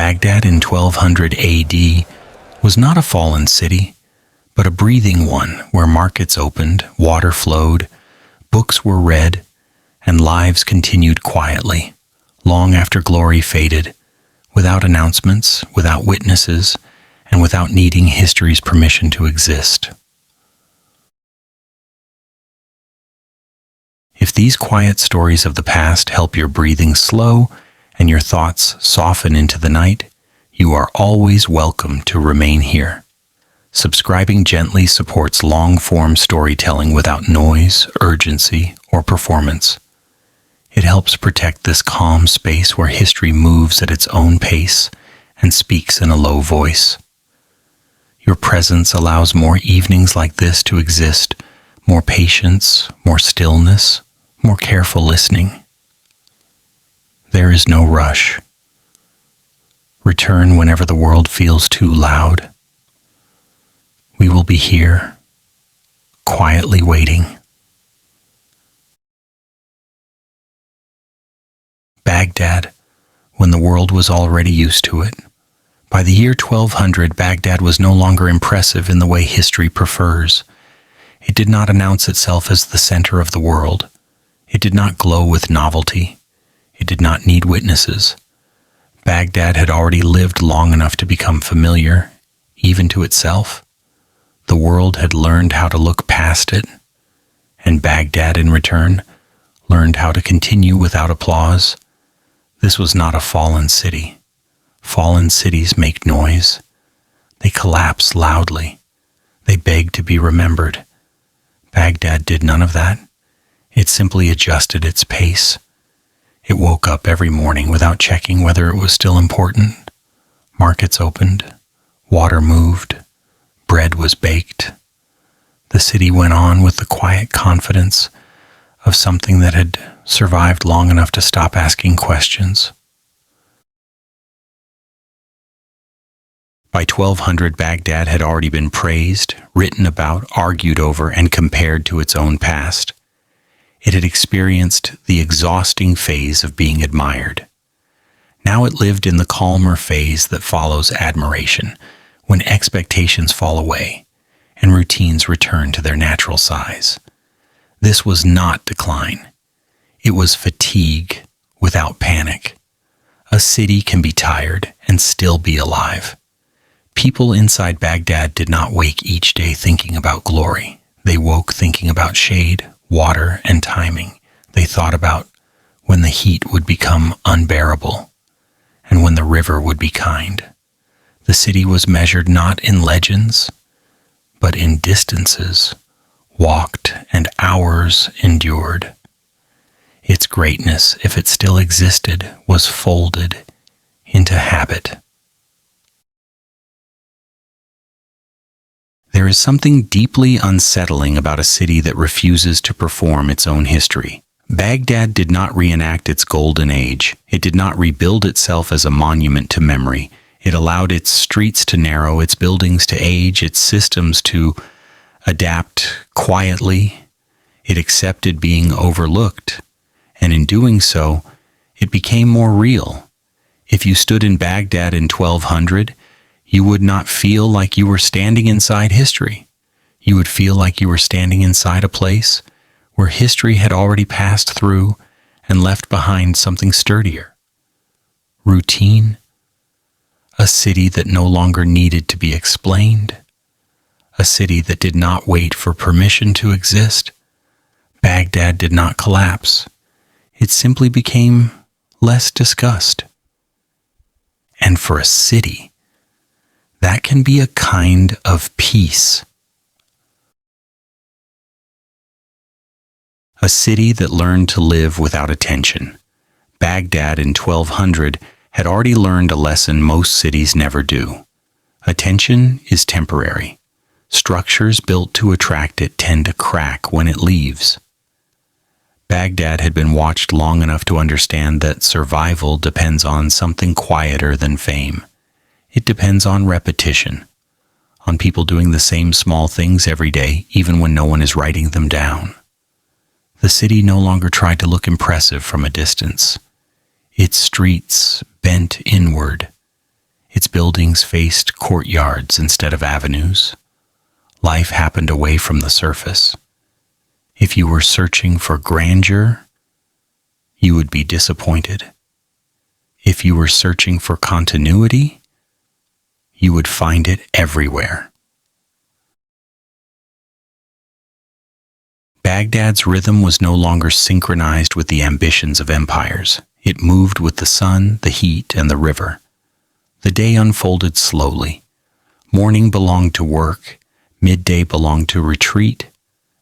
Baghdad in 1200 AD was not a fallen city, but a breathing one where markets opened, water flowed, books were read, and lives continued quietly, long after glory faded, without announcements, without witnesses, and without needing history's permission to exist. If these quiet stories of the past help your breathing slow and your thoughts soften into the night, you are always welcome to remain here. Subscribing gently supports long-form storytelling without noise, urgency, or performance. It helps protect this calm space where history moves at its own pace and speaks in a low voice. Your presence allows more evenings like this to exist, more patience, more stillness, more careful listening. There is no rush. Return whenever the world feels too loud. We will be here, quietly waiting. Baghdad, when the world was already used to it. By the year 1200, Baghdad was no longer impressive in the way history prefers. It did not announce itself as the center of the world. It did not glow with novelty. It did not need witnesses. Baghdad had already lived long enough to become familiar, even to itself. The world had learned how to look past it, and Baghdad, in return, learned how to continue without applause. This was not a fallen city. Fallen cities make noise. They collapse loudly. They beg to be remembered. Baghdad did none of that. It simply adjusted its pace. It woke up every morning without checking whether it was still important. Markets opened. Water moved. Bread was baked. The city went on with the quiet confidence of something that had survived long enough to stop asking questions. By 1200, Baghdad had already been praised, written about, argued over, and compared to its own past. It had experienced the exhausting phase of being admired. Now it lived in the calmer phase that follows admiration, when expectations fall away and routines return to their natural size. This was not decline. It was fatigue without panic. A city can be tired and still be alive. People inside Baghdad did not wake each day thinking about glory. They woke thinking about shade, water, and timing. They thought about when the heat would become unbearable and when the river would be kind. The city was measured not in legends, but in distances, walked, and hours endured. Its greatness, if it still existed, was folded into habit. There is something deeply unsettling about a city that refuses to perform its own history. Baghdad did not reenact its golden age. It did not rebuild itself as a monument to memory. It allowed its streets to narrow, its buildings to age, its systems to adapt quietly. It accepted being overlooked, and in doing so, it became more real. If you stood in Baghdad in 1200, you would not feel like you were standing inside history. You would feel like you were standing inside a place where history had already passed through and left behind something sturdier. Routine. A city that no longer needed to be explained. A city that did not wait for permission to exist. Baghdad did not collapse. It simply became less discussed. And for a city, that can be a kind of peace. A city that learned to live without attention. Baghdad in 1200 had already learned a lesson most cities never do. Attention is temporary. Structures built to attract it tend to crack when it leaves. Baghdad had been watched long enough to understand that survival depends on something quieter than fame. It depends on repetition, on people doing the same small things every day, even when no one is writing them down. The city no longer tried to look impressive from a distance. Its streets bent inward. Its buildings faced courtyards instead of avenues. Life happened away from the surface. If you were searching for grandeur, you would be disappointed. If you were searching for continuity, you would find it everywhere. Baghdad's rhythm was no longer synchronized with the ambitions of empires. It moved with the sun, the heat, and the river. The day unfolded slowly. Morning belonged to work, midday belonged to retreat,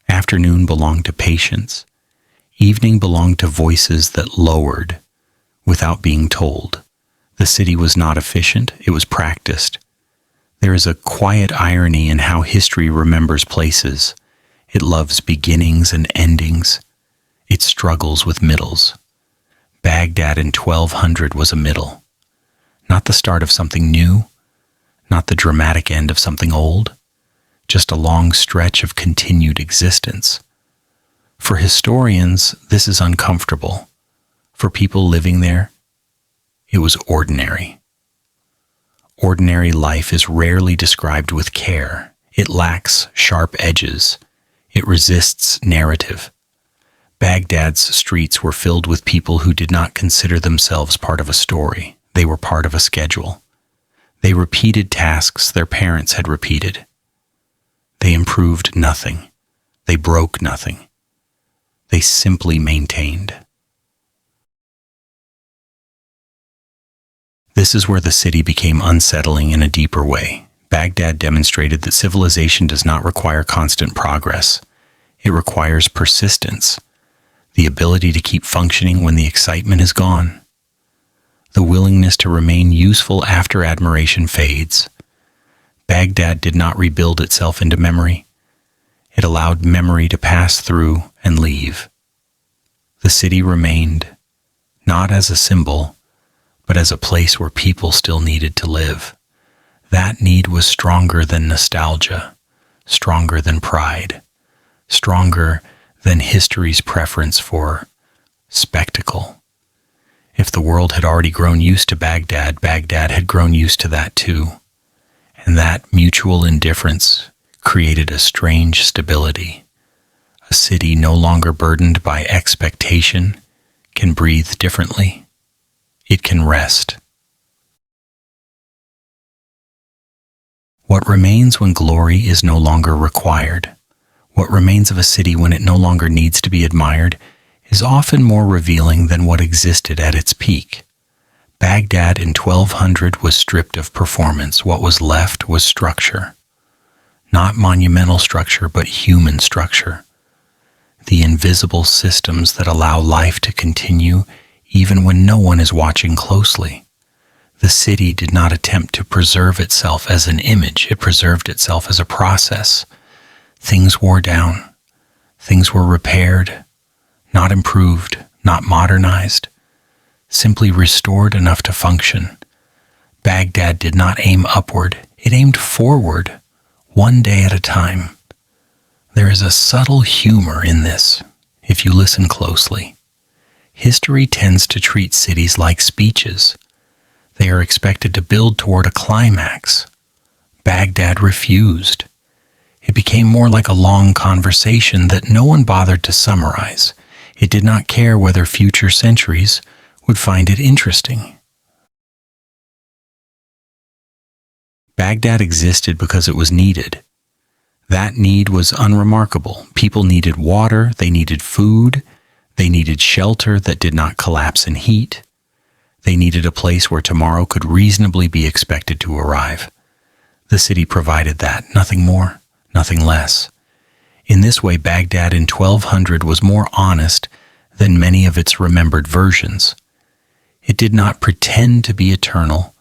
afternoon belonged to patience, evening belonged to voices that lowered without being told. The city was not efficient, it was practiced. There is a quiet irony in how history remembers places. It loves beginnings and endings. It struggles with middles. Baghdad in 1200 was a middle. Not the start of something new, not the dramatic end of something old, just a long stretch of continued existence. For historians, this is uncomfortable. For people living there, it was ordinary. Ordinary life is rarely described with care. It lacks sharp edges. It resists narrative. Baghdad's streets were filled with people who did not consider themselves part of a story. They were part of a schedule. They repeated tasks their parents had repeated. They improved nothing. They broke nothing. They simply maintained. This is where the city became unsettling in a deeper way. Baghdad demonstrated that civilization does not require constant progress. It requires persistence, the ability to keep functioning when the excitement is gone, the willingness to remain useful after admiration fades. Baghdad did not rebuild itself into memory. It allowed memory to pass through and leave. The city remained, not as a symbol, but as a place where people still needed to live. That need was stronger than nostalgia, stronger than pride, stronger than history's preference for spectacle. If the world had already grown used to Baghdad, Baghdad had grown used to that too. And that mutual indifference created a strange stability. A city no longer burdened by expectation can breathe differently. It can rest. What remains when glory is no longer required? What remains of a city when it no longer needs to be admired is often more revealing than what existed at its peak. Baghdad in 1200 was stripped of performance. What was left was structure. Not monumental structure, but human structure. The invisible systems that allow life to continue even when no one is watching closely. The city did not attempt to preserve itself as an image. It preserved itself as a process. Things wore down. Things were repaired, not improved, not modernized, simply restored enough to function. Baghdad did not aim upward. It aimed forward, one day at a time. There is a subtle humor in this, if you listen closely. History tends to treat cities like speeches. They are expected to build toward a climax. Baghdad refused. It became more like a long conversation that no one bothered to summarize. It did not care whether future centuries would find it interesting. Baghdad existed because it was needed. That need was unremarkable. People needed water, they needed food, they needed shelter that did not collapse in heat. They needed a place where tomorrow could reasonably be expected to arrive. The city provided that, nothing more, nothing less. In this way, Baghdad in 1200 was more honest than many of its remembered versions. It did not pretend to be eternal.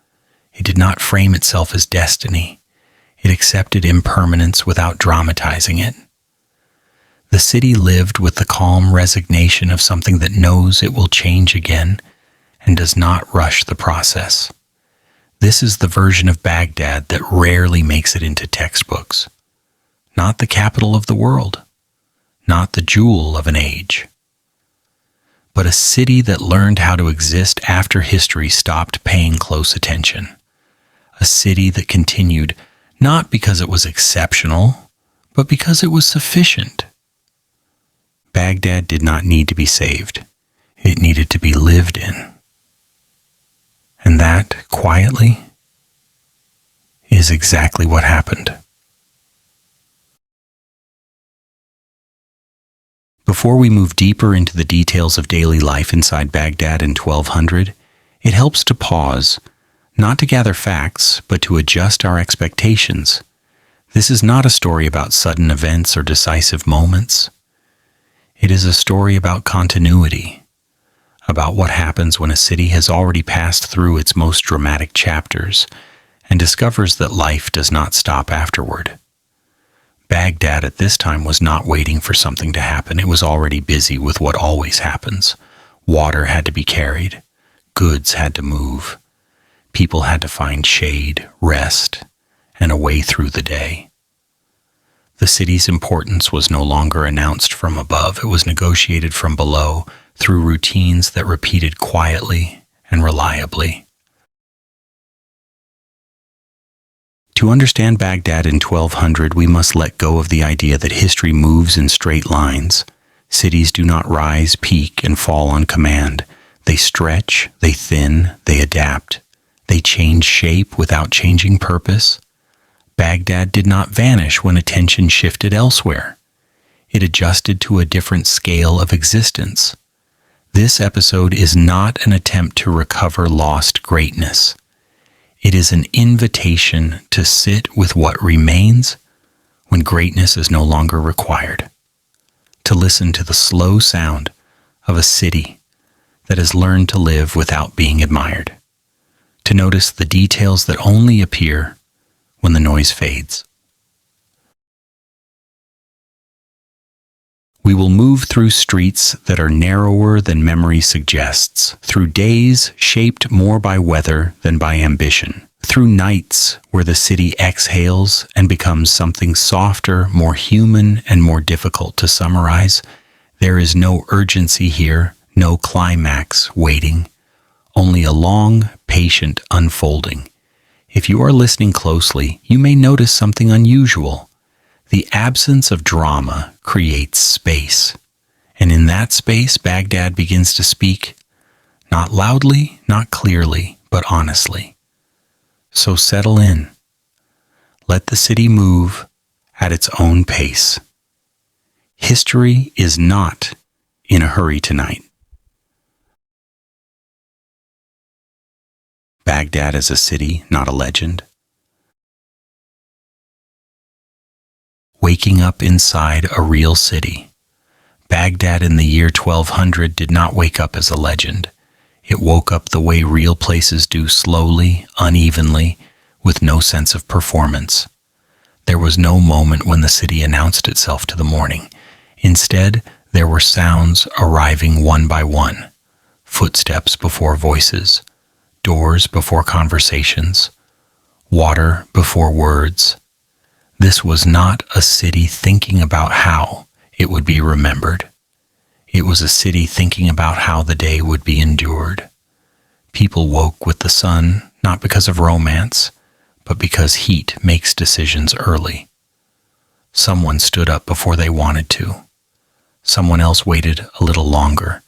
It did not frame itself as destiny. It accepted impermanence without dramatizing it. The city lived with the calm resignation of something that knows it will change again and does not rush the process. This is the version of Baghdad that rarely makes it into textbooks. Not the capital of the world, not the jewel of an age, but a city that learned how to exist after history stopped paying close attention. a city that continued not because it was exceptional, but because it was sufficient. Baghdad did not need to be saved. It needed to be lived in. And that, quietly, is exactly what happened. Before we move deeper into the details of daily life inside Baghdad in 1200, it helps to pause, not to gather facts, but to adjust our expectations. This is not a story about sudden events or decisive moments. It is a story about continuity, about what happens when a city has already passed through its most dramatic chapters and discovers that life does not stop afterward. Baghdad at this time was not waiting for something to happen. It was already busy with what always happens. Water had to be carried. Goods had to move. People had to find shade, rest, and a way through the day. The city's importance was no longer announced from above. It was negotiated from below through routines that repeated quietly and reliably. To understand Baghdad in 1200, we must let go of the idea that history moves in straight lines. Cities do not rise, peak, and fall on command. They stretch, they thin, they adapt. They change shape without changing purpose. Baghdad did not vanish when attention shifted elsewhere. It adjusted to a different scale of existence. This episode is not an attempt to recover lost greatness. It is an invitation to sit with what remains when greatness is no longer required, to listen to the slow sound of a city that has learned to live without being admired, to notice the details that only appear when the noise fades. We will move through streets that are narrower than memory suggests, through days shaped more by weather than by ambition, through nights where the city exhales and becomes something softer, more human, and more difficult to summarize. There is no urgency here, no climax waiting, only a long, patient unfolding. If you are listening closely, you may notice something unusual. The absence of drama creates space, and in that space, Baghdad begins to speak, not loudly, not clearly, but honestly. So settle in. Let the city move at its own pace. History is not in a hurry tonight. Baghdad is a city, not a legend. Waking up inside a real city. Baghdad in the year 1200 did not wake up as a legend. It woke up the way real places do, slowly, unevenly, with no sense of performance. There was no moment when the city announced itself to the morning. Instead, there were sounds arriving one by one, footsteps before voices, doors before conversations, water before words. This was not a city thinking about how it would be remembered. It was a city thinking about how the day would be endured. People woke with the sun, not because of romance, but because heat makes decisions early. Someone stood up before they wanted to. Someone else waited a little longer,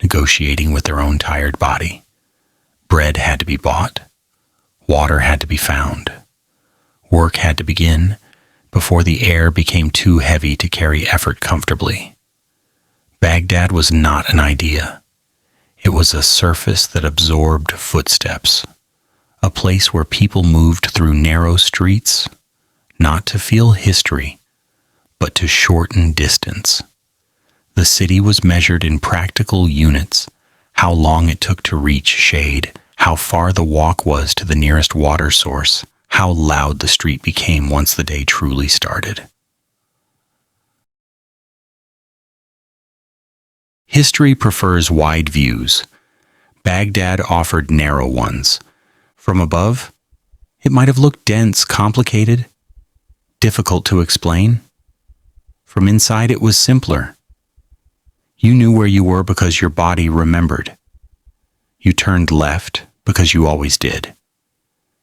negotiating with their own tired body. Bread had to be bought. Water had to be found. Work had to begin before the air became too heavy to carry effort comfortably. Baghdad was not an idea. It was a surface that absorbed footsteps, a place where people moved through narrow streets, not to feel history, but to shorten distance. The city was measured in practical units, how long it took to reach shade, how far the walk was to the nearest water source, how loud the street became once the day truly started. History prefers wide views. Baghdad offered narrow ones. From above, it might have looked dense, complicated, difficult to explain. From inside, it was simpler. You knew where you were because your body remembered. You turned left because you always did.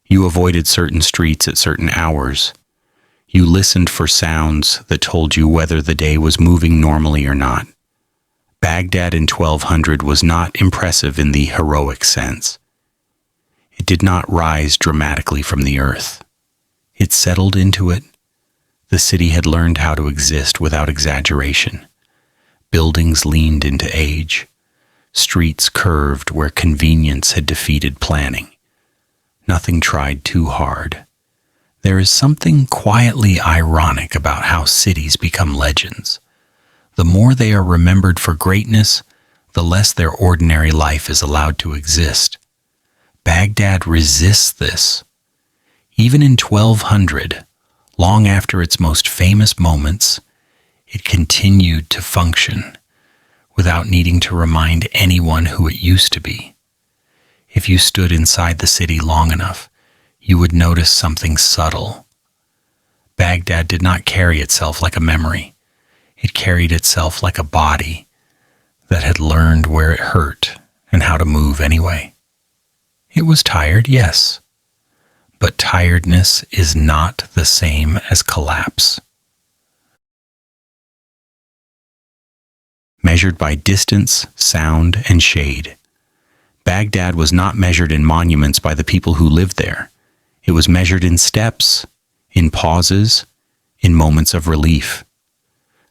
You avoided certain streets at certain hours. You listened for sounds that told you whether the day was moving normally or not. Baghdad in 1200 was not impressive in the heroic sense. It did not rise dramatically from the earth. It settled into it. The city had learned how to exist without exaggeration. Buildings leaned into age. Streets curved where convenience had defeated planning. Nothing tried too hard. There is something quietly ironic about how cities become legends. The more they are remembered for greatness, the less their ordinary life is allowed to exist. Baghdad resists this. Even in 1200, long after its most famous moments, it continued to function without needing to remind anyone who it used to be. If you stood inside the city long enough, you would notice something subtle. Baghdad did not carry itself like a memory. It carried itself like a body that had learned where it hurt and how to move anyway. It was tired, yes, but tiredness is not the same as collapse. Measured by distance, sound, and shade, Baghdad was not measured in monuments by the people who lived there. It was measured in steps, in pauses, in moments of relief.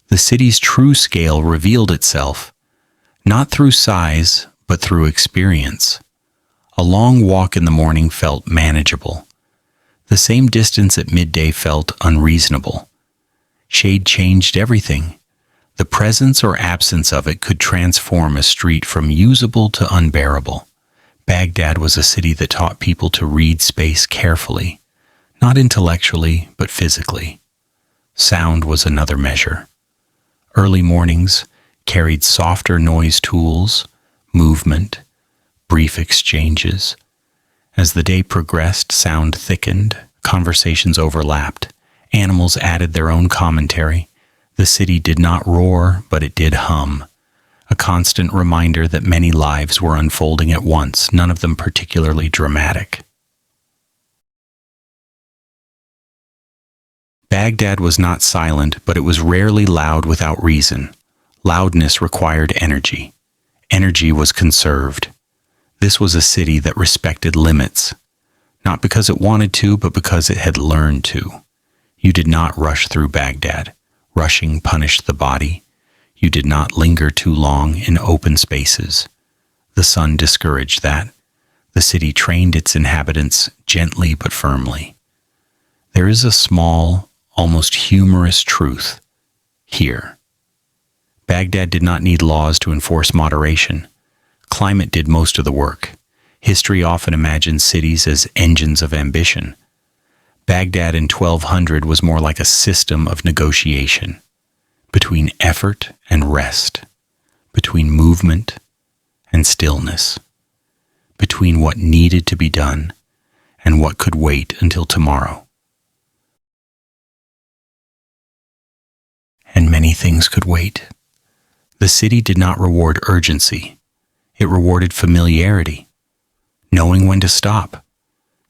The city's true scale revealed itself, not through size, but through experience. A long walk in the morning felt manageable. The same distance at midday felt unreasonable. Shade changed everything. The presence or absence of it could transform a street from usable to unbearable. Baghdad was a city that taught people to read space carefully, not intellectually, but physically. Sound was another measure. Early mornings carried softer noise tools, movement, brief exchanges. As the day progressed, sound thickened, conversations overlapped, animals added their own commentary. The city did not roar, but it did hum, a constant reminder that many lives were unfolding at once, none of them particularly dramatic. Baghdad was not silent, but it was rarely loud without reason. Loudness required energy. Energy was conserved. This was a city that respected limits, not because it wanted to, but because it had learned to. You did not rush through Baghdad. Rushing punished the body. You did not linger too long in open spaces. The sun discouraged that. The city trained its inhabitants gently but firmly. There is a small, almost humorous truth here. Baghdad did not need laws to enforce moderation. Climate did most of the work. History often imagines cities as engines of ambition. Baghdad in 1200 was more like a system of negotiation between effort and rest, between movement and stillness, between what needed to be done and what could wait until tomorrow. And many things could wait. The city did not reward urgency. It rewarded familiarity, knowing when to stop,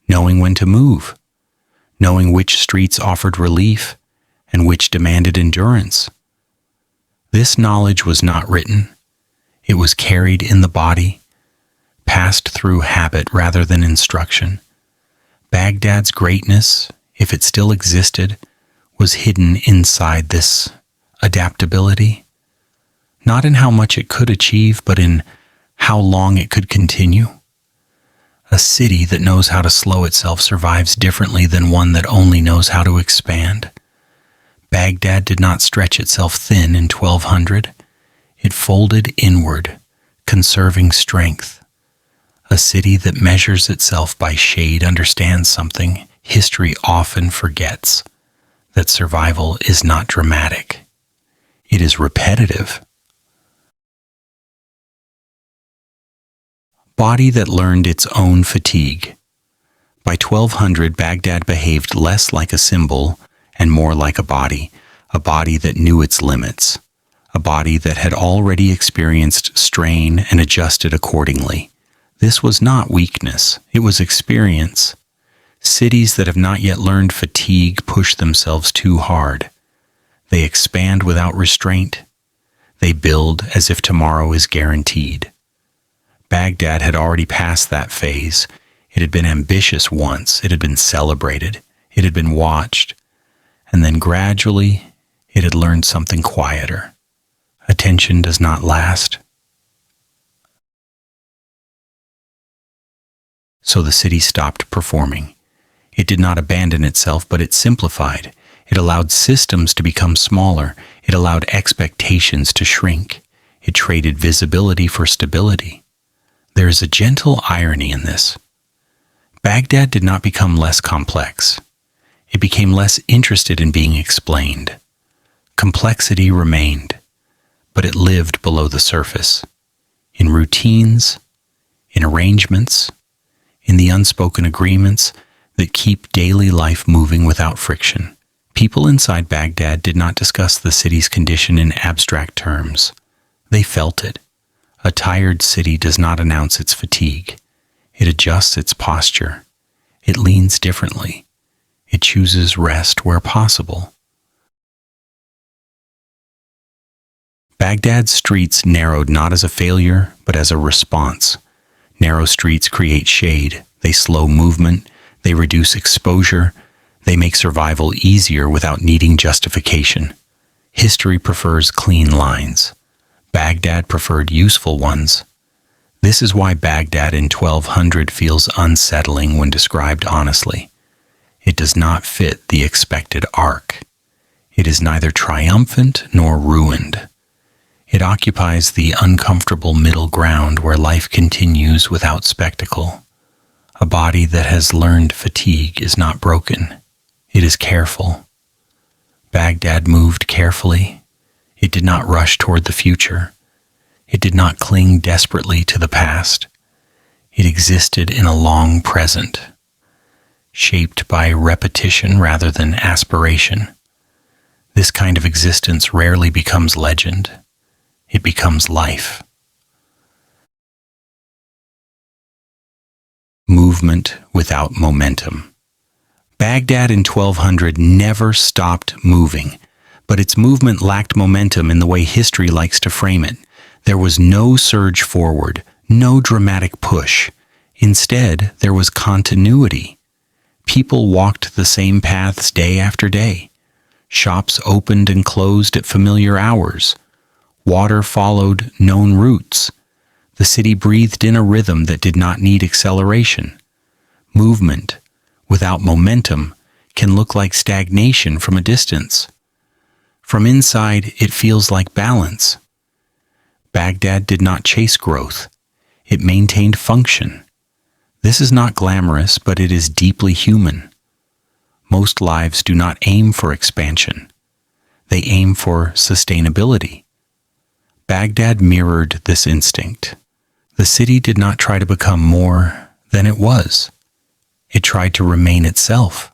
knowing when to move, knowing which streets offered relief and which demanded endurance. This knowledge was not written. It was carried in the body, passed through habit rather than instruction. Baghdad's greatness, if it still existed, was hidden inside this adaptability, not in how much it could achieve, but in how long it could continue. A city that knows how to slow itself survives differently than one that only knows how to expand. Baghdad did not stretch itself thin in 1200. It folded inward, conserving strength. A city that measures itself by shade understands something history often forgets, that survival is not dramatic. It is repetitive. Body that learned its own fatigue. By 1200, Baghdad behaved less like a symbol and more like a body that knew its limits, a body that had already experienced strain and adjusted accordingly. This was not weakness, it was experience. Cities that have not yet learned fatigue push themselves too hard. They expand without restraint. They build as if tomorrow is guaranteed. Baghdad had already passed that phase. It had been ambitious once. It had been celebrated. It had been watched. And then gradually, it had learned something quieter. Attention does not last. So the city stopped performing. It did not abandon itself, but it simplified. It allowed systems to become smaller. It allowed expectations to shrink. It traded visibility for stability. There is a gentle irony in this. Baghdad did not become less complex. It became less interested in being explained. Complexity remained, but it lived below the surface, in routines, in arrangements, in the unspoken agreements that keep daily life moving without friction. People inside Baghdad did not discuss the city's condition in abstract terms. They felt it. A tired city does not announce its fatigue. It adjusts its posture. It leans differently. It chooses rest where possible. Baghdad's streets narrowed not as a failure, but as a response. Narrow streets create shade. They slow movement. They reduce exposure. They make survival easier without needing justification. History prefers clean lines. Baghdad preferred useful ones. This is why Baghdad in 1200 feels unsettling when described honestly. It does not fit the expected arc. It is neither triumphant nor ruined. It occupies the uncomfortable middle ground where life continues without spectacle. A body that has learned fatigue is not broken. It is careful. Baghdad moved carefully. It did not rush toward the future. It did not cling desperately to the past. It existed in a long present, shaped by repetition rather than aspiration. This kind of existence rarely becomes legend. It becomes life. Movement without momentum. Baghdad in 1200 never stopped moving, but its movement lacked momentum in the way history likes to frame it. There was no surge forward, no dramatic push. Instead, there was continuity. People walked the same paths day after day. Shops opened and closed at familiar hours. Water followed known routes. The city breathed in a rhythm that did not need acceleration. Movement without momentum can look like stagnation from a distance. From inside, it feels like balance. Baghdad did not chase growth. It maintained function. This is not glamorous, but it is deeply human. Most lives do not aim for expansion. They aim for sustainability. Baghdad mirrored this instinct. The city did not try to become more than it was. It tried to remain itself.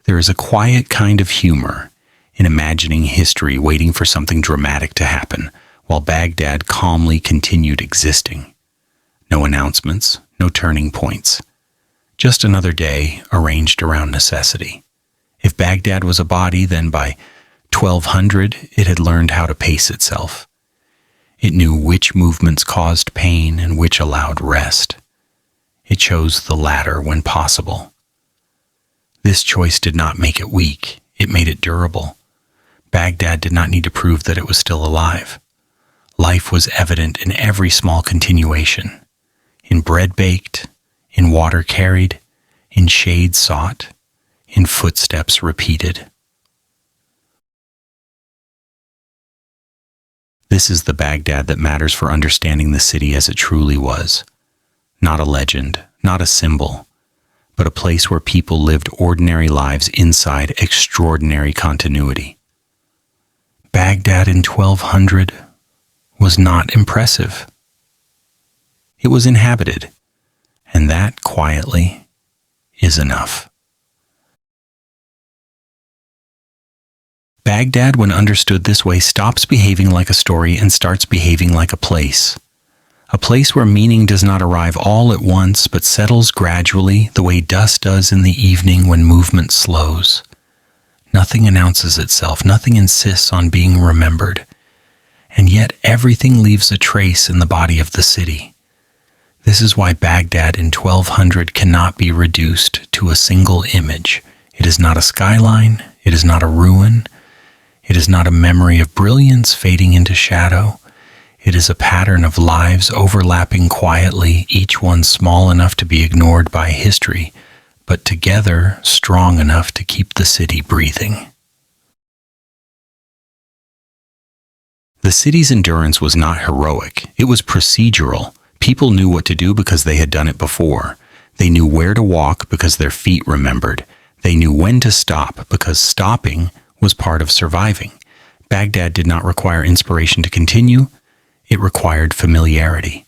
There is a quiet kind of humor in imagining history waiting for something dramatic to happen, while Baghdad calmly continued existing. No announcements, no turning points. Just another day arranged around necessity. If Baghdad was a body, then by 1200 it had learned how to pace itself. It knew which movements caused pain and which allowed rest. It chose the latter when possible. This choice did not make it weak, it made it durable. Baghdad did not need to prove that it was still alive. Life was evident in every small continuation. In bread baked, in water carried, in shade sought, in footsteps repeated. This is the Baghdad that matters for understanding the city as it truly was. Not a legend, not a symbol, but a place where people lived ordinary lives inside extraordinary continuity. Baghdad in 1200 was not impressive. It was inhabited, and that quietly is enough. Baghdad, when understood this way, stops behaving like a story and starts behaving like a place A place where meaning does not arrive all at once but settles gradually the way dust does in the evening when movement slows. Nothing announces itself, nothing insists on being remembered, and yet everything leaves a trace in the body of the city. This is why Baghdad in 1200 cannot be reduced to a single image. It is not a skyline, it is not a ruin, it is not a memory of brilliance fading into shadow. It is a pattern of lives overlapping quietly, each one small enough to be ignored by history, but together strong enough to keep the city breathing. The city's endurance was not heroic, it was procedural. People knew what to do because they had done it before. They knew where to walk because their feet remembered. They knew when to stop because stopping was part of surviving. Baghdad did not require inspiration to continue. It required familiarity.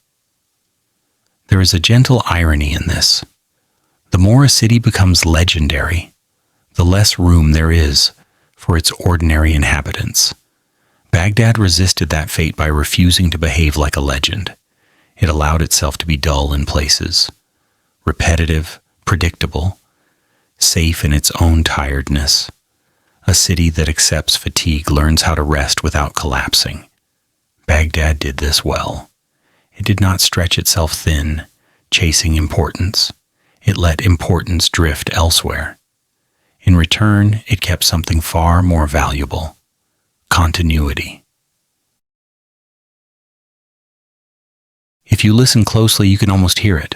There is a gentle irony in this. The more a city becomes legendary, the less room there is for its ordinary inhabitants. Baghdad resisted that fate by refusing to behave like a legend. It allowed itself to be dull in places, repetitive, predictable, safe in its own tiredness. A city that accepts fatigue learns how to rest without collapsing. Baghdad did this well. It did not stretch itself thin, chasing importance. It let importance drift elsewhere. In return, it kept something far more valuable: continuity. If you listen closely, you can almost hear it.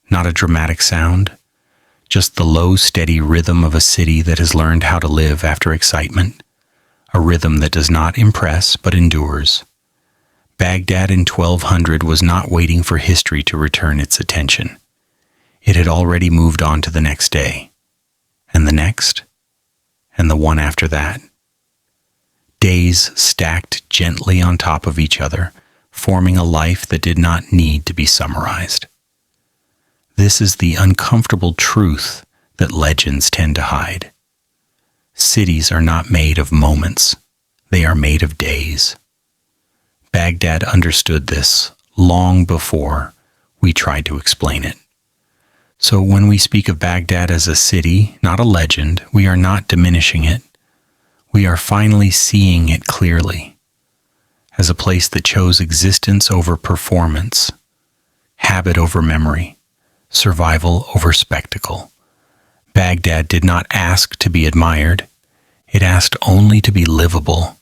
Not a dramatic sound, just the low, steady rhythm of a city that has learned how to live after excitement, a rhythm that does not impress but endures. Baghdad in 1200 was not waiting for history to return its attention. It had already moved on to the next day, and the next, and the one after that. Days stacked gently on top of each other, forming a life that did not need to be summarized. This is the uncomfortable truth that legends tend to hide. Cities are not made of moments, they are made of days. Baghdad understood this long before we tried to explain it. So when we speak of Baghdad as a city, not a legend, we are not diminishing it. We are finally seeing it clearly as a place that chose existence over performance, habit over memory, survival over spectacle. Baghdad did not ask to be admired. It asked only to be livable.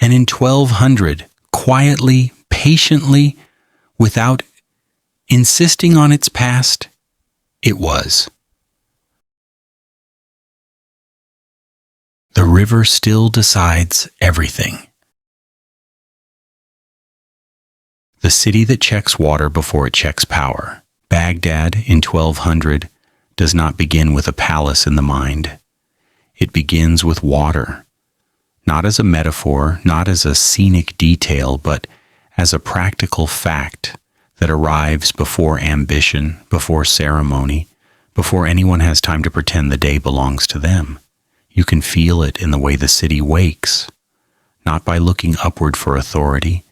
And in 1200, quietly, patiently, without insisting on its past, it was. The river still decides everything. The city that checks water before it checks power. Baghdad in 1200 does not begin with a palace in the mind. It begins with water, not as a metaphor, not as a scenic detail, but as a practical fact that arrives before ambition, before ceremony, before anyone has time to pretend the day belongs to them. You can feel it in the way the city wakes, not by looking upward for authority,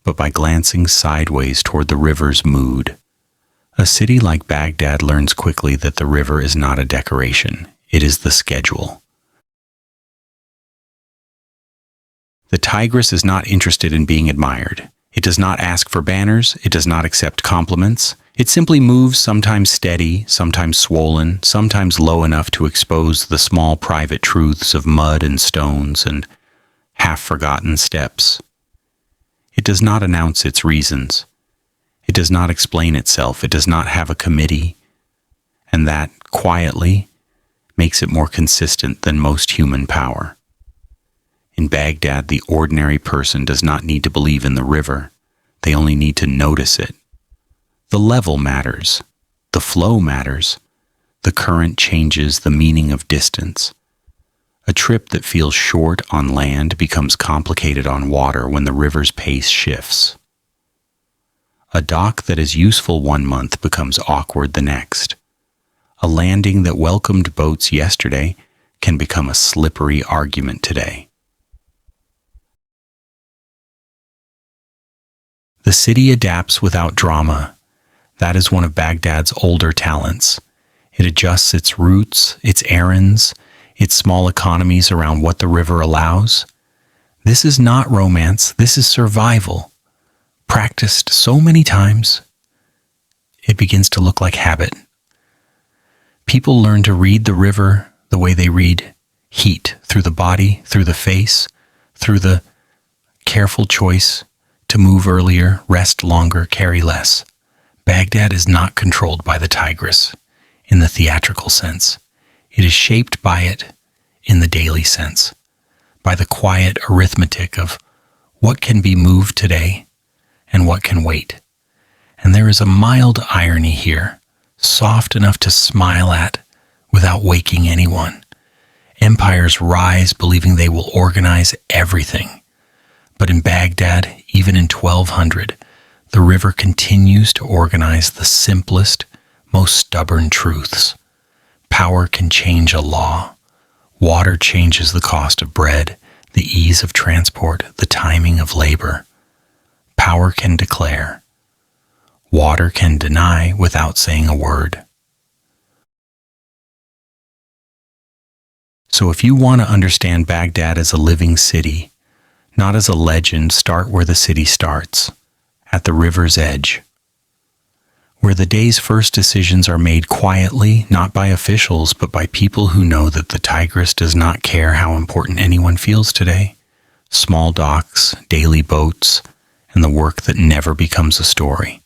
but by glancing sideways toward the river's mood. A city like Baghdad learns quickly that the river is not a decoration, it is the schedule. The Tigris is not interested in being admired. It does not ask for banners, it does not accept compliments. It simply moves, sometimes steady, sometimes swollen, sometimes low enough to expose the small private truths of mud and stones and half-forgotten steps. It does not announce its reasons. It does not explain itself. It does not have a committee. And that, quietly, makes it more consistent than most human power. In Baghdad, the ordinary person does not need to believe in the river. They only need to notice it. The level matters. The flow matters. The current changes the meaning of distance. A trip that feels short on land becomes complicated on water when the river's pace shifts. A dock that is useful one month becomes awkward the next. A landing that welcomed boats yesterday can become a slippery argument today. The city adapts without drama. That is one of Baghdad's older talents. It adjusts its routes, its errands, its small economies around what the river allows. This is not romance, this is survival. Practiced so many times, it begins to look like habit. People learn to read the river the way they read heat, through the body, through the face, through the careful choice to move earlier, rest longer, carry less. Baghdad is not controlled by the Tigris in the theatrical sense. It is shaped by it in the daily sense, by the quiet arithmetic of what can be moved today and what can wait. And there is a mild irony here, soft enough to smile at without waking anyone. Empires rise believing they will organize everything. But in Baghdad, even in 1200, the river continues to organize the simplest, most stubborn truths. Power can change a law. Water changes the cost of bread, the ease of transport, the timing of labor. Power can declare. Water can deny without saying a word. So if you want to understand Baghdad as a living city, not as a legend, start where the city starts, at the river's edge, where the day's first decisions are made quietly, not by officials, but by people who know that the Tigris does not care how important anyone feels today. Small docks, daily boats, and the work that never becomes a story.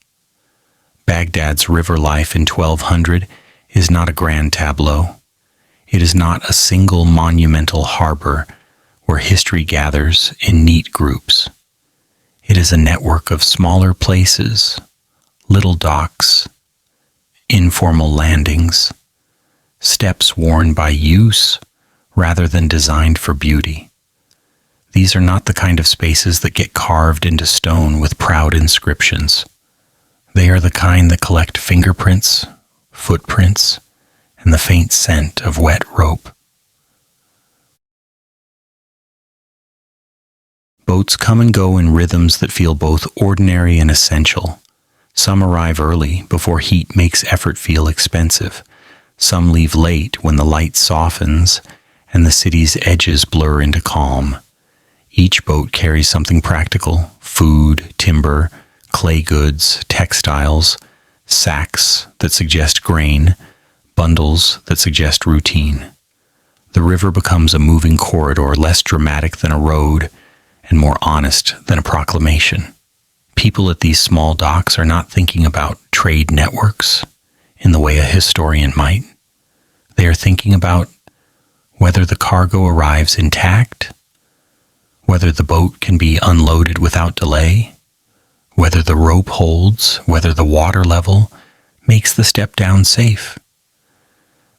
Baghdad's river life in 1200 is not a grand tableau. It is not a single monumental harbor where history gathers in neat groups. It is a network of smaller places, little docks, informal landings, steps worn by use rather than designed for beauty. These are not the kind of spaces that get carved into stone with proud inscriptions. They are the kind that collect fingerprints, footprints, and the faint scent of wet rope. Boats come and go in rhythms that feel both ordinary and essential. Some arrive early, before heat makes effort feel expensive. Some leave late when the light softens and the city's edges blur into calm. Each boat carries something practical: food, timber, clay goods, textiles, sacks that suggest grain, bundles that suggest routine. The river becomes a moving corridor, less dramatic than a road and more honest than a proclamation. People at these small docks are not thinking about trade networks in the way a historian might. They are thinking about whether the cargo arrives intact, whether the boat can be unloaded without delay, whether the rope holds, whether the water level makes the step down safe.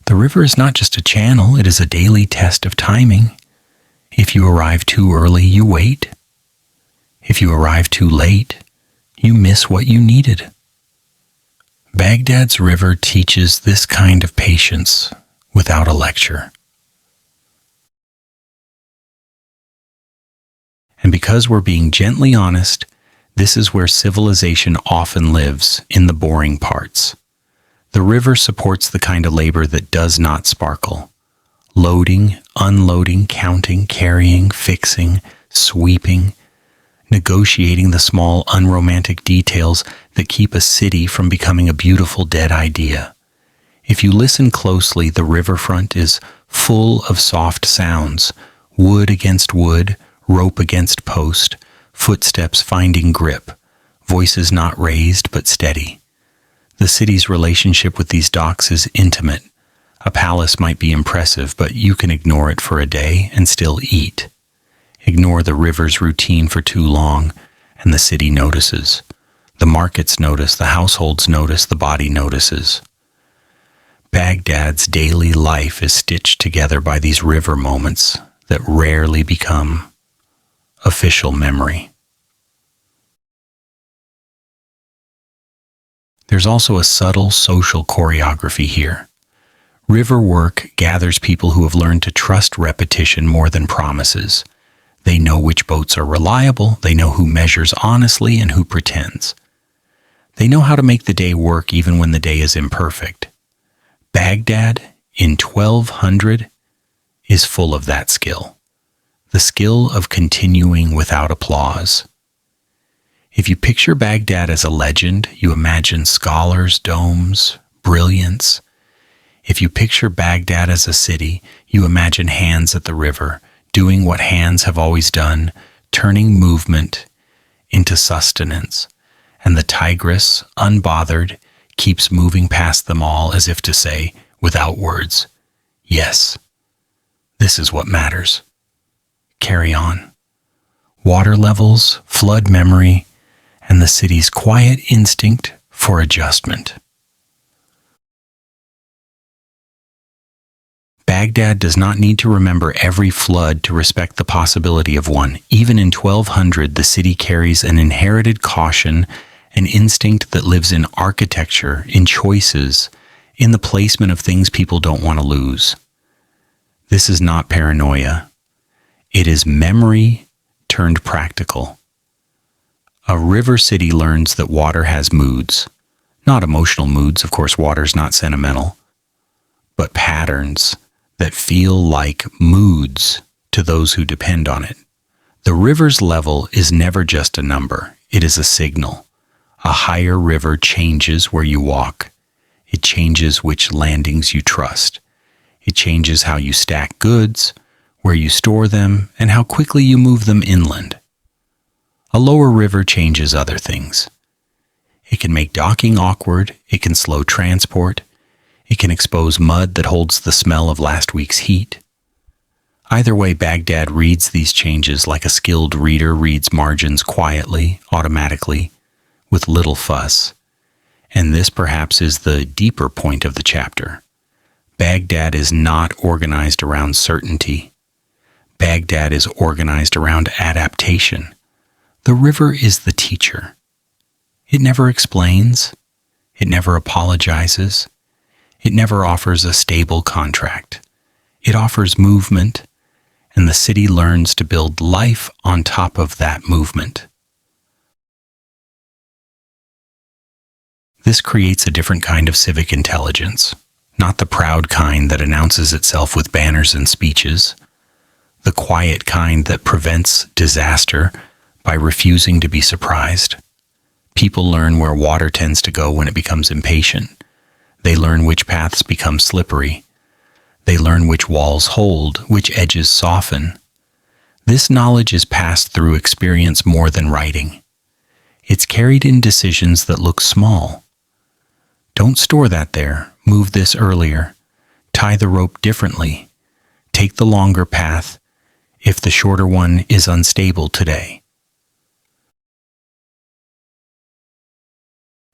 The river is not just a channel, it is a daily test of timing. If you arrive too early, you wait. If you arrive too late, you miss what you needed. Baghdad's river teaches this kind of patience without a lecture. And because we're being gently honest, this is where civilization often lives, in the boring parts. The river supports the kind of labor that does not sparkle. Loading, unloading, counting, carrying, fixing, sweeping, negotiating the small, unromantic details that keep a city from becoming a beautiful dead idea. If you listen closely, the riverfront is full of soft sounds: wood against wood, rope against post, footsteps finding grip, voices not raised but steady. The city's relationship with these docks is intimate. A palace might be impressive, but you can ignore it for a day and still eat. Ignore the river's routine for too long, and the city notices. The markets notice, the households notice, the body notices. Baghdad's daily life is stitched together by these river moments that rarely become official memory. There's also a subtle social choreography here. River work gathers people who have learned to trust repetition more than promises. They know which boats are reliable. They know who measures honestly and who pretends. They know how to make the day work even when the day is imperfect. Baghdad in 1200 is full of that skill. The skill of continuing without applause. If you picture Baghdad as a legend, you imagine scholars, domes, brilliance. If you picture Baghdad as a city, you imagine hands at the river, doing what hands have always done, turning movement into sustenance. And the Tigris, unbothered, keeps moving past them all as if to say, without words, yes, this is what matters. Carry on. Water levels, flood memory, and the city's quiet instinct for adjustment. Baghdad does not need to remember every flood to respect the possibility of one. Even in 1200, the city carries an inherited caution, an instinct that lives in architecture, in choices, in the placement of things people don't want to lose. This is not paranoia. It is memory turned practical. A river city learns that water has moods. Not emotional moods, of course, water's not sentimental, but patterns that feel like moods to those who depend on it. The river's level is never just a number. It is a signal. A higher river changes where you walk. It changes which landings you trust. It changes how you stack goods, where you store them, and how quickly you move them inland. A lower river changes other things. It can make docking awkward. It can slow transport. It can expose mud that holds the smell of last week's heat. Either way, Baghdad reads these changes like a skilled reader reads margins quietly, automatically, with little fuss. And this perhaps is the deeper point of the chapter. Baghdad is not organized around certainty. Baghdad is organized around adaptation. The river is the teacher. It never explains. It never apologizes. It never offers a stable contract. It offers movement, and the city learns to build life on top of that movement. This creates a different kind of civic intelligence, not the proud kind that announces itself with banners and speeches, the quiet kind that prevents disaster by refusing to be surprised. People learn where water tends to go when it becomes impatient. They learn which paths become slippery. They learn which walls hold, which edges soften. This knowledge is passed through experience more than writing. It's carried in decisions that look small. Don't store that there. Move this earlier. Tie the rope differently. Take the longer path if the shorter one is unstable today.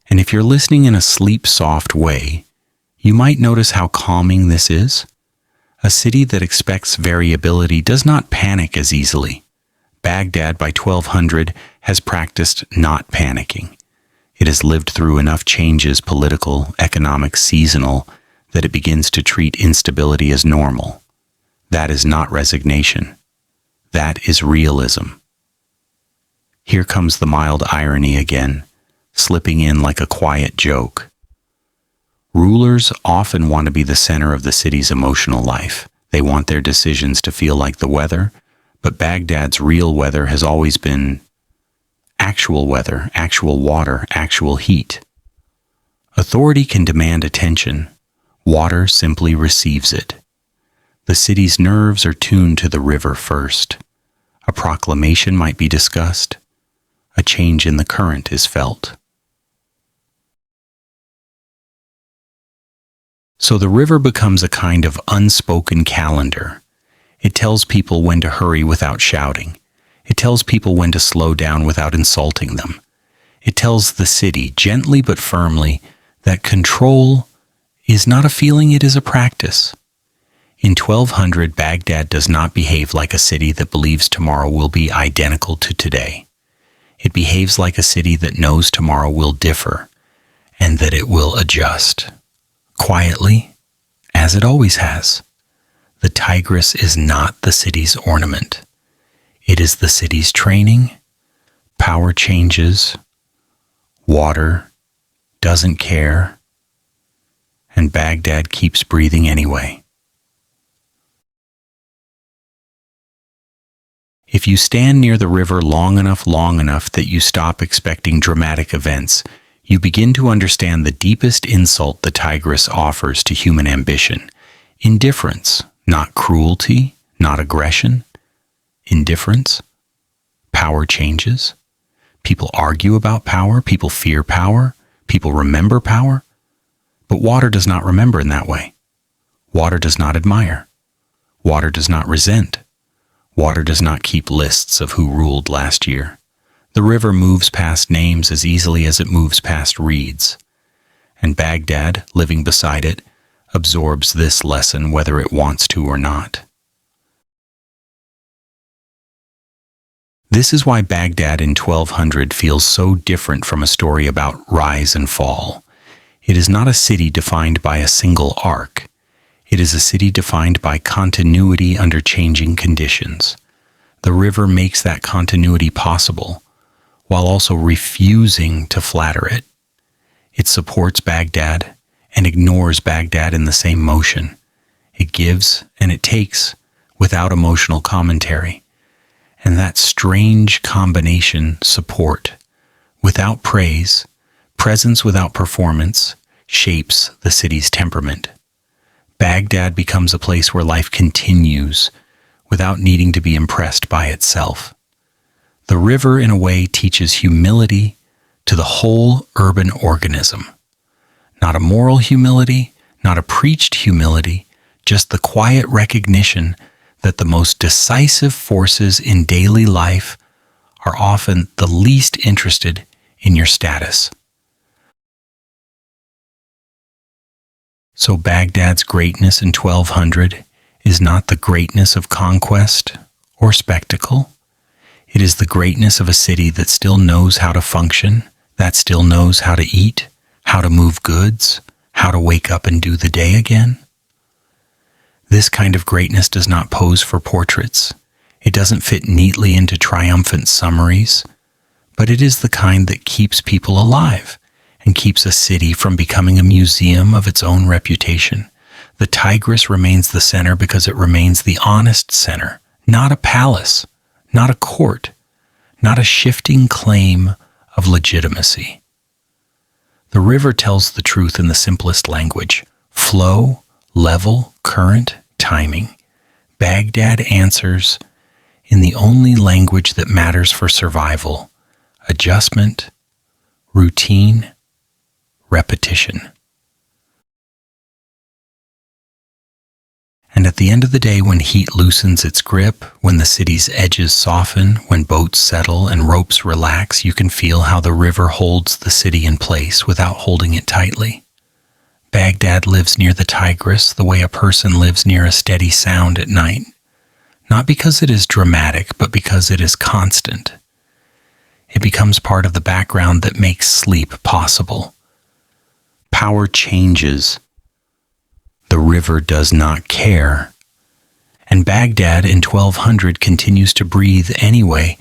And if you're listening in a sleep-soft way, you might notice how calming this is. A city that expects variability does not panic as easily. Baghdad by 1200 has practiced not panicking. It has lived through enough changes, political, economic, seasonal, that it begins to treat instability as normal. That is not resignation. That is realism. Here comes the mild irony again, slipping in like a quiet joke. Rulers often want to be the center of the city's emotional life. They want their decisions to feel like the weather, but Baghdad's real weather has always been actual weather, actual water, actual heat. Authority can demand attention. Water simply receives it. The city's nerves are tuned to the river first. A proclamation might be discussed. A change in the current is felt. So the river becomes a kind of unspoken calendar. It tells people when to hurry without shouting. It tells people when to slow down without insulting them. It tells the city, gently but firmly, that control is not a feeling, it is a practice. In 1200, Baghdad does not behave like a city that believes tomorrow will be identical to today. It behaves like a city that knows tomorrow will differ and that it will adjust. Quietly, as it always has. The Tigris is not the city's ornament. It is the city's training. Power changes. Water doesn't care. And Baghdad keeps breathing anyway. If you stand near the river long enough that you stop expecting dramatic events, you begin to understand the deepest insult the Tigris offers to human ambition. Indifference, not cruelty, not aggression. Indifference. Power changes. People argue about power. People fear power. People remember power. But water does not remember in that way. Water does not admire. Water does not resent. Water does not keep lists of who ruled last year. The river moves past names as easily as it moves past reeds. And Baghdad, living beside it, absorbs this lesson whether it wants to or not. This is why Baghdad in 1200 feels so different from a story about rise and fall. It is not a city defined by a single arc. It is a city defined by continuity under changing conditions. The river makes that continuity possible, while also refusing to flatter it. It supports Baghdad and ignores Baghdad in the same motion. It gives and it takes without emotional commentary. And that strange combination, support without praise, presence without performance, shapes the city's temperament. Baghdad becomes a place where life continues without needing to be impressed by itself. The river, in a way, teaches humility to the whole urban organism. Not a moral humility, not a preached humility, just the quiet recognition that the most decisive forces in daily life are often the least interested in your status. So Baghdad's greatness in 1200 is not the greatness of conquest or spectacle. It is the greatness of a city that still knows how to function, that still knows how to eat, how to move goods, how to wake up and do the day again. This kind of greatness does not pose for portraits. It doesn't fit neatly into triumphant summaries, but it is the kind that keeps people alive and keeps a city from becoming a museum of its own reputation. The Tigris remains the center because it remains the honest center, not a palace, not a court, not a shifting claim of legitimacy. The river tells the truth in the simplest language: flow, level, current, timing. Baghdad answers in the only language that matters for survival: adjustment, routine, repetition. And at the end of the day, when heat loosens its grip, when the city's edges soften, when boats settle and ropes relax, you can feel how the river holds the city in place without holding it tightly. Baghdad lives near the Tigris the way a person lives near a steady sound at night, not because it is dramatic, but because it is constant. It becomes part of the background that makes sleep possible. Power changes. The river does not care. And Baghdad in 1200 continues to breathe anyway,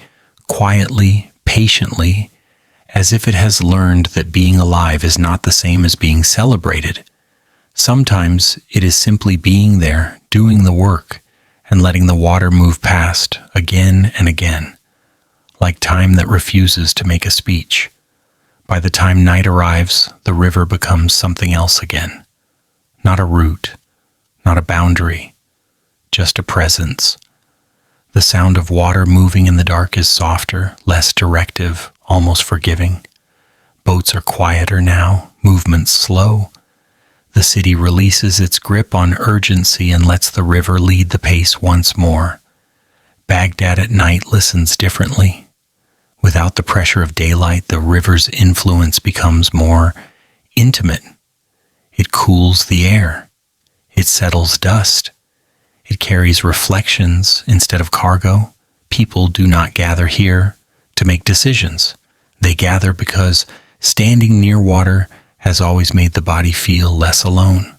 quietly, patiently, as if it has learned that being alive is not the same as being celebrated. Sometimes it is simply being there, doing the work, and letting the water move past again and again, like time that refuses to make a speech. By the time night arrives, the river becomes something else again. Not a route, not a boundary, just a presence. The sound of water moving in the dark is softer, less directive, almost forgiving. Boats are quieter now, movements slow. The city releases its grip on urgency and lets the river lead the pace once more. Baghdad at night listens differently. Without the pressure of daylight, the river's influence becomes more intimate. It cools the air. It settles dust. It carries reflections instead of cargo. People do not gather here to make decisions. They gather because standing near water has always made the body feel less alone.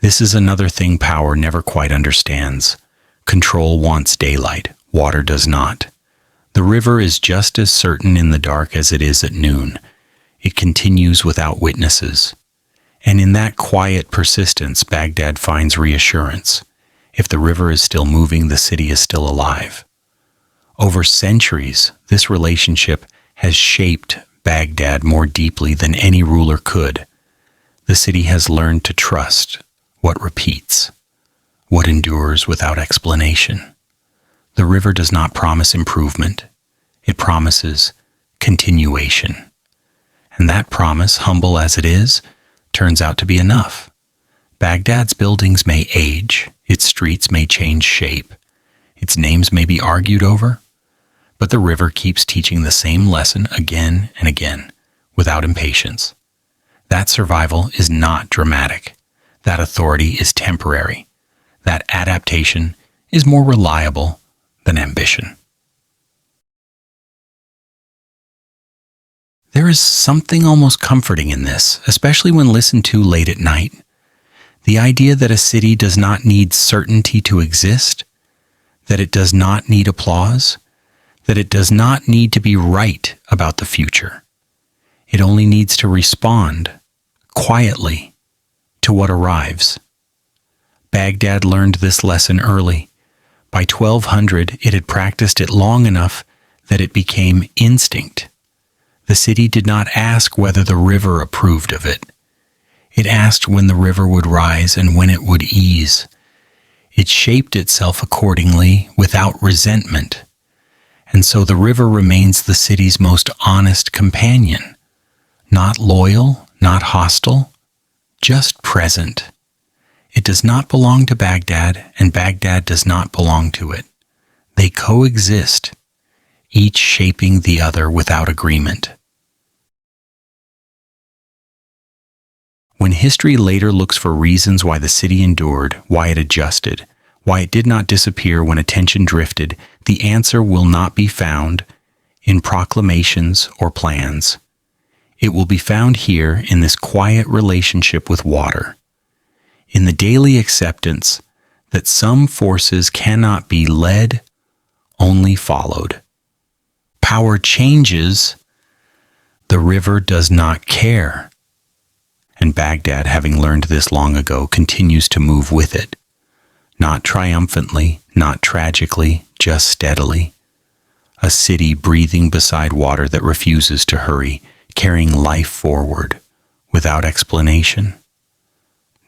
This is another thing power never quite understands. Control wants daylight, water does not. The river is just as certain in the dark as it is at noon. It continues without witnesses. And in that quiet persistence, Baghdad finds reassurance. If the river is still moving, the city is still alive. Over centuries, this relationship has shaped Baghdad more deeply than any ruler could. The city has learned to trust what repeats, what endures without explanation. The river does not promise improvement. It promises continuation. And that promise, humble as it is, turns out to be enough. Baghdad's buildings may age, its streets may change shape, its names may be argued over, but the river keeps teaching the same lesson again and again, without impatience. That survival is not dramatic. That authority is temporary. That adaptation is more reliable than ambition. There is something almost comforting in this, especially when listened to late at night. The idea that a city does not need certainty to exist, that it does not need applause, that it does not need to be right about the future. It only needs to respond quietly to what arrives. Baghdad learned this lesson early. By 1200, it had practiced it long enough that it became instinct. The city did not ask whether the river approved of it. It asked when the river would rise and when it would ease. It shaped itself accordingly without resentment. And so the river remains the city's most honest companion. Not loyal, not hostile, just present. It does not belong to Baghdad, and Baghdad does not belong to it. They coexist, each shaping the other without agreement. When history later looks for reasons why the city endured, why it adjusted, why it did not disappear when attention drifted, the answer will not be found in proclamations or plans. It will be found here in this quiet relationship with water, in the daily acceptance that some forces cannot be led, only followed. Power changes, the river does not care. And Baghdad, having learned this long ago, continues to move with it. Not triumphantly, not tragically, just steadily. A city breathing beside water that refuses to hurry, carrying life forward without explanation.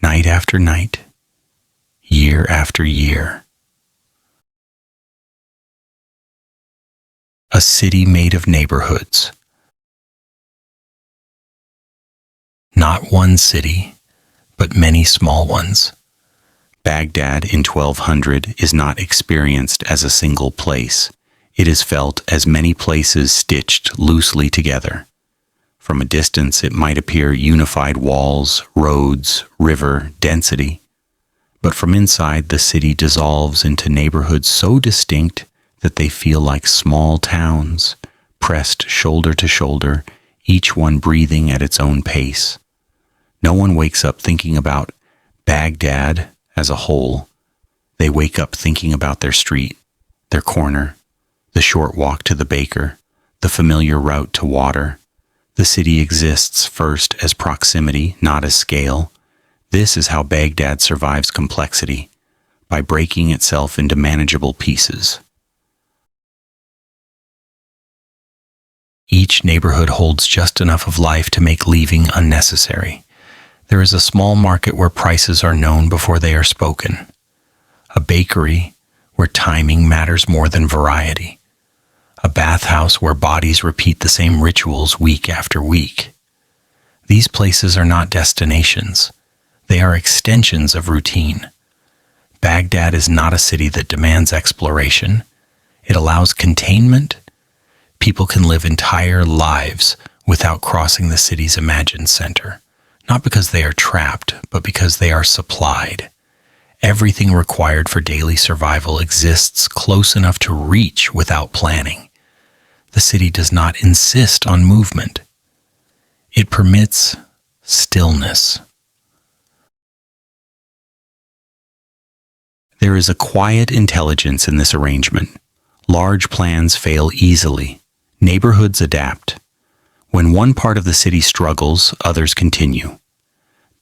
Night after night, year after year. A city made of neighborhoods. Not one city, but many small ones. Baghdad in 1200 is not experienced as a single place. It is felt as many places stitched loosely together. From a distance, it might appear unified walls, roads, river, density. But from inside, the city dissolves into neighborhoods so distinct that they feel like small towns, pressed shoulder to shoulder, each one breathing at its own pace. No one wakes up thinking about Baghdad as a whole. They wake up thinking about their street, their corner, the short walk to the baker, the familiar route to water. The city exists first as proximity, not as scale. This is how Baghdad survives complexity, by breaking itself into manageable pieces. Each neighborhood holds just enough of life to make leaving unnecessary. There is a small market where prices are known before they are spoken. A bakery where timing matters more than variety. A bathhouse where bodies repeat the same rituals week after week. These places are not destinations. They are extensions of routine. Baghdad is not a city that demands exploration. It allows containment. People can live entire lives without crossing the city's imagined center. Not because they are trapped, but because they are supplied. Everything required for daily survival exists close enough to reach without planning. The city does not insist on movement. It permits stillness. There is a quiet intelligence in this arrangement. Large plans fail easily. Neighborhoods adapt. When one part of the city struggles, others continue.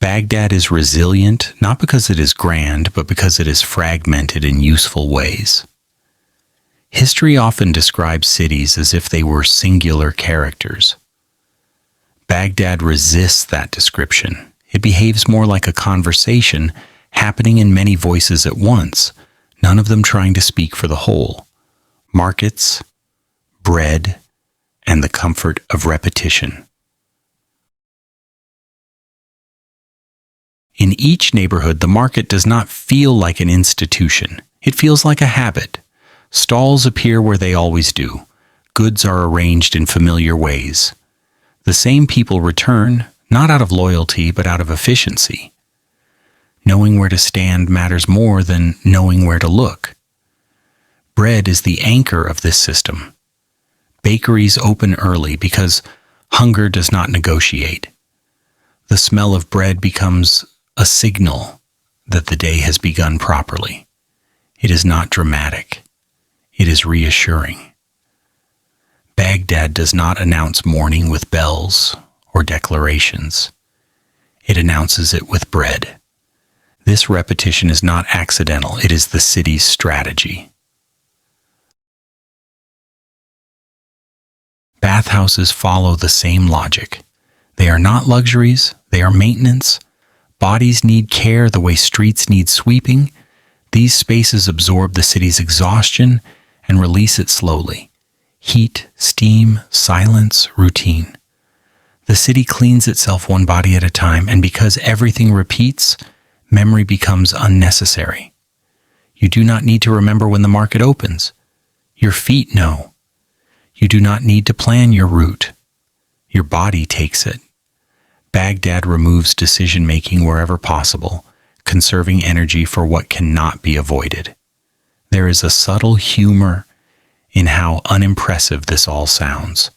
Baghdad is resilient not because it is grand, but because it is fragmented in useful ways. History often describes cities as if they were singular characters. Baghdad resists that description. It behaves more like a conversation happening in many voices at once, none of them trying to speak for the whole. Markets, bread, and the comfort of repetition. In each neighborhood, the market does not feel like an institution. It feels like a habit. Stalls appear where they always do. Goods are arranged in familiar ways. The same people return, not out of loyalty, but out of efficiency. Knowing where to stand matters more than knowing where to look. Bread is the anchor of this system. Bakeries open early because hunger does not negotiate. The smell of bread becomes a signal that the day has begun properly. It is not dramatic. It is reassuring. Baghdad does not announce morning with bells or declarations. It announces it with bread. This repetition is not accidental. It is the city's strategy. Bathhouses follow the same logic. They are not luxuries, they are maintenance. Bodies need care the way streets need sweeping. These spaces absorb the city's exhaustion and release it slowly. Heat, steam, silence, routine. The city cleans itself one body at a time, and because everything repeats, memory becomes unnecessary. You do not need to remember when the market opens. Your feet know. You do not need to plan your route. Your body takes it. Baghdad removes decision-making wherever possible, conserving energy for what cannot be avoided. There is a subtle humor in how unimpressive this all sounds.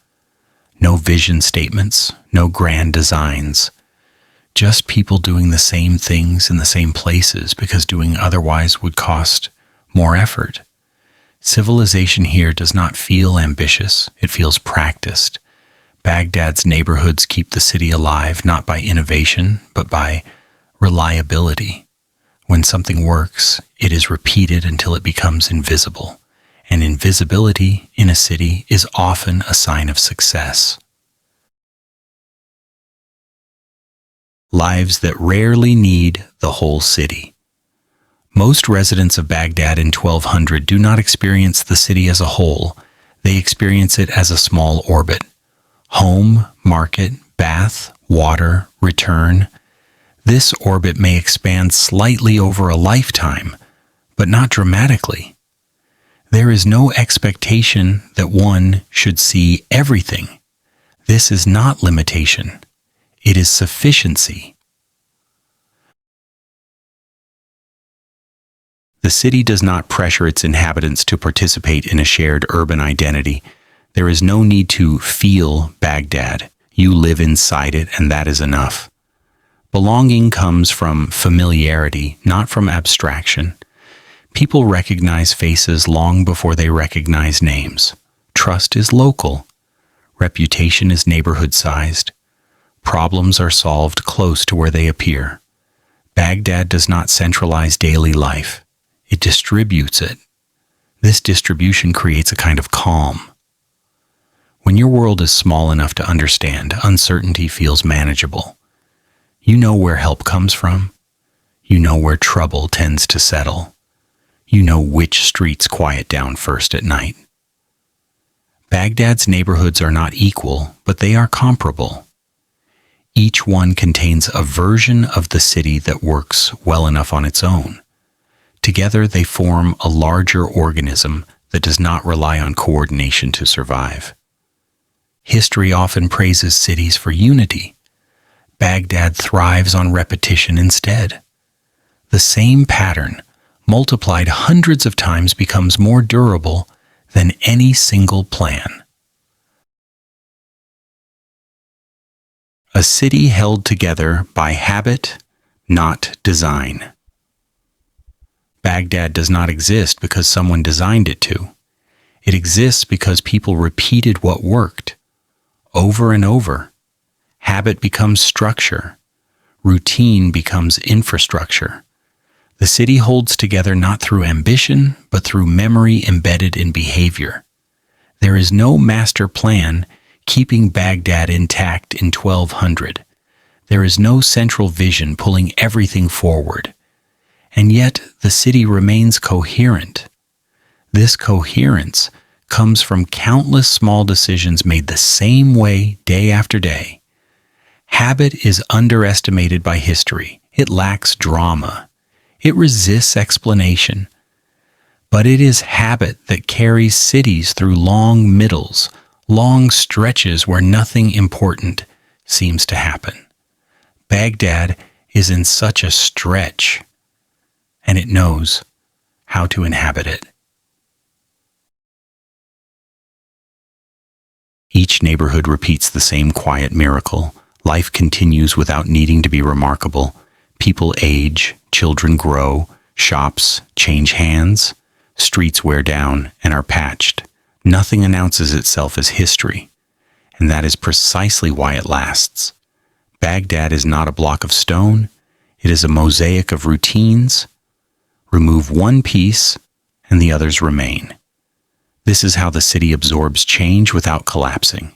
No vision statements, no grand designs. Just people doing the same things in the same places because doing otherwise would cost more effort. Civilization here does not feel ambitious, it feels practiced. Baghdad's neighborhoods keep the city alive not by innovation, but by reliability. When something works, it is repeated until it becomes invisible. And invisibility in a city is often a sign of success. Lives that rarely need the whole city. Most residents of Baghdad in 1200 do not experience the city as a whole. They experience it as a small orbit. Home, market, bath, water, return. This orbit may expand slightly over a lifetime, but not dramatically. There is no expectation that one should see everything. This is not limitation. It is sufficiency. The city does not pressure its inhabitants to participate in a shared urban identity. There is no need to feel Baghdad. You live inside it, and that is enough. Belonging comes from familiarity, not from abstraction. People recognize faces long before they recognize names. Trust is local. Reputation is neighborhood-sized. Problems are solved close to where they appear. Baghdad does not centralize daily life. It distributes it. This distribution creates a kind of calm. When your world is small enough to understand, uncertainty feels manageable. You know where help comes from. You know where trouble tends to settle. You know which streets quiet down first at night. Baghdad's neighborhoods are not equal, but they are comparable. Each one contains a version of the city that works well enough on its own. Together they form a larger organism that does not rely on coordination to survive. History often praises cities for unity. Baghdad thrives on repetition instead. The same pattern, multiplied hundreds of times, becomes more durable than any single plan. A city held together by habit, not design. Baghdad does not exist because someone designed it to. It exists because people repeated what worked, over and over. Habit becomes structure. Routine becomes infrastructure. The city holds together not through ambition, but through memory embedded in behavior. There is no master plan keeping Baghdad intact in 1200. There is no central vision pulling everything forward. And yet the city remains coherent. This coherence comes from countless small decisions made the same way day after day. Habit is underestimated by history. It lacks drama. It resists explanation. But it is habit that carries cities through long middles, long stretches where nothing important seems to happen. Baghdad is in such a stretch, and it knows how to inhabit it. Each neighborhood repeats the same quiet miracle. Life continues without needing to be remarkable. People age, children grow, shops change hands, streets wear down and are patched. Nothing announces itself as history, and that is precisely why it lasts. Baghdad is not a block of stone. It is a mosaic of routines. Remove one piece, and the others remain. This is how the city absorbs change without collapsing.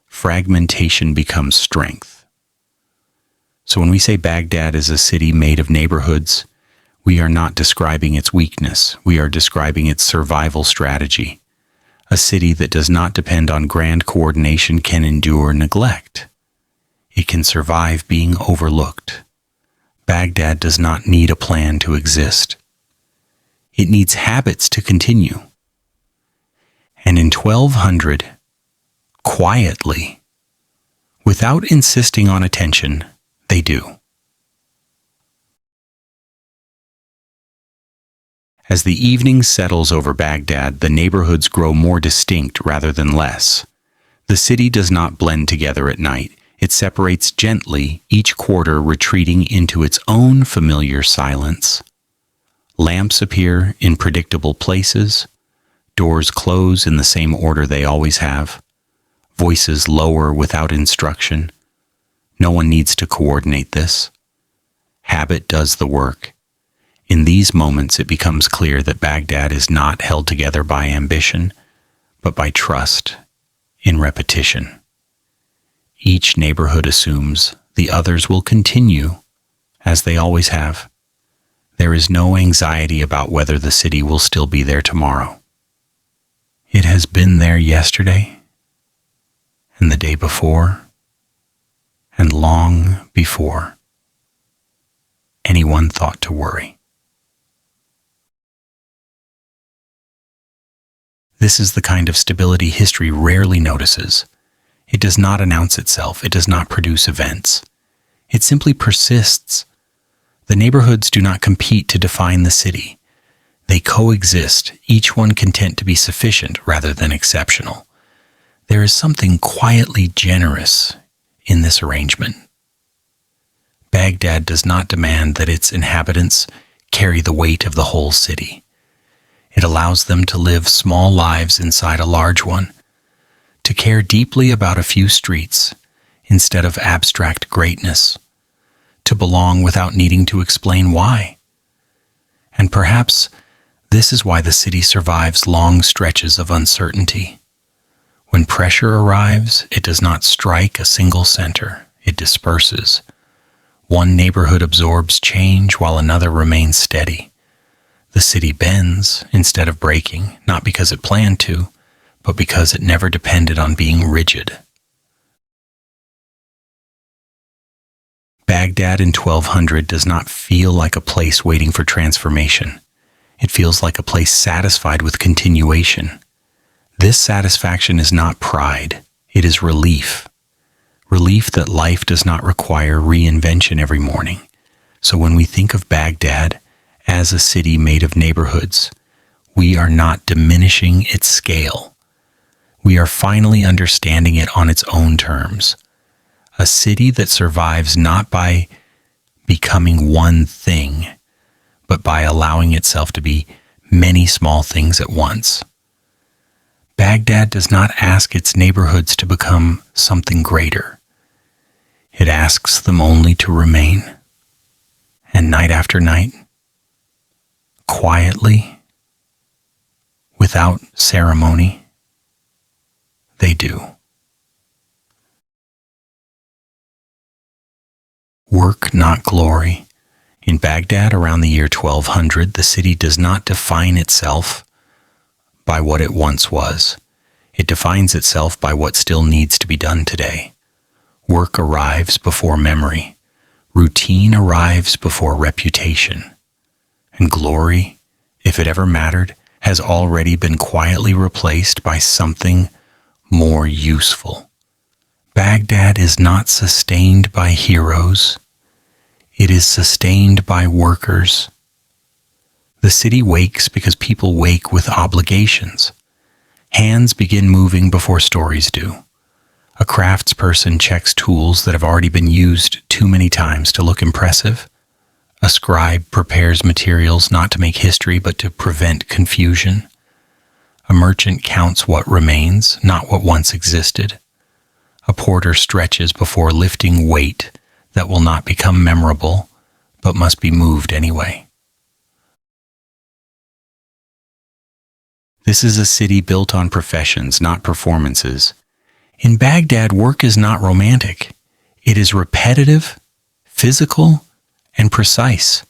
Fragmentation becomes strength. So when we say Baghdad is a city made of neighborhoods, we are not describing its weakness. We are describing its survival strategy. A city that does not depend on grand coordination can endure neglect. It can survive being overlooked. Baghdad does not need a plan to exist. It needs habits to continue. And in 1200, quietly, without insisting on attention, they do. As the evening settles over Baghdad, the neighborhoods grow more distinct rather than less. The city does not blend together at night. It separates gently, each quarter retreating into its own familiar silence. Lamps appear in predictable places. Doors close in the same order they always have. Voices lower without instruction. No one needs to coordinate this. Habit does the work. In these moments, it becomes clear that Baghdad is not held together by ambition, but by trust in repetition. Each neighborhood assumes the others will continue as they always have. There is no anxiety about whether the city will still be there tomorrow. It has been there yesterday, and the day before, and long before anyone thought to worry. This is the kind of stability history rarely notices. It does not announce itself. It does not produce events. It simply persists. The neighborhoods do not compete to define the city. They coexist, each one content to be sufficient rather than exceptional. There is something quietly generous in this arrangement. Baghdad does not demand that its inhabitants carry the weight of the whole city. It allows them to live small lives inside a large one, to care deeply about a few streets instead of abstract greatness, to belong without needing to explain why. And perhaps this is why the city survives long stretches of uncertainty. When pressure arrives, it does not strike a single center. It disperses. One neighborhood absorbs change while another remains steady. The city bends instead of breaking, not because it planned to, but because it never depended on being rigid. Baghdad in 1200 does not feel like a place waiting for transformation. It feels like a place satisfied with continuation. This satisfaction is not pride, it is relief. Relief that life does not require reinvention every morning. So when we think of Baghdad as a city made of neighborhoods, we are not diminishing its scale. We are finally understanding it on its own terms. A city that survives not by becoming one thing, but by allowing itself to be many small things at once. Baghdad does not ask its neighborhoods to become something greater. It asks them only to remain. And night after night, quietly, without ceremony, they do. Work, not glory. In Baghdad, around the year 1200, the city does not define itself by what it once was. It defines itself by what still needs to be done today. Work arrives before memory. Routine arrives before reputation. And glory, if it ever mattered, has already been quietly replaced by something more useful. Baghdad is not sustained by heroes. It is sustained by workers. The city wakes because people wake with obligations. Hands begin moving before stories do. A craftsperson checks tools that have already been used too many times to look impressive. A scribe prepares materials not to make history but to prevent confusion. A merchant counts what remains, not what once existed. A porter stretches before lifting weight that will not become memorable, but must be moved anyway. This is a city built on professions, not performances. In Baghdad, work is not romantic. It is repetitive, physical, and precise.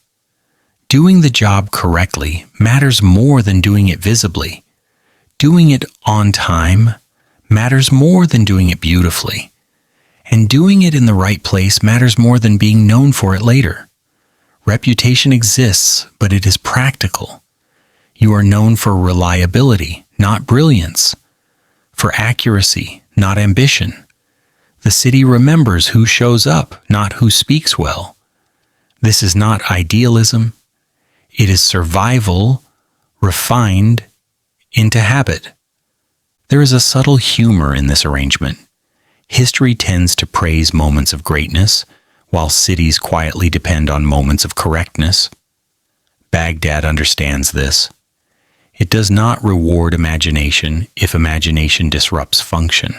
Doing the job correctly matters more than doing it visibly. Doing it on time matters more than doing it beautifully. And doing it in the right place matters more than being known for it later. Reputation exists, but it is practical. You are known for reliability, not brilliance. For accuracy, not ambition. The city remembers who shows up, not who speaks well. This is not idealism. It is survival refined into habit. There is a subtle humor in this arrangement. History tends to praise moments of greatness, while cities quietly depend on moments of correctness. Baghdad understands this. It does not reward imagination if imagination disrupts function.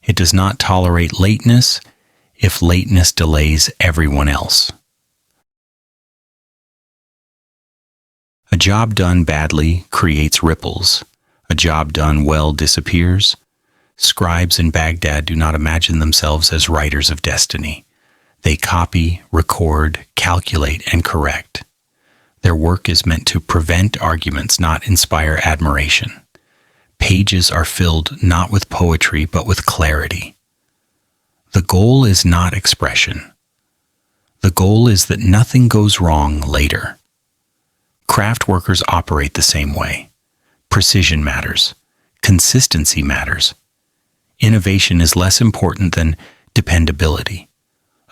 It does not tolerate lateness if lateness delays everyone else. A job done badly creates ripples. A job done well disappears. Scribes in Baghdad do not imagine themselves as writers of destiny. They copy, record, calculate, and correct. Their work is meant to prevent arguments, not inspire admiration. Pages are filled not with poetry, but with clarity. The goal is not expression. The goal is that nothing goes wrong later. Craft workers operate the same way. Precision matters. Consistency matters. Innovation is less important than dependability.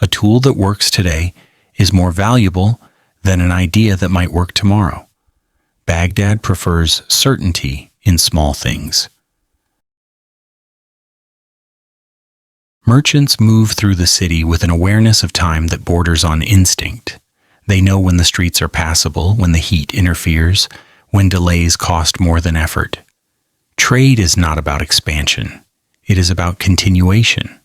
A tool that works today is more valuable than an idea that might work tomorrow. Baghdad prefers certainty in small things. Merchants move through the city with an awareness of time that borders on instinct. They know when the streets are passable, when the heat interferes, when delays cost more than effort. Trade is not about expansion. It is about continuation.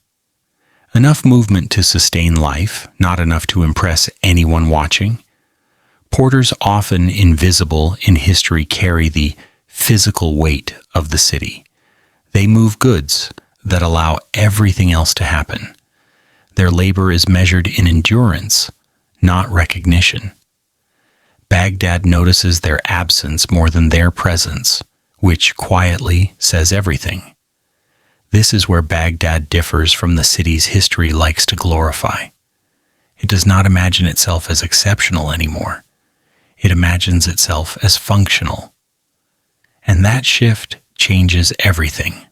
Enough movement to sustain life, not enough to impress anyone watching. Porters, often invisible in history, carry the physical weight of the city. They move goods that allow everything else to happen. Their labor is measured in endurance, not recognition. Baghdad notices their absence more than their presence, which quietly says everything. This is where Baghdad differs from the city's history likes to glorify. It does not imagine itself as exceptional anymore. It imagines itself as functional. And that shift changes everything.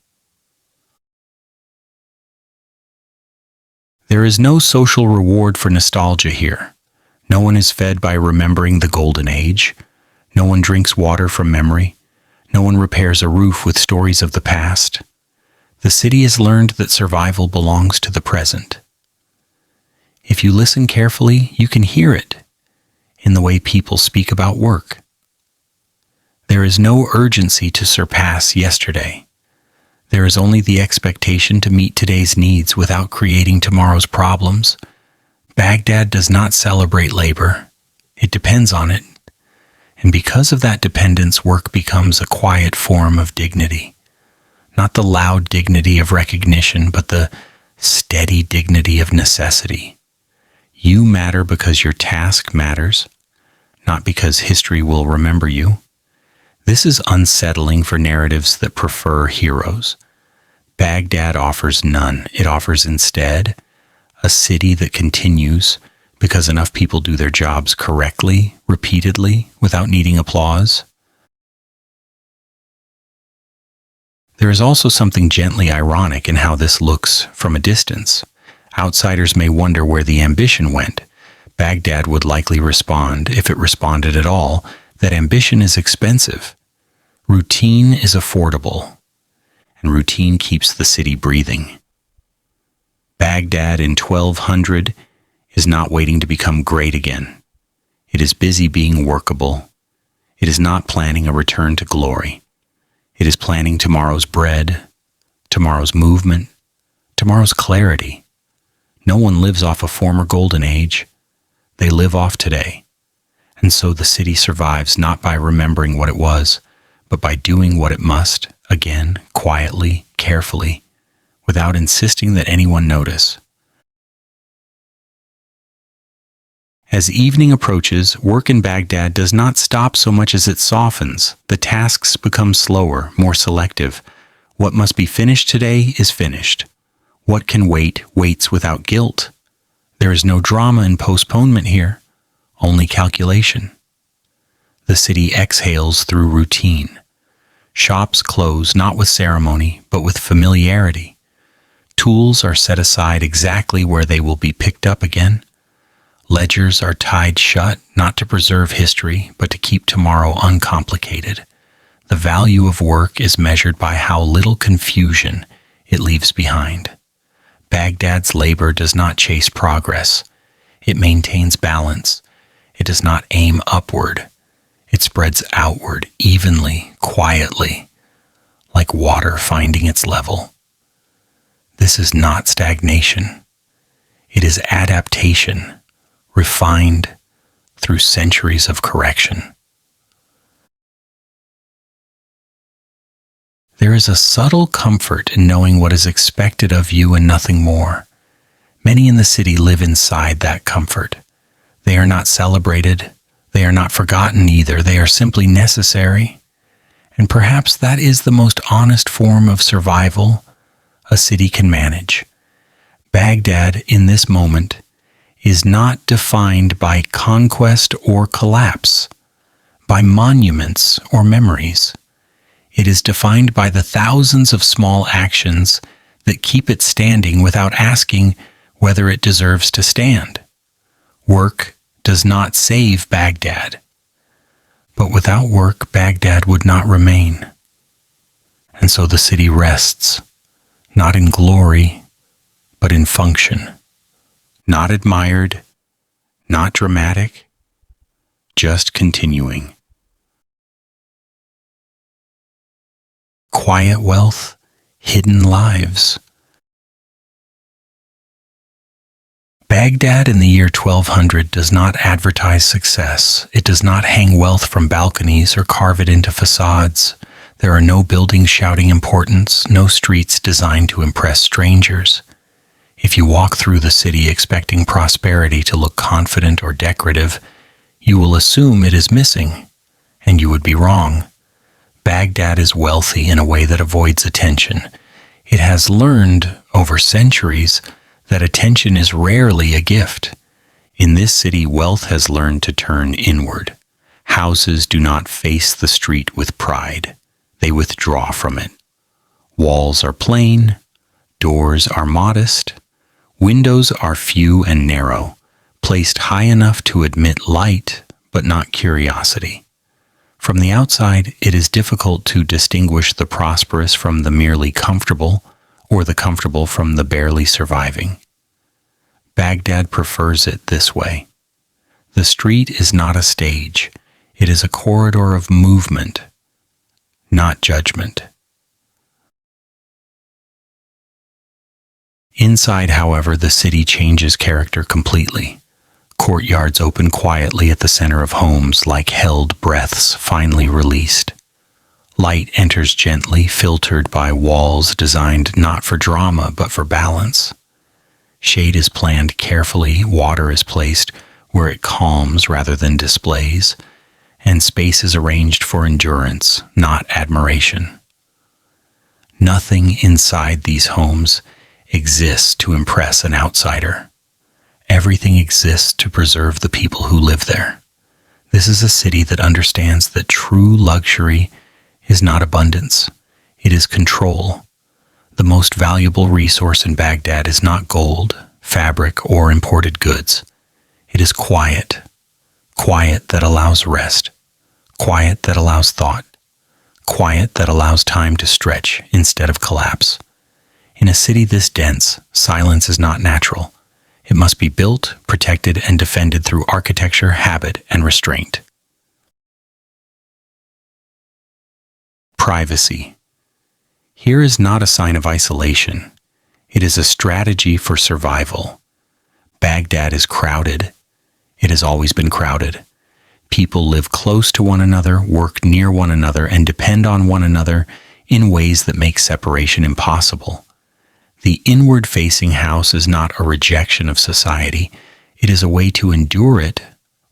There is no social reward for nostalgia here. No one is fed by remembering the golden age. No one drinks water from memory. No one repairs a roof with stories of the past. The city has learned that survival belongs to the present. If you listen carefully, you can hear it. in the way people speak about work. There is no urgency to surpass yesterday. There is only the expectation to meet today's needs without creating tomorrow's problems. Baghdad does not celebrate labor. It depends on it. And because of that dependence, work becomes a quiet form of dignity. Not the loud dignity of recognition, but the steady dignity of necessity. You matter because your task matters, not because history will remember you. This is unsettling for narratives that prefer heroes. Baghdad offers none. It offers instead a city that continues because enough people do their jobs correctly, repeatedly, without needing applause. There is also something gently ironic in how this looks from a distance. Outsiders may wonder where the ambition went. Baghdad would likely respond, if it responded at all, that ambition is expensive. Routine is affordable, and routine keeps the city breathing. Baghdad in 1200 is not waiting to become great again. It is busy being workable. It is not planning a return to glory. It is planning tomorrow's bread, tomorrow's movement, tomorrow's clarity. No one lives off a former golden age. They live off today. And so the city survives not by remembering what it was, but by doing what it must, again, quietly, carefully, without insisting that anyone notice. As evening approaches, work in Baghdad does not stop so much as it softens. The tasks become slower, more selective. What must be finished today is finished. What can wait, waits without guilt. There is no drama and postponement here, only calculation. The city exhales through routine. Shops close not with ceremony, but with familiarity. Tools are set aside exactly where they will be picked up again. Ledgers are tied shut, not to preserve history, but to keep tomorrow uncomplicated. The value of work is measured by how little confusion it leaves behind. Baghdad's labor does not chase progress. It maintains balance. It does not aim upward. It spreads outward, evenly, quietly, like water finding its level. This is not stagnation. It is adaptation, refined through centuries of correction. There is a subtle comfort in knowing what is expected of you and nothing more. Many in the city live inside that comfort. They are not celebrated. They are not forgotten either. They are simply necessary. And perhaps that is the most honest form of survival a city can manage. Baghdad, in this moment, is not defined by conquest or collapse, by monuments or memories. It is defined by the thousands of small actions that keep it standing without asking whether it deserves to stand. Work does not save Baghdad, but without work, Baghdad would not remain. And so the city rests, not in glory, but in function. Not admired, not dramatic, just continuing. Quiet wealth, hidden lives. Baghdad in the year 1200 does not advertise success. It does not hang wealth from balconies or carve it into facades. There are no buildings shouting importance, no streets designed to impress strangers. If you walk through the city expecting prosperity to look confident or decorative, you will assume it is missing, and you would be wrong. Baghdad is wealthy in a way that avoids attention. It has learned, over centuries, that attention is rarely a gift. In this city, wealth has learned to turn inward. Houses do not face the street with pride. They withdraw from it. Walls are plain. Doors are modest. Windows are few and narrow, placed high enough to admit light, but not curiosity. From the outside, it is difficult to distinguish the prosperous from the merely comfortable, or the comfortable from the barely surviving. Baghdad prefers it this way. The street is not a stage. It is a corridor of movement, not judgment. Inside, however, the city changes character completely. Courtyards open quietly at the center of homes like held breaths finally released. Light enters gently, filtered by walls designed not for drama but for balance. Shade is planned carefully, water is placed where it calms rather than displays, and space is arranged for endurance, not admiration. Nothing inside these homes exists to impress an outsider. Everything exists to preserve the people who live there. This is a city that understands that true luxury is not abundance, it is control. The most valuable resource in Baghdad is not gold, fabric, or imported goods. It is quiet. Quiet that allows rest. Quiet that allows thought. Quiet that allows time to stretch instead of collapse. In a city this dense, silence is not natural. It must be built, protected, and defended through architecture, habit, and restraint. Privacy. Here is not a sign of isolation. It is a strategy for survival. Baghdad is crowded. It has always been crowded. People live close to one another, work near one another, and depend on one another in ways that make separation impossible. The inward-facing house is not a rejection of society. It is a way to endure it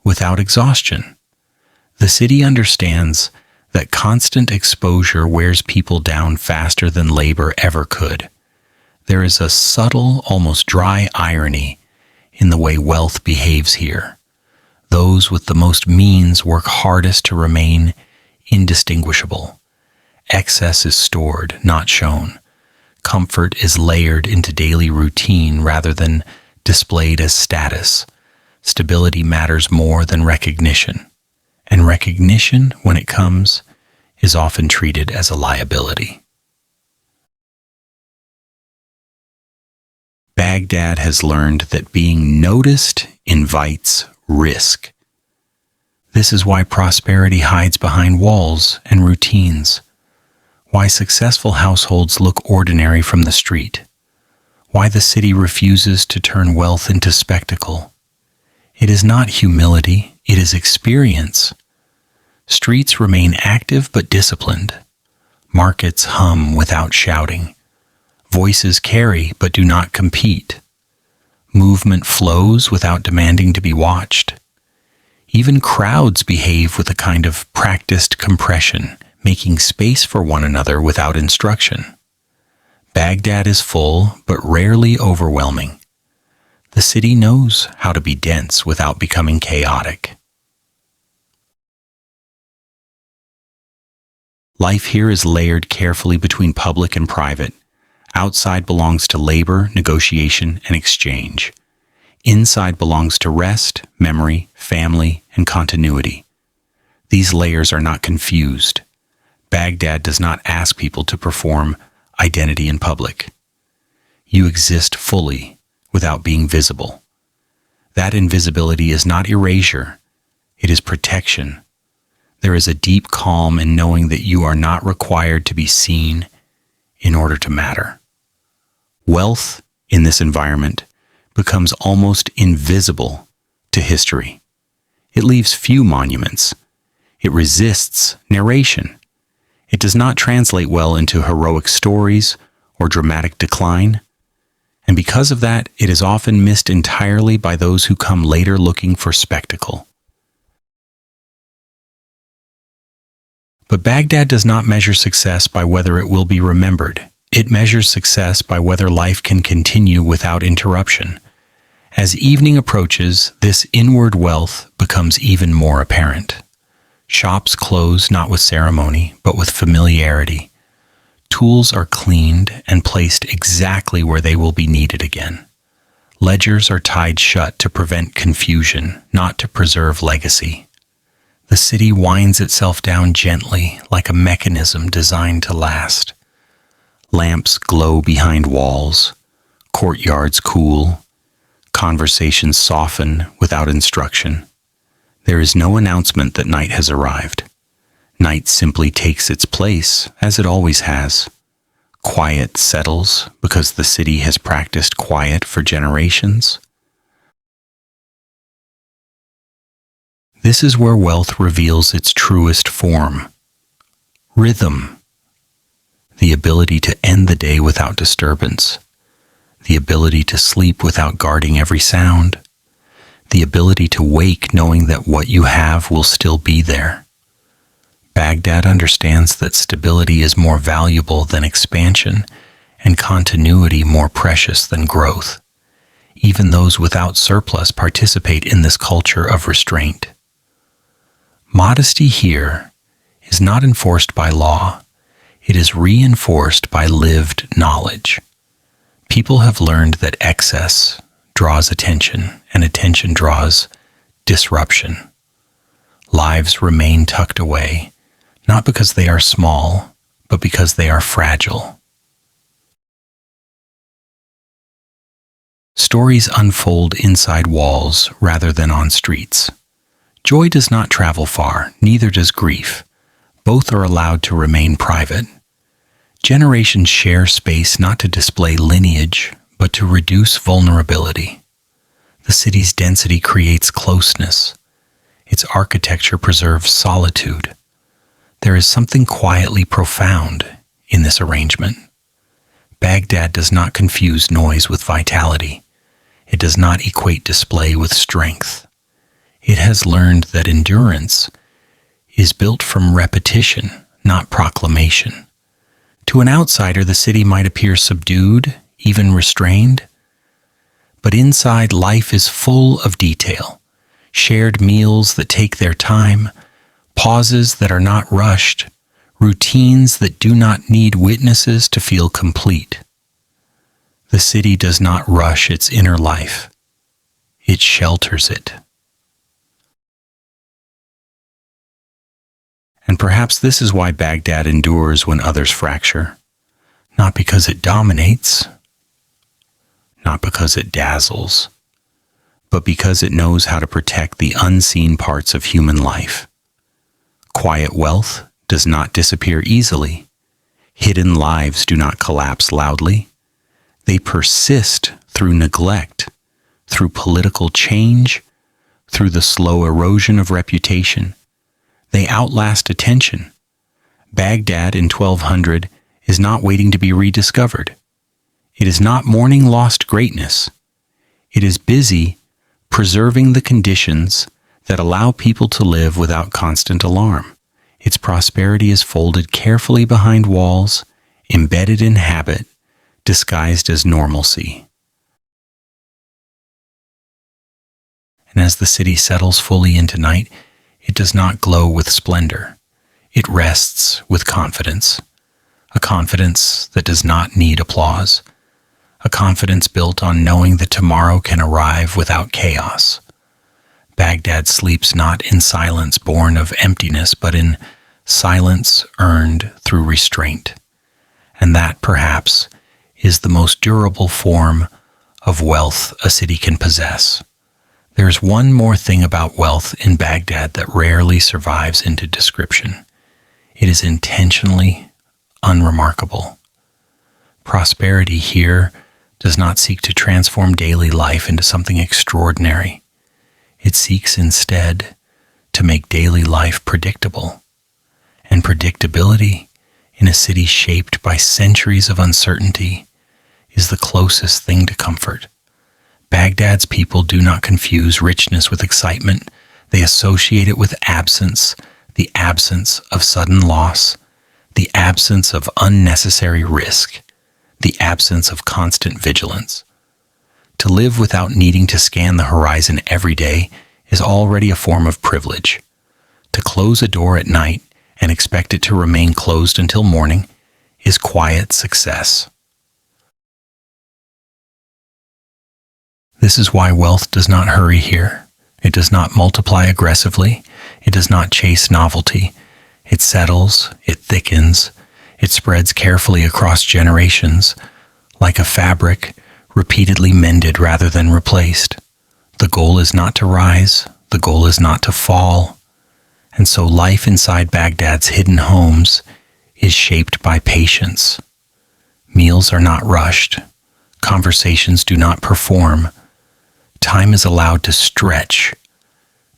without exhaustion. The city understands that constant exposure wears people down faster than labor ever could. There is a subtle, almost dry irony in the way wealth behaves here. Those with the most means work hardest to remain indistinguishable. Excess is stored, not shown. Comfort is layered into daily routine rather than displayed as status. Stability matters more than recognition. And recognition, when it comes, is often treated as a liability. Baghdad has learned that being noticed invites risk. This is why prosperity hides behind walls and routines, why successful households look ordinary from the street, why the city refuses to turn wealth into spectacle. It is not humility, it is experience. Streets remain active but disciplined. Markets hum without shouting. Voices carry but do not compete. Movement flows without demanding to be watched. Even crowds behave with a kind of practiced compression, making space for one another without instruction. Baghdad is full but rarely overwhelming. The city knows how to be dense without becoming chaotic. Life here is layered carefully between public and private. Outside belongs to labor, negotiation, and exchange. Inside belongs to rest, memory, family, and continuity. These layers are not confused. Baghdad does not ask people to perform identity in public. You exist fully without being visible. That invisibility is not erasure, it is protection. There is a deep calm in knowing that you are not required to be seen in order to matter. Wealth in this environment becomes almost invisible to history. It leaves few monuments. It resists narration. It does not translate well into heroic stories or dramatic decline. And because of that, it is often missed entirely by those who come later looking for spectacle. But Baghdad does not measure success by whether it will be remembered. It measures success by whether life can continue without interruption. As evening approaches, this inward wealth becomes even more apparent. Shops close not with ceremony, but with familiarity. Tools are cleaned and placed exactly where they will be needed again. Ledgers are tied shut to prevent confusion, not to preserve legacy. The city winds itself down gently, like a mechanism designed to last. Lamps glow behind walls, courtyards cool, conversations soften without instruction. There is no announcement that night has arrived. Night simply takes its place, as it always has. Quiet settles because the city has practiced quiet for generations. This is where wealth reveals its truest form. Rhythm. The ability to end the day without disturbance. The ability to sleep without guarding every sound. The ability to wake knowing that what you have will still be there. Baghdad understands that stability is more valuable than expansion and continuity more precious than growth. Even those without surplus participate in this culture of restraint. Modesty here is not enforced by law. It is reinforced by lived knowledge. People have learned that excess draws attention, and attention draws disruption. Lives remain tucked away, not because they are small, but because they are fragile. Stories unfold inside walls rather than on streets. Joy does not travel far, neither does grief. Both are allowed to remain private. Generations share space not to display lineage, but to reduce vulnerability. The city's density creates closeness. Its architecture preserves solitude. There is something quietly profound in this arrangement. Baghdad does not confuse noise with vitality. It does not equate display with strength. It has learned that endurance is built from repetition, not proclamation. To an outsider, the city might appear subdued, even restrained. But inside, life is full of detail. Shared meals that take their time, pauses that are not rushed, routines that do not need witnesses to feel complete. The city does not rush its inner life. It shelters it. And perhaps this is why Baghdad endures when others fracture. Not because it dominates, not because it dazzles, but because it knows how to protect the unseen parts of human life. Quiet wealth does not disappear easily. Hidden lives do not collapse loudly. They persist through neglect, through political change, through the slow erosion of reputation. They outlast attention. Baghdad in 1200 is not waiting to be rediscovered. It is not mourning lost greatness. It is busy preserving the conditions that allow people to live without constant alarm. Its prosperity is folded carefully behind walls, embedded in habit, disguised as normalcy. And as the city settles fully into night, it does not glow with splendor. It rests with confidence, a confidence that does not need applause, a confidence built on knowing that tomorrow can arrive without chaos. Baghdad sleeps not in silence born of emptiness, but in silence earned through restraint. And that, perhaps, is the most durable form of wealth a city can possess. There's one more thing about wealth in Baghdad that rarely survives into description. It is intentionally unremarkable. Prosperity here does not seek to transform daily life into something extraordinary. It seeks instead to make daily life predictable. And predictability in a city shaped by centuries of uncertainty is the closest thing to comfort. Baghdad's people do not confuse richness with excitement. They associate it with absence, the absence of sudden loss, the absence of unnecessary risk, the absence of constant vigilance. To live without needing to scan the horizon every day is already a form of privilege. To close a door at night and expect it to remain closed until morning is quiet success. This is why wealth does not hurry here. It does not multiply aggressively. It does not chase novelty. It settles, it thickens, it spreads carefully across generations, like a fabric repeatedly mended rather than replaced. The goal is not to rise, The goal is not to fall. And so life inside Baghdad's hidden homes is shaped by patience. Meals are not rushed. Conversations do not perform. Time is allowed to stretch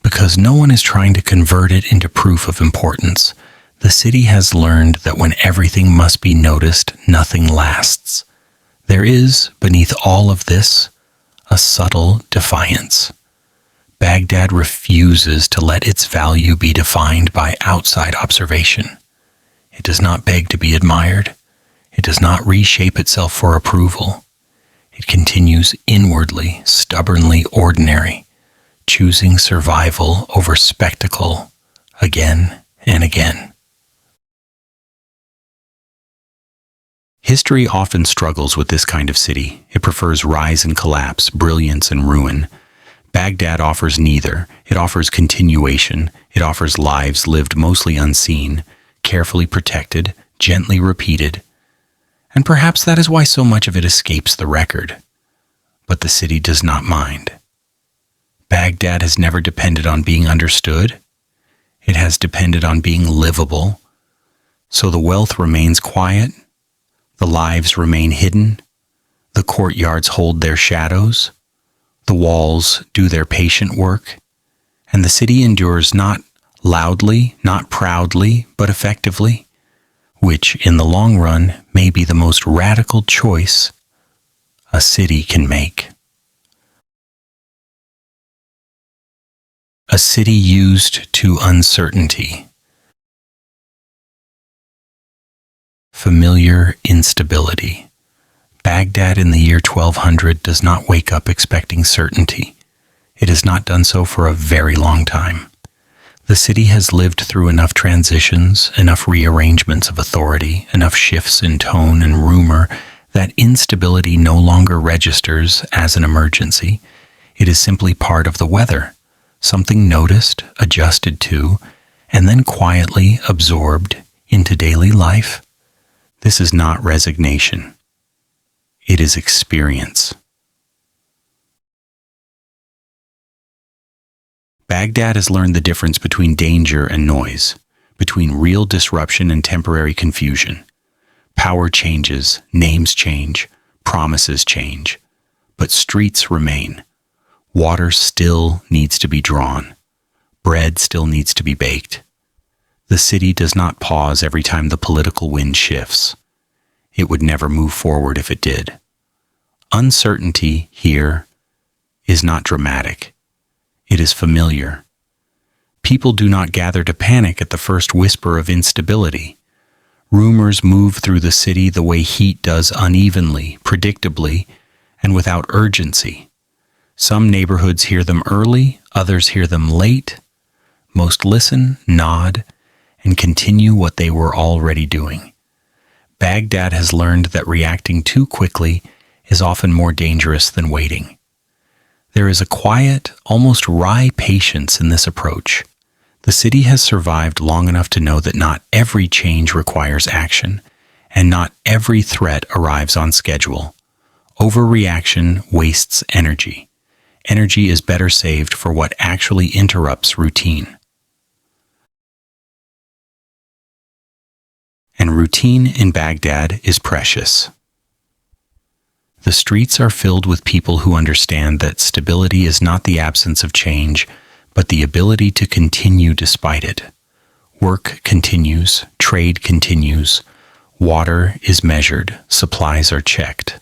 because no one is trying to convert it into proof of importance. The city has learned that when everything must be noticed, nothing lasts. There is, beneath all of this, a subtle defiance. Baghdad refuses to let its value be defined by outside observation. It does not beg to be admired. It does not reshape itself for approval. It continues inwardly, stubbornly ordinary, choosing survival over spectacle again and again. History often struggles with this kind of city. It prefers rise and collapse, brilliance and ruin. Baghdad offers neither. It offers continuation. It offers lives lived mostly unseen, carefully protected, gently repeated. And perhaps that is why so much of it escapes the record. But the city does not mind. Baghdad has never depended on being understood. It has depended on being livable. So the wealth remains quiet. The lives remain hidden. The courtyards hold their shadows. The walls do their patient work. And the city endures not loudly, not proudly, but effectively, which in the long run may be the most radical choice a city can make. A city used to uncertainty. Familiar instability. Baghdad in the year 1200 does not wake up expecting certainty. It has not done so for a very long time. The city has lived through enough transitions, enough rearrangements of authority, enough shifts in tone and rumor that instability no longer registers as an emergency. It is simply part of the weather, something noticed, adjusted to, and then quietly absorbed into daily life. This is not resignation. It is experience. Baghdad has learned the difference between danger and noise, between real disruption and temporary confusion. Power changes, names change, promises change, but streets remain. Water still needs to be drawn. Bread still needs to be baked. The city does not pause every time the political wind shifts. It would never move forward if it did. Uncertainty here is not dramatic. It is familiar. People do not gather to panic at the first whisper of instability. Rumors move through the city the way heat does, unevenly, predictably, and without urgency. Some neighborhoods hear them early, others hear them late. Most listen, nod, and continue what they were already doing. Baghdad has learned that reacting too quickly is often more dangerous than waiting. There is a quiet, almost wry patience in this approach. The city has survived long enough to know that not every change requires action, and not every threat arrives on schedule. Overreaction wastes energy. Energy is better saved for what actually interrupts routine. And routine in Baghdad is precious. The streets are filled with people who understand that stability is not the absence of change, but the ability to continue despite it. Work continues, trade continues, water is measured, supplies are checked.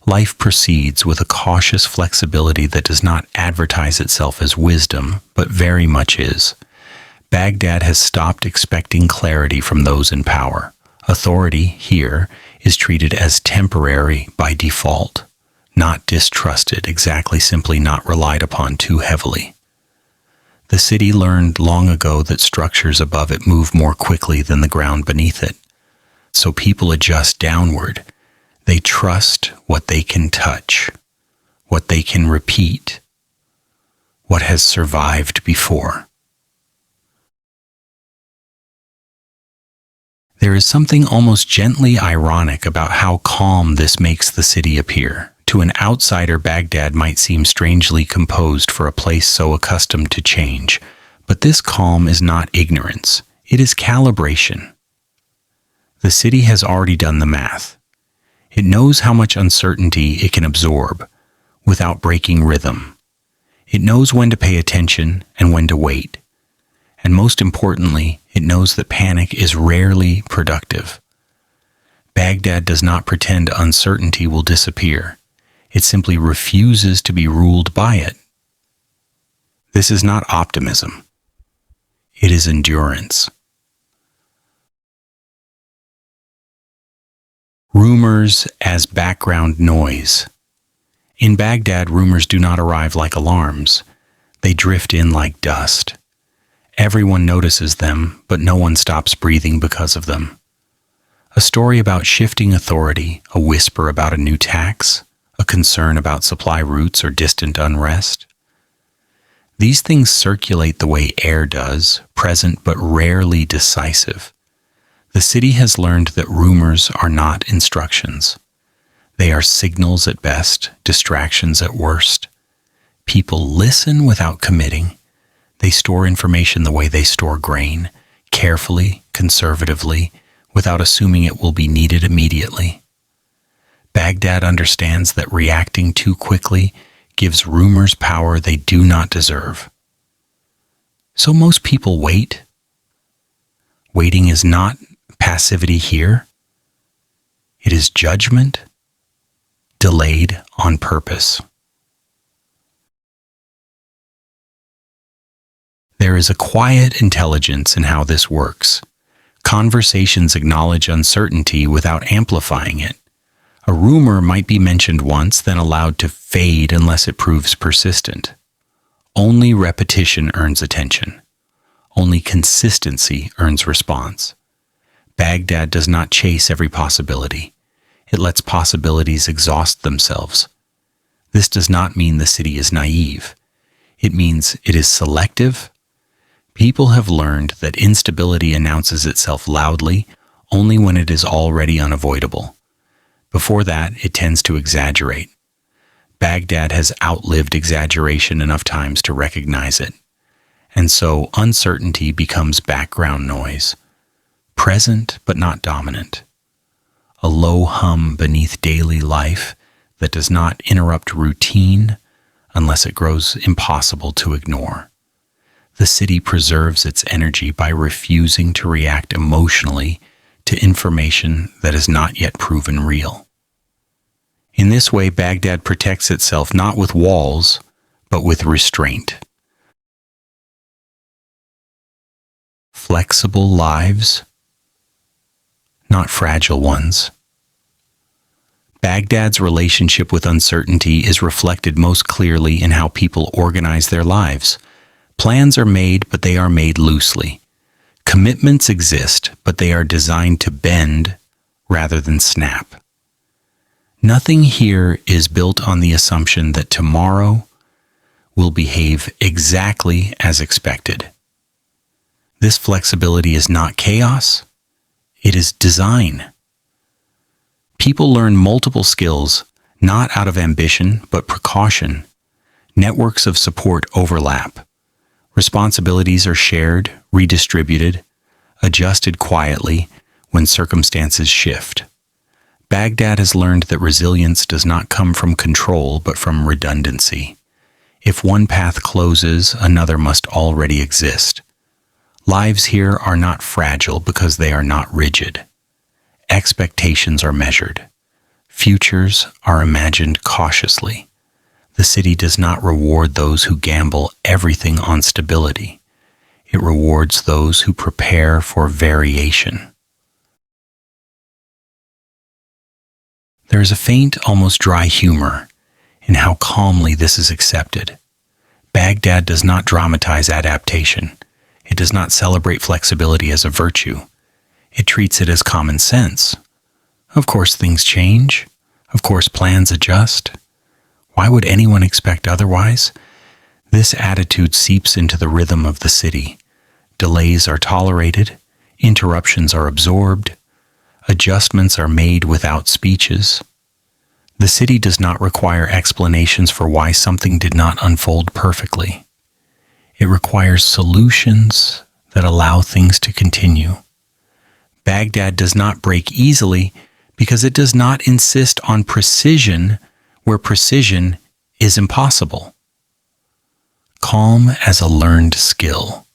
Life proceeds with a cautious flexibility that does not advertise itself as wisdom, but very much is. Baghdad has stopped expecting clarity from those in power. Authority here is treated as temporary by default, not distrusted, exactly simply not relied upon too heavily. The city learned long ago that structures above it move more quickly than the ground beneath it. So people adjust downward. They trust what they can touch, what they can repeat, what has survived before. There is something almost gently ironic about how calm this makes the city appear. To an outsider, Baghdad might seem strangely composed for a place so accustomed to change, but this calm is not ignorance, it is calibration. The city has already done the math. It knows how much uncertainty it can absorb without breaking rhythm. It knows when to pay attention and when to wait. And most importantly, it knows that panic is rarely productive. Baghdad does not pretend uncertainty will disappear. It simply refuses to be ruled by it. This is not optimism. It is endurance. Rumors as background noise. In Baghdad, rumors do not arrive like alarms. They drift in like dust. Everyone notices them, but no one stops breathing because of them. A story about shifting authority, a whisper about a new tax, a concern about supply routes or distant unrest. These things circulate the way air does, present but rarely decisive. The city has learned that rumors are not instructions. They are signals at best, distractions at worst. People listen without committing. They store information the way they store grain, carefully, conservatively, without assuming it will be needed immediately. Baghdad understands that reacting too quickly gives rumors power they do not deserve. So most people wait. Waiting is not passivity here. It is judgment, delayed on purpose. There is a quiet intelligence in how this works. Conversations acknowledge uncertainty without amplifying it. A rumor might be mentioned once, then allowed to fade unless it proves persistent. Only repetition earns attention. Only consistency earns response. Baghdad does not chase every possibility. It lets possibilities exhaust themselves. This does not mean the city is naive. It means it is selective. People have learned that instability announces itself loudly only when it is already unavoidable. Before that, it tends to exaggerate. Baghdad has outlived exaggeration enough times to recognize it. And so uncertainty becomes background noise, present but not dominant. A low hum beneath daily life that does not interrupt routine unless it grows impossible to ignore. The city preserves its energy by refusing to react emotionally to information that is not yet proven real. In this way, Baghdad protects itself not with walls, but with restraint. Flexible lives, not fragile ones. Baghdad's relationship with uncertainty is reflected most clearly in how people organize their lives. Plans are made, but they are made loosely. Commitments exist, but they are designed to bend rather than snap. Nothing here is built on the assumption that tomorrow will behave exactly as expected. This flexibility is not chaos, it is design. People learn multiple skills, not out of ambition, but precaution. Networks of support overlap. Responsibilities are shared, redistributed, adjusted quietly when circumstances shift. Baghdad has learned that resilience does not come from control, but from redundancy. If one path closes, another must already exist. Lives here are not fragile because they are not rigid. Expectations are measured. Futures are imagined cautiously. The city does not reward those who gamble everything on stability. It rewards those who prepare for variation. There is a faint, almost dry humor in how calmly this is accepted. Baghdad does not dramatize adaptation. It does not celebrate flexibility as a virtue. It treats it as common sense. Of course things change. Of course plans adjust. Why would anyone expect otherwise? This attitude seeps into the rhythm of the city. Delays are tolerated. Interruptions are absorbed. Adjustments are made without speeches. The city does not require explanations for why something did not unfold perfectly. It requires solutions that allow things to continue. Baghdad does not break easily because it does not insist on precision where precision is impossible. Calm as a learned skill.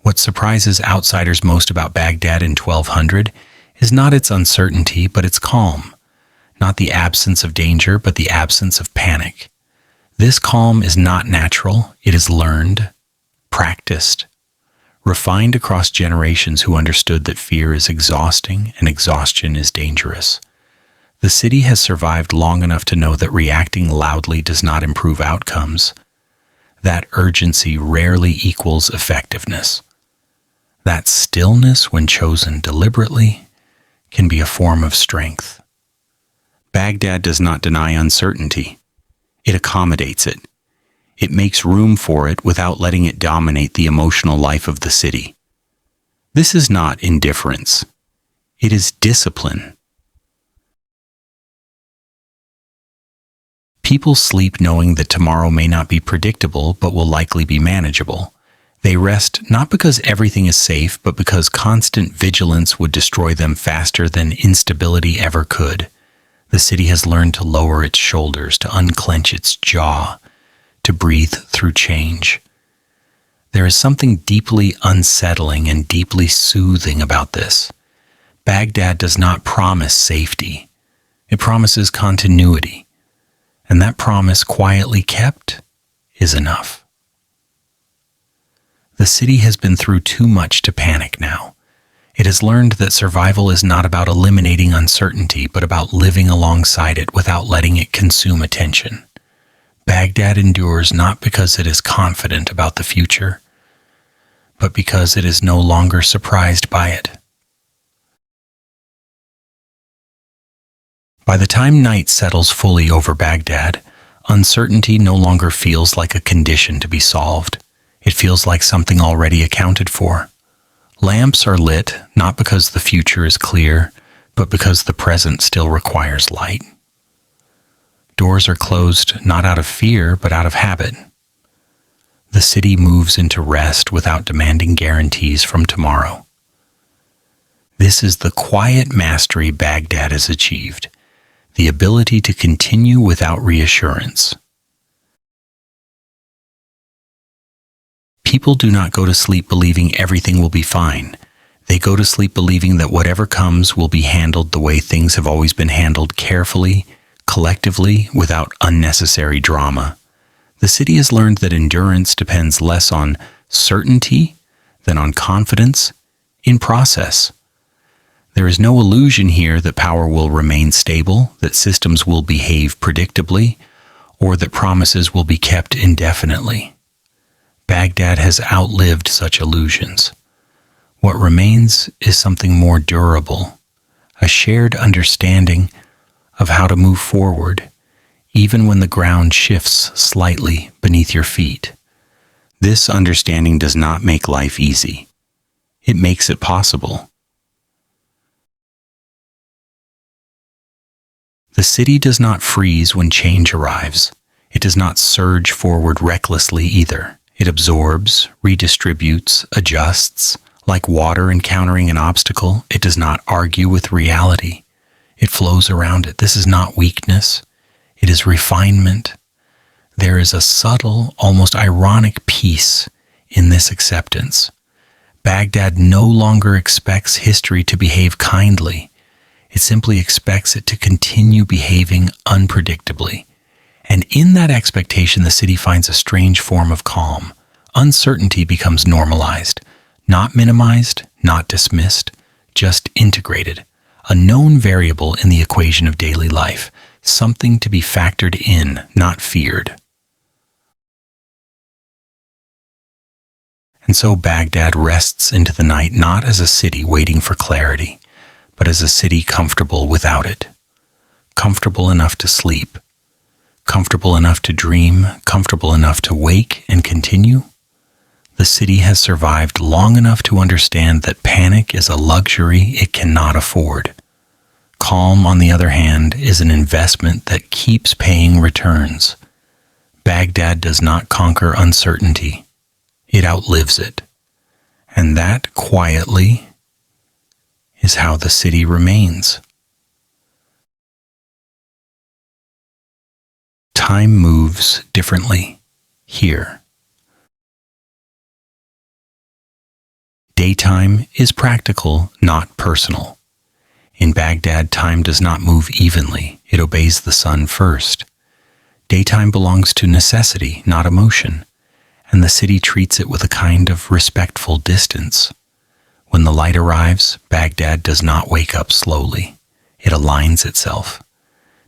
What surprises outsiders most about Baghdad in 1200 is not its uncertainty, but its calm. Not the absence of danger, but the absence of panic. This calm is not natural, it is learned, practiced, refined across generations who understood that fear is exhausting and exhaustion is dangerous. The city has survived long enough to know that reacting loudly does not improve outcomes. That urgency rarely equals effectiveness. That stillness, when chosen deliberately, can be a form of strength. Baghdad does not deny uncertainty. It accommodates it. It makes room for it without letting it dominate the emotional life of the city. This is not indifference. It is discipline. People sleep knowing that tomorrow may not be predictable but will likely be manageable. They rest not because everything is safe, but because constant vigilance would destroy them faster than instability ever could. The city has learned to lower its shoulders, to unclench its jaw, to breathe through change. There is something deeply unsettling and deeply soothing about this. Baghdad does not promise safety. It promises continuity. And that promise, quietly kept, is enough. The city has been through too much to panic now. It has learned that survival is not about eliminating uncertainty, but about living alongside it without letting it consume attention. Baghdad endures not because it is confident about the future, but because it is no longer surprised by it. By the time night settles fully over Baghdad, uncertainty no longer feels like a condition to be solved. It feels like something already accounted for. Lamps are lit, not because the future is clear, but because the present still requires light. Doors are closed not out of fear, but out of habit. The city moves into rest without demanding guarantees from tomorrow. This is the quiet mastery Baghdad has achieved, the ability to continue without reassurance. People do not go to sleep believing everything will be fine. They go to sleep believing that whatever comes will be handled the way things have always been handled, carefully, collectively, without unnecessary drama. The city has learned that endurance depends less on certainty than on confidence in process. There is no illusion here that power will remain stable, that systems will behave predictably, or that promises will be kept indefinitely. Baghdad has outlived such illusions. What remains is something more durable, a shared understanding of how to move forward, even when the ground shifts slightly beneath your feet. This understanding does not make life easy. It makes it possible. The city does not freeze when change arrives. It does not surge forward recklessly either. It absorbs, redistributes, adjusts. Like water encountering an obstacle, it does not argue with reality. It flows around it. This is not weakness. It is refinement. There is a subtle, almost ironic peace in this acceptance. Baghdad no longer expects history to behave kindly. It simply expects it to continue behaving unpredictably. And in that expectation, the city finds a strange form of calm. Uncertainty becomes normalized, not minimized, not dismissed, just integrated, a known variable in the equation of daily life, something to be factored in, not feared. And so Baghdad rests into the night not as a city waiting for clarity, but as a city comfortable without it, comfortable enough to sleep, comfortable enough to dream, comfortable enough to wake and continue. The city has survived long enough to understand that panic is a luxury it cannot afford. Calm, on the other hand, is an investment that keeps paying returns. Baghdad does not conquer uncertainty. It outlives it. And that, quietly, is how the city remains. Time moves differently here. Daytime is practical, not personal. In Baghdad, time does not move evenly. It obeys the sun first. Daytime belongs to necessity, not emotion, and the city treats it with a kind of respectful distance. When the light arrives, Baghdad does not wake up slowly. It aligns itself.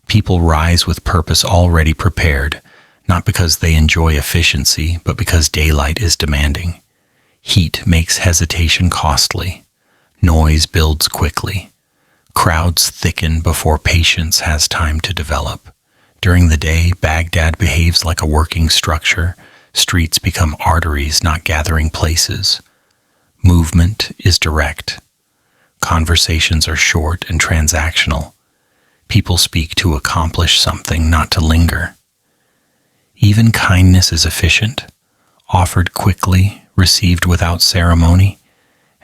People rise with purpose already prepared, not because they enjoy efficiency, but because daylight is demanding. Heat makes hesitation costly. Noise builds quickly. Crowds thicken before patience has time to develop. During the day, Baghdad behaves like a working structure. Streets become arteries, not gathering places. Movement is direct. Conversations are short and transactional. People speak to accomplish something, not to linger. Even kindness is efficient, offered quickly, received without ceremony,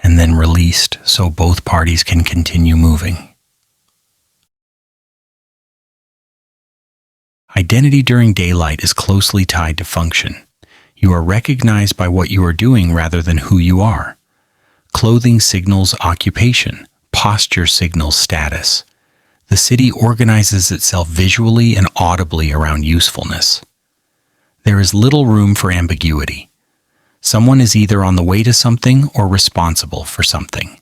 and then released so both parties can continue moving. Identity during daylight is closely tied to function. You are recognized by what you are doing rather than who you are. Clothing signals occupation, posture signals status. The city organizes itself visually and audibly around usefulness. There is little room for ambiguity. Someone is either on the way to something or responsible for something.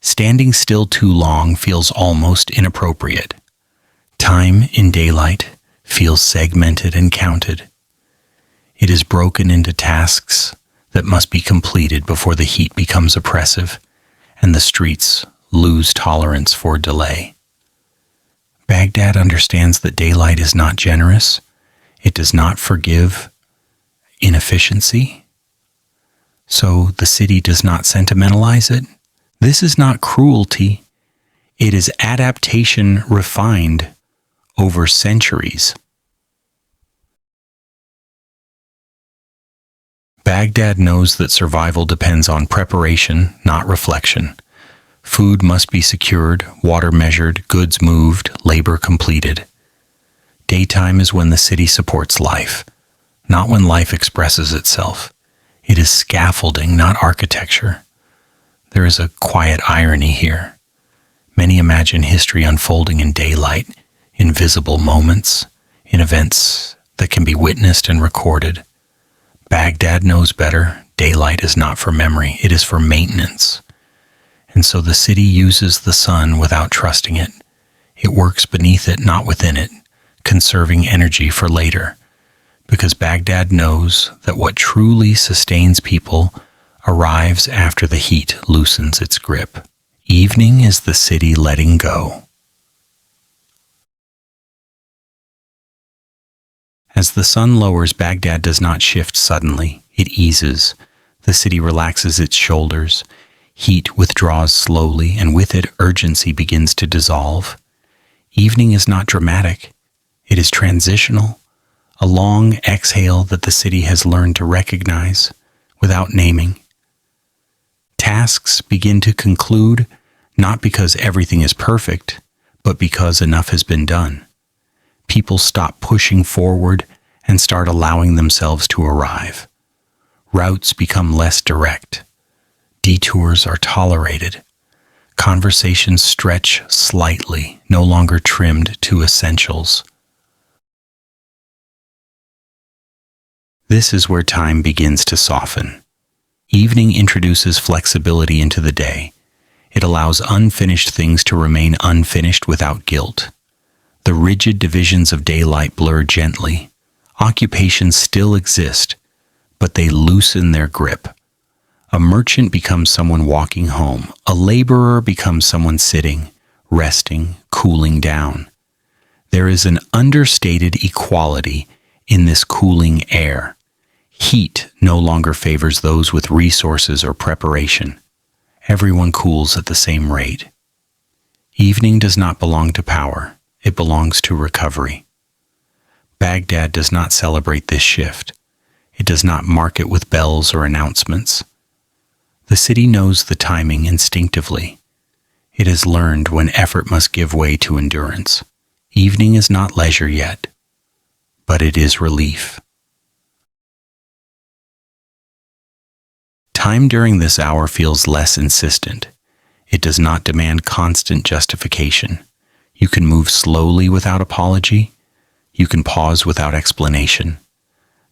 Standing still too long feels almost inappropriate. Time in daylight feels segmented and counted. It is broken into tasks that must be completed before the heat becomes oppressive and the streets lose tolerance for delay. Baghdad understands that daylight is not generous. It does not forgive inefficiency. So the city does not sentimentalize it. This is not cruelty. It is adaptation refined over centuries. Baghdad knows that survival depends on preparation, not reflection. Food must be secured, water measured, goods moved, labor completed. Daytime is when the city supports life, not when life expresses itself. It is scaffolding, not architecture. There is a quiet irony here. Many imagine history unfolding in daylight, in visible moments, in events that can be witnessed and recorded. Baghdad knows better. Daylight is not for memory, it is for maintenance. And so the city uses the sun without trusting it. It works beneath it, not within it, conserving energy for later. Because Baghdad knows that what truly sustains people arrives after the heat loosens its grip. Evening is the city letting go. As the sun lowers, Baghdad does not shift suddenly. It eases. The city relaxes its shoulders. Heat withdraws slowly, and with it, urgency begins to dissolve. Evening is not dramatic. It is transitional, a long exhale that the city has learned to recognize without naming. Tasks begin to conclude, not because everything is perfect, but because enough has been done. People stop pushing forward and start allowing themselves to arrive. Routes become less direct. Detours are tolerated. Conversations stretch slightly, no longer trimmed to essentials. This is where time begins to soften. Evening introduces flexibility into the day. It allows unfinished things to remain unfinished without guilt. The rigid divisions of daylight blur gently. Occupations still exist, but they loosen their grip. A merchant becomes someone walking home. A laborer becomes someone sitting, resting, cooling down. There is an understated equality in this cooling air. Heat no longer favors those with resources or preparation. Everyone cools at the same rate. Evening does not belong to power, it belongs to recovery. Baghdad does not celebrate this shift. It does not mark it with bells or announcements. The city knows the timing instinctively. It has learned when effort must give way to endurance. Evening is not leisure yet, but it is relief. Time during this hour feels less insistent. It does not demand constant justification. You can move slowly without apology. You can pause without explanation.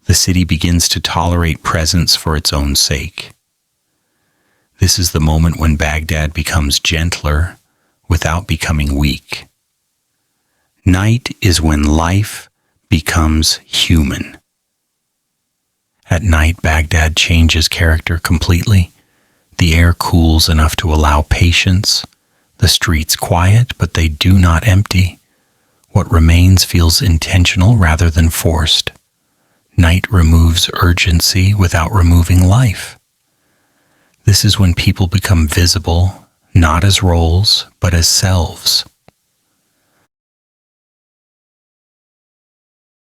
The city begins to tolerate presence for its own sake. This is the moment when Baghdad becomes gentler without becoming weak. Night is when life becomes human. At night, Baghdad changes character completely. The air cools enough to allow patience. The streets quiet, but they do not empty. What remains feels intentional rather than forced. Night removes urgency without removing life. This is when people become visible, not as roles, but as selves.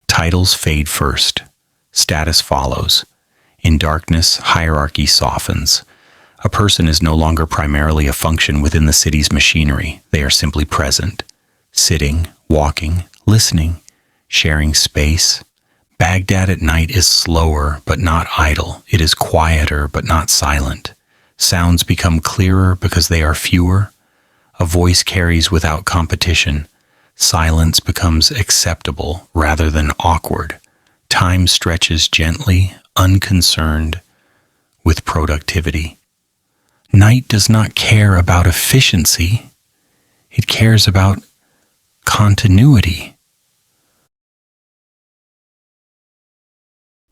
Titles fade first. Status follows. In darkness, hierarchy softens. A person is no longer primarily a function within the city's machinery. They are simply present, sitting, walking, listening, sharing space. Baghdad at night is slower but not idle. It is quieter but not silent. Sounds become clearer because they are fewer. A voice carries without competition. Silence becomes acceptable rather than awkward. Time stretches gently, unconcerned with productivity. Night does not care about efficiency. It cares about continuity.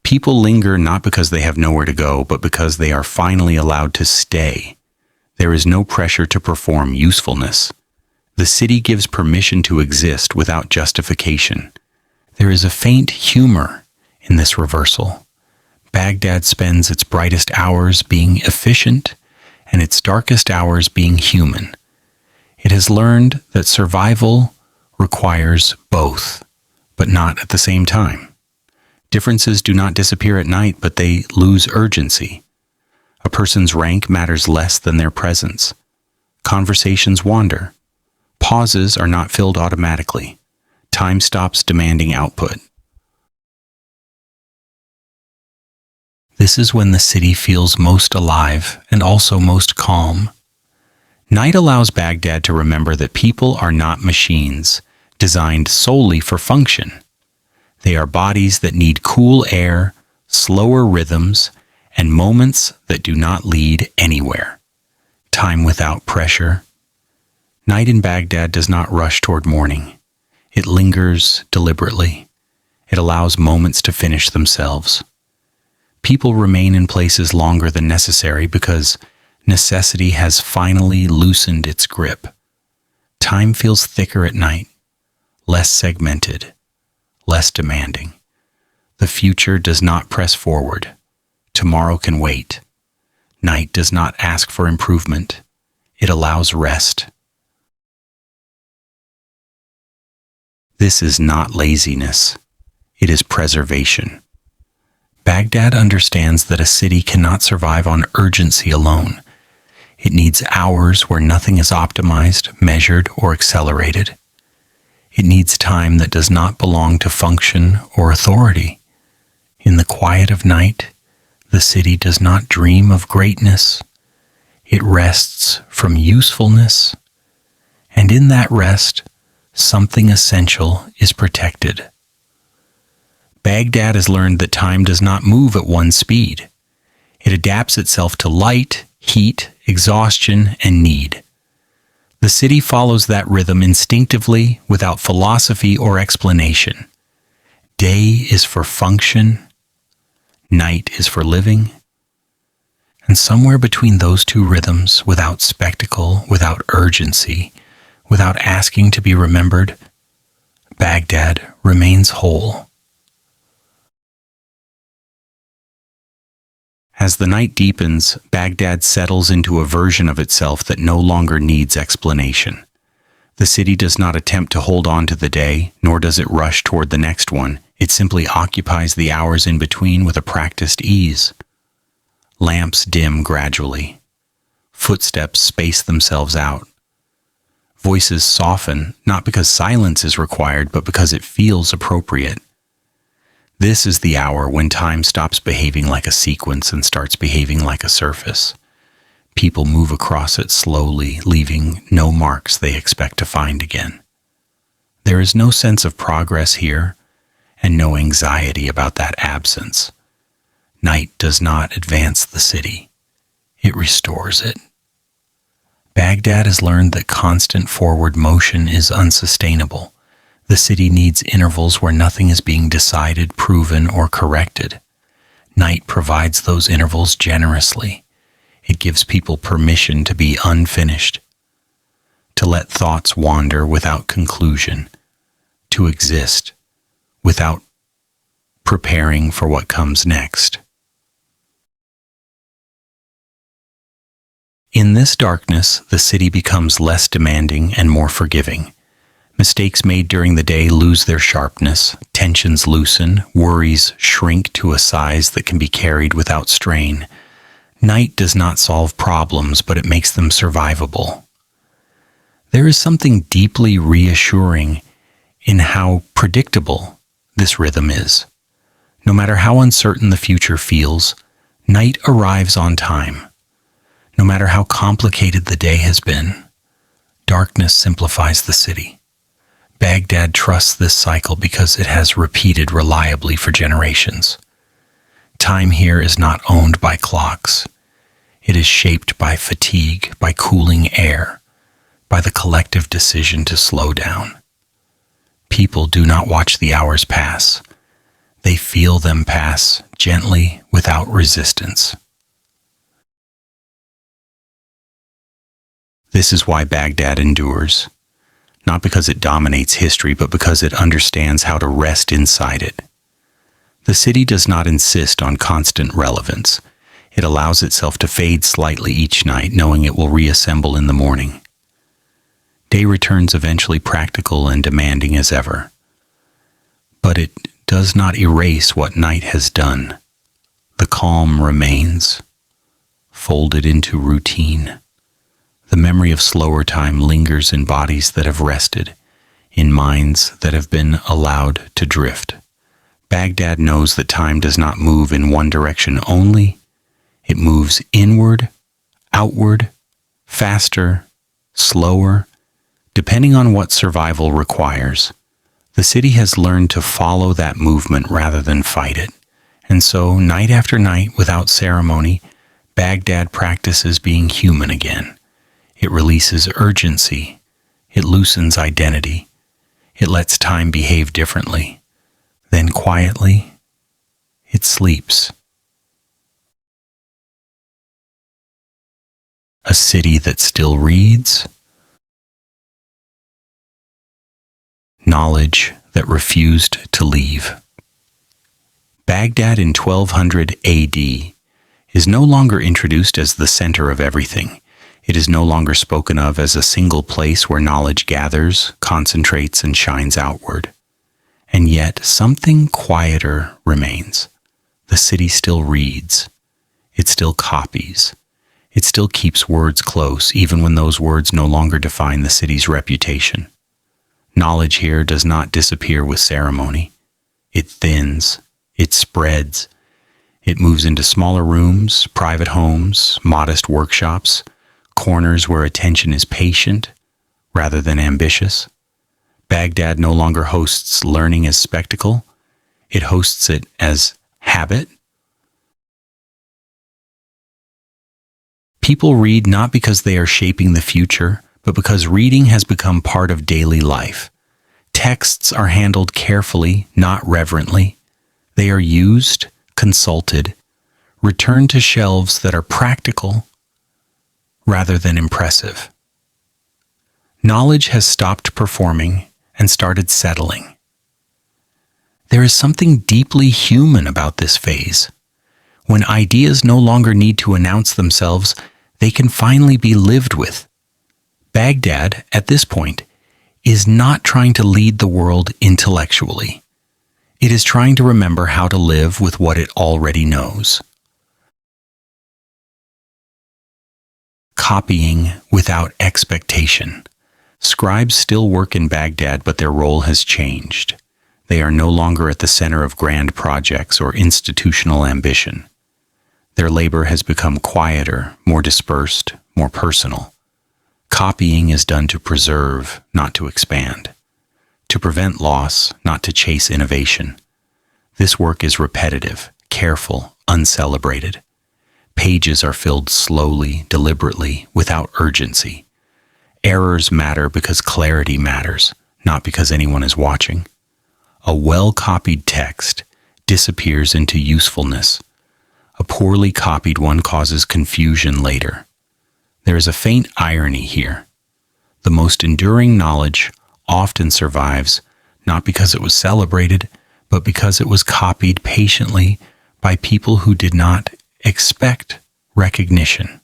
People linger not because they have nowhere to go, but because they are finally allowed to stay. There is no pressure to perform usefulness. The city gives permission to exist without justification. There is a faint humor in this reversal. Baghdad spends its brightest hours being efficient and its darkest hours being human. It has learned that survival requires both, but not at the same time. Differences do not disappear at night, but they lose urgency. A person's rank matters less than their presence. Conversations wander. Pauses are not filled automatically. Time stops demanding output. This is when the city feels most alive and also most calm. Night allows Baghdad to remember that people are not machines, designed solely for function. They are bodies that need cool air, slower rhythms, and moments that do not lead anywhere. Time without pressure. Night in Baghdad does not rush toward morning. It lingers deliberately. It allows moments to finish themselves. People remain in places longer than necessary because necessity has finally loosened its grip. Time feels thicker at night, less segmented, less demanding. The future does not press forward. Tomorrow can wait. Night does not ask for improvement. It allows rest. This is not laziness. It is preservation. Baghdad understands that a city cannot survive on urgency alone. It needs hours where nothing is optimized, measured, or accelerated. It needs time that does not belong to function or authority. In the quiet of night, the city does not dream of greatness. It rests from usefulness, and in that rest, something essential is protected. Baghdad has learned that time does not move at one speed. It adapts itself to light, heat, exhaustion, and need. The city follows that rhythm instinctively without philosophy or explanation. Day is for function, night is for living, and somewhere between those two rhythms, without spectacle, without urgency, without asking to be remembered, Baghdad remains whole. As the night deepens, Baghdad settles into a version of itself that no longer needs explanation. The city does not attempt to hold on to the day, nor does it rush toward the next one. It simply occupies the hours in between with a practiced ease. Lamps dim gradually. Footsteps space themselves out. Voices soften, not because silence is required, but because it feels appropriate. This is the hour when time stops behaving like a sequence and starts behaving like a surface. People move across it slowly, leaving no marks they expect to find again. There is no sense of progress here, and no anxiety about that absence. Night does not advance the city. It restores it. Baghdad has learned that constant forward motion is unsustainable. The city needs intervals where nothing is being decided, proven, or corrected. Night provides those intervals generously. It gives people permission to be unfinished, to let thoughts wander without conclusion, to exist without preparing for what comes next. In this darkness, the city becomes less demanding and more forgiving. Mistakes made during the day lose their sharpness, tensions loosen, worries shrink to a size that can be carried without strain. Night does not solve problems, but it makes them survivable. There is something deeply reassuring in how predictable this rhythm is. No matter how uncertain the future feels, night arrives on time. No matter how complicated the day has been, darkness simplifies the city. Baghdad trusts this cycle because it has repeated reliably for generations. Time here is not owned by clocks. It is shaped by fatigue, by cooling air, by the collective decision to slow down. People do not watch the hours pass. They feel them pass gently, without resistance. This is why Baghdad endures, not because it dominates history, but because it understands how to rest inside it. The city does not insist on constant relevance. It allows itself to fade slightly each night, knowing it will reassemble in the morning. Day returns eventually practical and demanding as ever. But it does not erase what night has done. The calm remains, folded into routine. The memory of slower time lingers in bodies that have rested, in minds that have been allowed to drift. Baghdad knows that time does not move in one direction only. It moves inward, outward, faster, slower, depending on what survival requires. The city has learned to follow that movement rather than fight it. And so, night after night, without ceremony, Baghdad practices being human again. It releases urgency. It loosens identity. It lets time behave differently. Then quietly, it sleeps. A city that still reads. Knowledge that refused to leave. Baghdad in 1200 AD is no longer introduced as the center of everything. It is no longer spoken of as a single place where knowledge gathers, concentrates, and shines outward. And yet, something quieter remains. The city still reads. It still copies. It still keeps words close, even when those words no longer define the city's reputation. Knowledge here does not disappear with ceremony. It thins. It spreads. It moves into smaller rooms, private homes, modest workshops, corners where attention is patient rather than ambitious. Baghdad no longer hosts learning as spectacle. It hosts it as habit. People read not because they are shaping the future, but because reading has become part of daily life. Texts are handled carefully, not reverently. They are used, consulted, returned to shelves that are practical rather than impressive. Knowledge has stopped performing and started settling. There is something deeply human about this phase. When ideas no longer need to announce themselves, they can finally be lived with. Baghdad, at this point, is not trying to lead the world intellectually. It is trying to remember how to live with what it already knows. Copying without expectation. Scribes still work in Baghdad, but their role has changed. They are no longer at the center of grand projects or institutional ambition. Their labor has become quieter, more dispersed, more personal. Copying is done to preserve, not to expand. To prevent loss, not to chase innovation. This work is repetitive, careful, uncelebrated. Pages are filled slowly, deliberately, without urgency. Errors matter because clarity matters, not because anyone is watching. A well-copied text disappears into usefulness. A poorly copied one causes confusion later. There is a faint irony here. The most enduring knowledge often survives not because it was celebrated, but because it was copied patiently by people who did not expect recognition.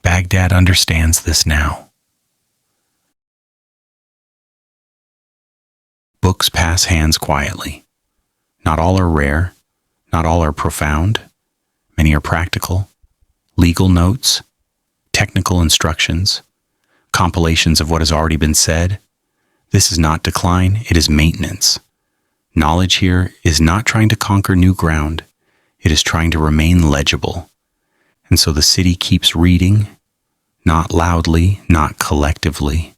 Baghdad understands this now. Books pass hands quietly. Not all are rare, not all are profound. Many are practical, legal notes, technical instructions, compilations of what has already been said. This is not decline, it is maintenance. Knowledge here is not trying to conquer new ground, it is trying to remain legible. And so the city keeps reading, not loudly, not collectively,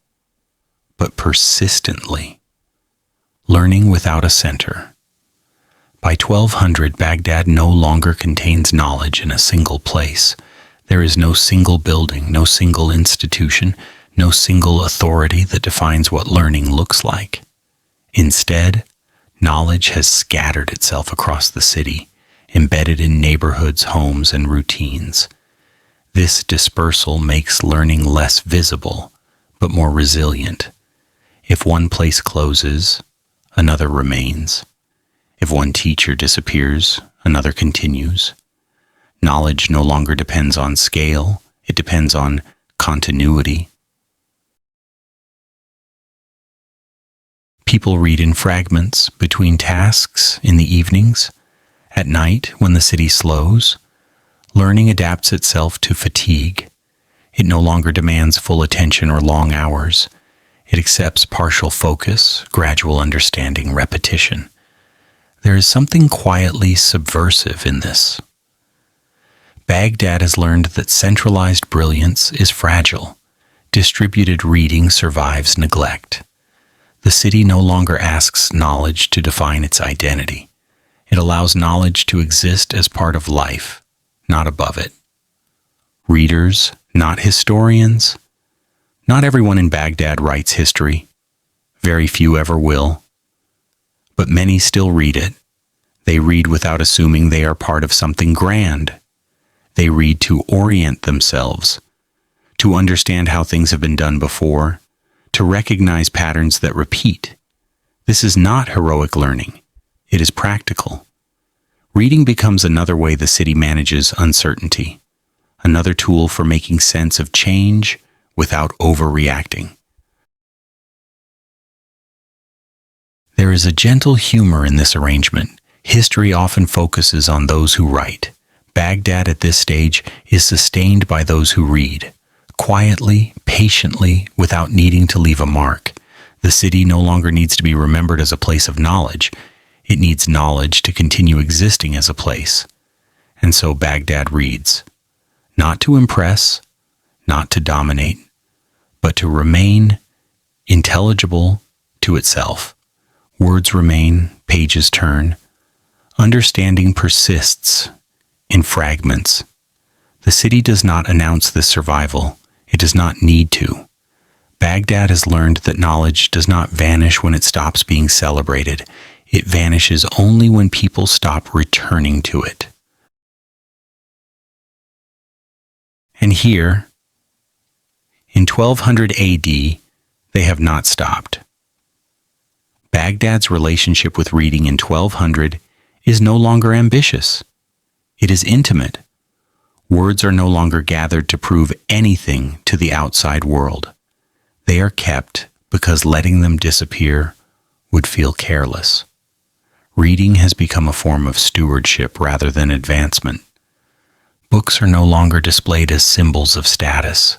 but persistently, learning without a center. By 1200, Baghdad no longer contains knowledge in a single place. There is no single building, no single institution, no single authority that defines what learning looks like. Instead, knowledge has scattered itself across the city, embedded in neighborhoods, homes, and routines. This dispersal makes learning less visible, but more resilient. If one place closes, another remains. If one teacher disappears, another continues. Knowledge no longer depends on scale, it depends on continuity. People read in fragments between tasks in the evenings. At night, when the city slows, learning adapts itself to fatigue. It no longer demands full attention or long hours. It accepts partial focus, gradual understanding, repetition. There is something quietly subversive in this. Baghdad has learned that centralized brilliance is fragile. Distributed reading survives neglect. The city no longer asks knowledge to define its identity. It allows knowledge to exist as part of life, not above it. Readers, not historians. Not everyone in Baghdad writes history. Very few ever will. But many still read it. They read without assuming they are part of something grand. They read to orient themselves, to understand how things have been done before, to recognize patterns that repeat. This is not heroic learning. It is practical. Reading becomes another way the city manages uncertainty, another tool for making sense of change without overreacting. There is a gentle humor in this arrangement. History often focuses on those who write. Baghdad at this stage is sustained by those who read. Quietly, patiently, without needing to leave a mark. The city no longer needs to be remembered as a place of knowledge. It needs knowledge to continue existing as a place. And so Baghdad reads, not to impress, not to dominate, but to remain intelligible to itself. Words remain, pages turn. Understanding persists in fragments. The city does not announce this survival. It does not need to. Baghdad has learned that knowledge does not vanish when it stops being celebrated. It vanishes only when people stop returning to it. And here, in 1200 AD, they have not stopped. Baghdad's relationship with reading in 1200 is no longer ambitious. It is intimate. Words are no longer gathered to prove anything to the outside world. They are kept because letting them disappear would feel careless. Reading has become a form of stewardship rather than advancement. Books are no longer displayed as symbols of status.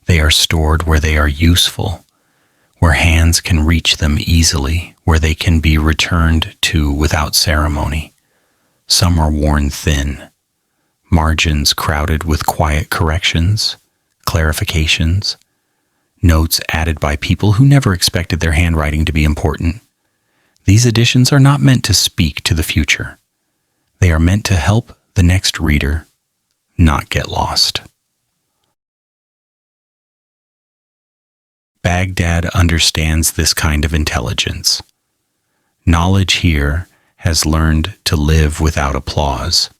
They are stored where they are useful, where hands can reach them easily, where they can be returned to without ceremony. Some are worn thin, margins crowded with quiet corrections, clarifications, notes added by people who never expected their handwriting to be important. These editions are not meant to speak to the future. They are meant to help the next reader not get lost. Baghdad understands this kind of intelligence. Knowledge here has learned to live without applause.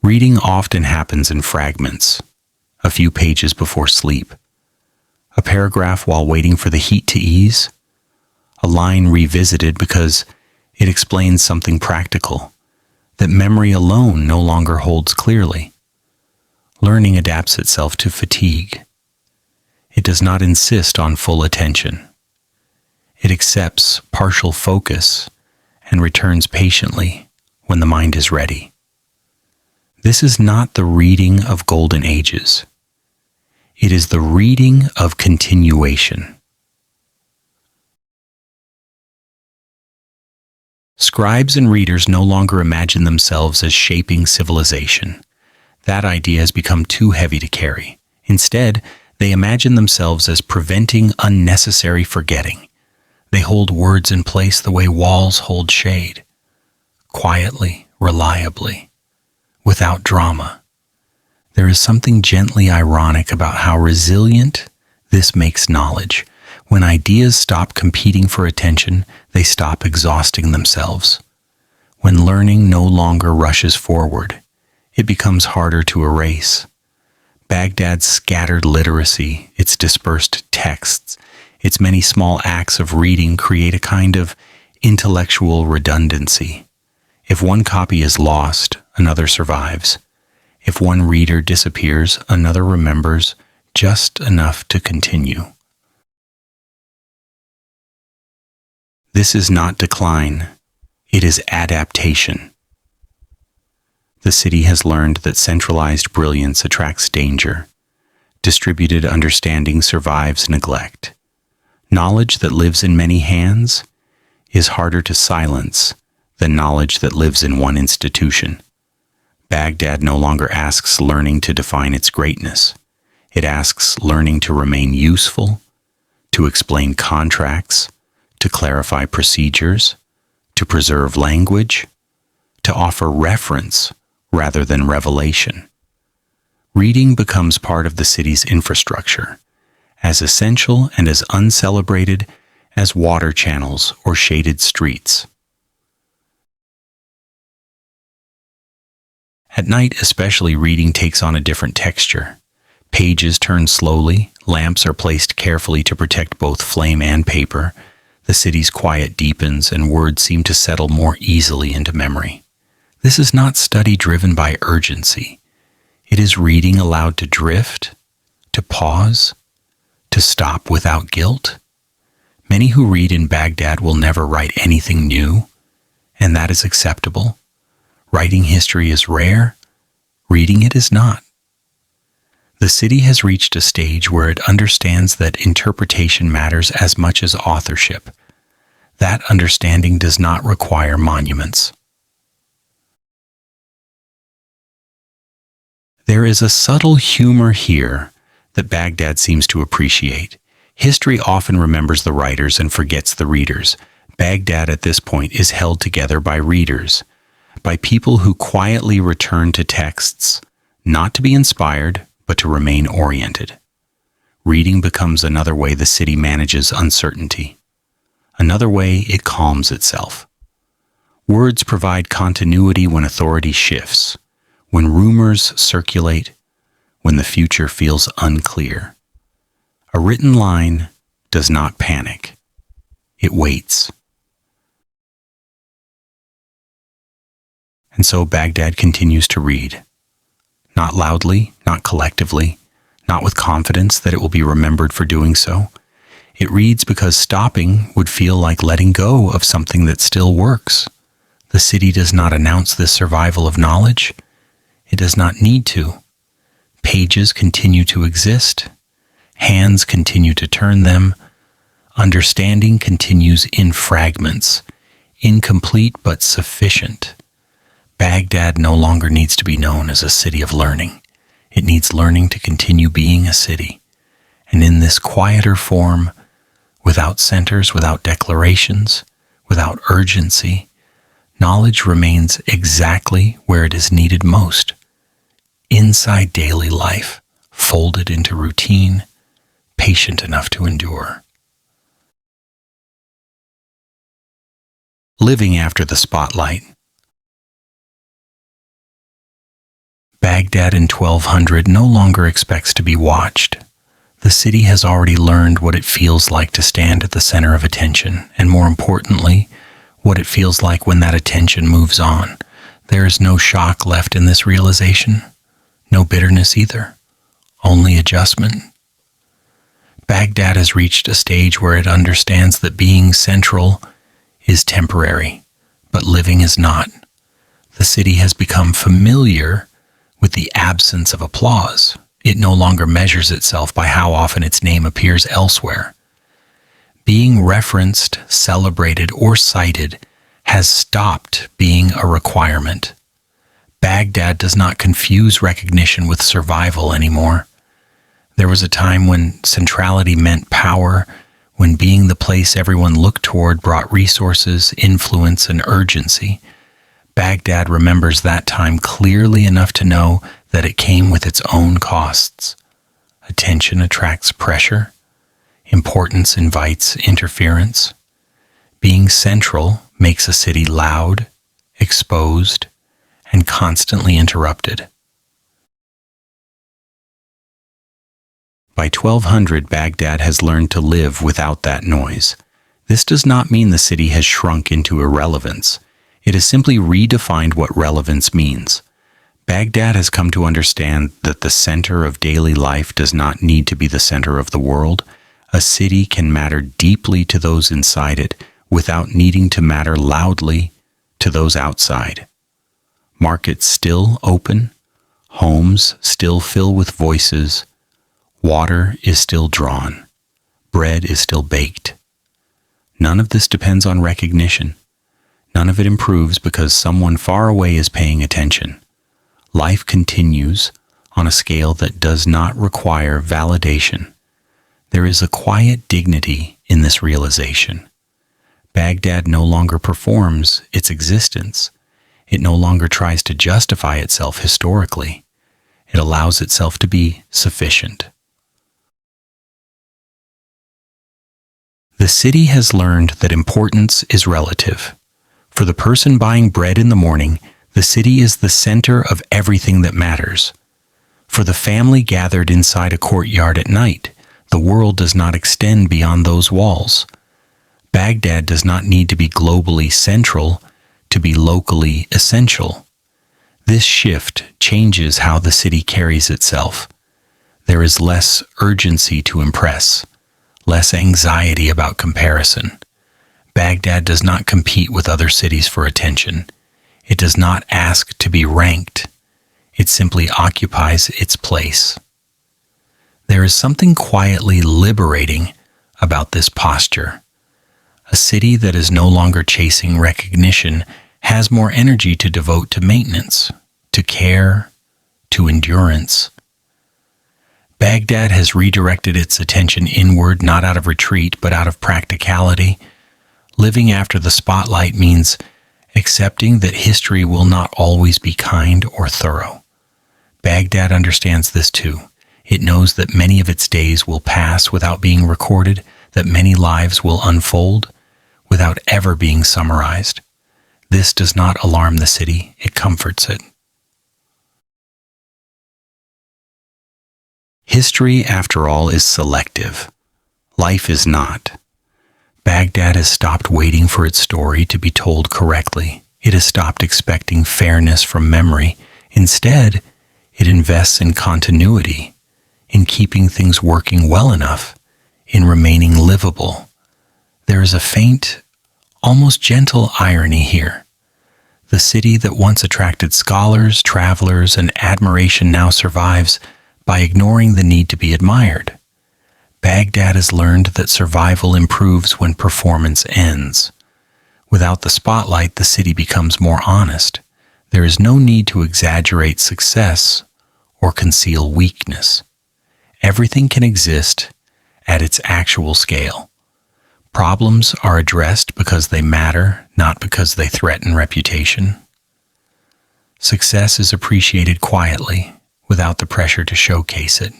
Reading often happens in fragments, a few pages before sleep, a paragraph while waiting for the heat to ease, a line revisited because it explains something practical that memory alone no longer holds clearly. Learning adapts itself to fatigue. It does not insist on full attention. It accepts partial focus and returns patiently when the mind is ready. This is not the reading of golden ages. It is the reading of continuation. Scribes and readers no longer imagine themselves as shaping civilization. That idea has become too heavy to carry. Instead, they imagine themselves as preventing unnecessary forgetting. They hold words in place the way walls hold shade, quietly, reliably, without drama. There is something gently ironic about how resilient this makes knowledge. When ideas stop competing for attention, they stop exhausting themselves. When learning no longer rushes forward, it becomes harder to erase. Baghdad's scattered literacy, its dispersed texts, its many small acts of reading create a kind of intellectual redundancy. If one copy is lost, another survives. If one reader disappears, another remembers just enough to continue. This is not decline, it is adaptation. The city has learned that centralized brilliance attracts danger. Distributed understanding survives neglect. Knowledge that lives in many hands is harder to silence than knowledge that lives in one institution. Baghdad no longer asks learning to define its greatness. It asks learning to remain useful, to explain contracts, to clarify procedures, to preserve language, to offer reference rather than revelation. Reading becomes part of the city's infrastructure, as essential and as uncelebrated as water channels or shaded streets. At night especially, reading takes on a different texture. Pages turn slowly, lamps are placed carefully to protect both flame and paper. The city's quiet deepens and words seem to settle more easily into memory. This is not study driven by urgency. It is reading allowed to drift, to pause, to stop without guilt. Many who read in Baghdad will never write anything new, and that is acceptable. Writing history is rare, reading it is not. The city has reached a stage where it understands that interpretation matters as much as authorship. That understanding does not require monuments. There is a subtle humor here that Baghdad seems to appreciate. History often remembers the writers and forgets the readers. Baghdad at this point is held together by readers, by people who quietly return to texts, not to be inspired, but to remain oriented. Reading becomes another way the city manages uncertainty, another way it calms itself. Words provide continuity when authority shifts, when rumors circulate, when the future feels unclear. A written line does not panic. It waits. And so Baghdad continues to read. Not loudly, not collectively, not with confidence that it will be remembered for doing so. It reads because stopping would feel like letting go of something that still works. The city does not announce this survival of knowledge. It does not need to. Pages continue to exist. Hands continue to turn them. Understanding continues in fragments, incomplete but sufficient. Baghdad no longer needs to be known as a city of learning. It needs learning to continue being a city. And in this quieter form, without centers, without declarations, without urgency, knowledge remains exactly where it is needed most. Inside daily life, folded into routine, patient enough to endure. Living after the spotlight. Baghdad in 1200 no longer expects to be watched. The city has already learned what it feels like to stand at the center of attention, and more importantly, what it feels like when that attention moves on. There is no shock left in this realization, no bitterness either, only adjustment. Baghdad has reached a stage where it understands that being central is temporary, but living is not. The city has become familiar with the absence of applause. It no longer measures itself by how often its name appears elsewhere. Being referenced, celebrated, or cited has stopped being a requirement. Baghdad does not confuse recognition with survival anymore. There was a time when centrality meant power, when being the place everyone looked toward brought resources, influence, and urgency. Baghdad remembers that time clearly enough to know that it came with its own costs. Attention attracts pressure. Importance invites interference. Being central makes a city loud, exposed, and constantly interrupted. By 1200, Baghdad has learned to live without that noise. This does not mean the city has shrunk into irrelevance. It has simply redefined what relevance means. Baghdad has come to understand that the center of daily life does not need to be the center of the world. A city can matter deeply to those inside it without needing to matter loudly to those outside. Markets still open, homes still fill with voices, water is still drawn, bread is still baked. None of this depends on recognition. None of it improves because someone far away is paying attention. Life continues on a scale that does not require validation. There is a quiet dignity in this realization. Baghdad no longer performs its existence. It no longer tries to justify itself historically. It allows itself to be sufficient. The city has learned that importance is relative. For the person buying bread in the morning, the city is the center of everything that matters. For the family gathered inside a courtyard at night, the world does not extend beyond those walls. Baghdad does not need to be globally central to be locally essential. This shift changes how the city carries itself. There is less urgency to impress, less anxiety about comparison. Baghdad does not compete with other cities for attention. It does not ask to be ranked. It simply occupies its place. There is something quietly liberating about this posture. A city that is no longer chasing recognition has more energy to devote to maintenance, to care, to endurance. Baghdad has redirected its attention inward, not out of retreat, but out of practicality. Living after the spotlight means accepting that history will not always be kind or thorough. Baghdad understands this too. It knows that many of its days will pass without being recorded, that many lives will unfold without ever being summarized. This does not alarm the city, it comforts it. History, after all, is selective. Life is not. Baghdad has stopped waiting for its story to be told correctly. It has stopped expecting fairness from memory. Instead, it invests in continuity, in keeping things working well enough. in remaining livable. There is a faint, almost gentle irony here. The city that once attracted scholars, travelers, and admiration now survives by ignoring the need to be admired. Baghdad has learned that survival improves when performance ends. Without the spotlight, the city becomes more honest. There is no need to exaggerate success or conceal weakness. Everything can exist at its actual scale. Problems are addressed because they matter, not because they threaten reputation. Success is appreciated quietly, without the pressure to showcase it.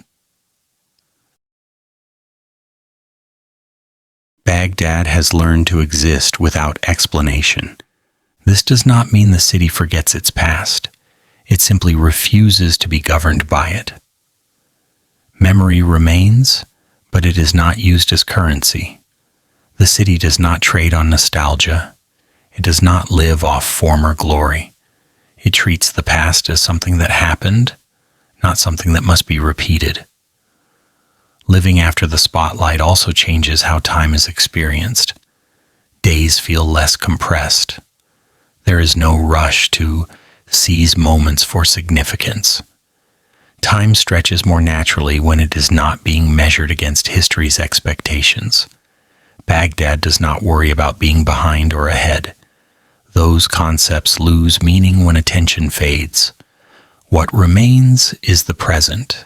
Baghdad has learned to exist without explanation. This does not mean the city forgets its past. It simply refuses to be governed by it. Memory remains, but it is not used as currency. The city does not trade on nostalgia. It does not live off former glory. It treats the past as something that happened, not something that must be repeated. Living after the spotlight also changes how time is experienced. Days feel less compressed. There is no rush to seize moments for significance. Time stretches more naturally when it is not being measured against history's expectations. Baghdad does not worry about being behind or ahead. Those concepts lose meaning when attention fades. What remains is the present,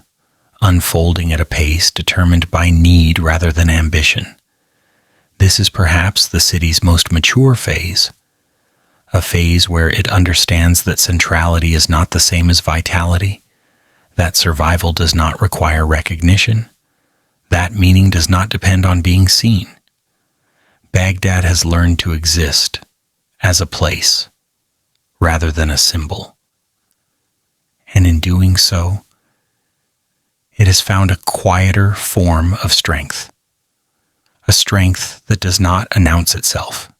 unfolding at a pace determined by need rather than ambition. This is perhaps the city's most mature phase, a phase where it understands that centrality is not the same as vitality, that survival does not require recognition, that meaning does not depend on being seen. Baghdad has learned to exist as a place rather than a symbol. And in doing so, it has found a quieter form of strength, a strength that does not announce itself,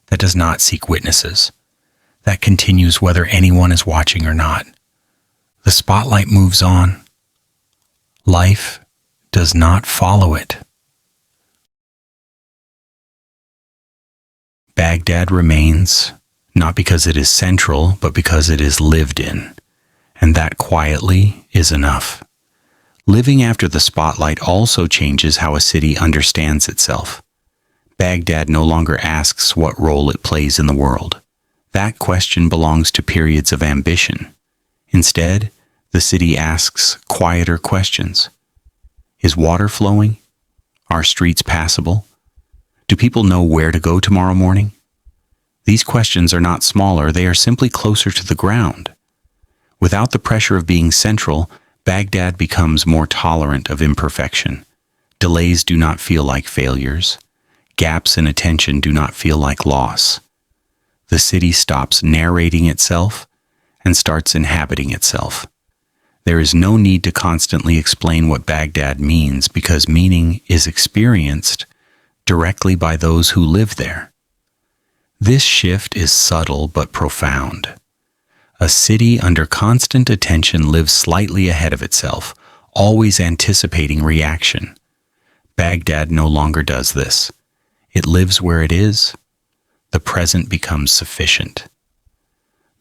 that does not seek witnesses, that continues whether anyone is watching or not. The spotlight moves on. Life does not follow it. Baghdad remains, not because it is central, but because it is lived in, and that quietly is enough. Living after the spotlight also changes how a city understands itself. Baghdad no longer asks what role it plays in the world. That question belongs to periods of ambition. Instead, the city asks quieter questions. Is water flowing? Are streets passable? Do people know where to go tomorrow morning? These questions are not smaller, they are simply closer to the ground. Without the pressure of being central, Baghdad becomes more tolerant of imperfection. Delays do not feel like failures. Gaps in attention do not feel like loss. The city stops narrating itself and starts inhabiting itself. There is no need to constantly explain what Baghdad means because meaning is experienced directly by those who live there. This shift is subtle but profound. A city under constant attention lives slightly ahead of itself, always anticipating reaction. Baghdad no longer does this. It lives where it is. The present becomes sufficient.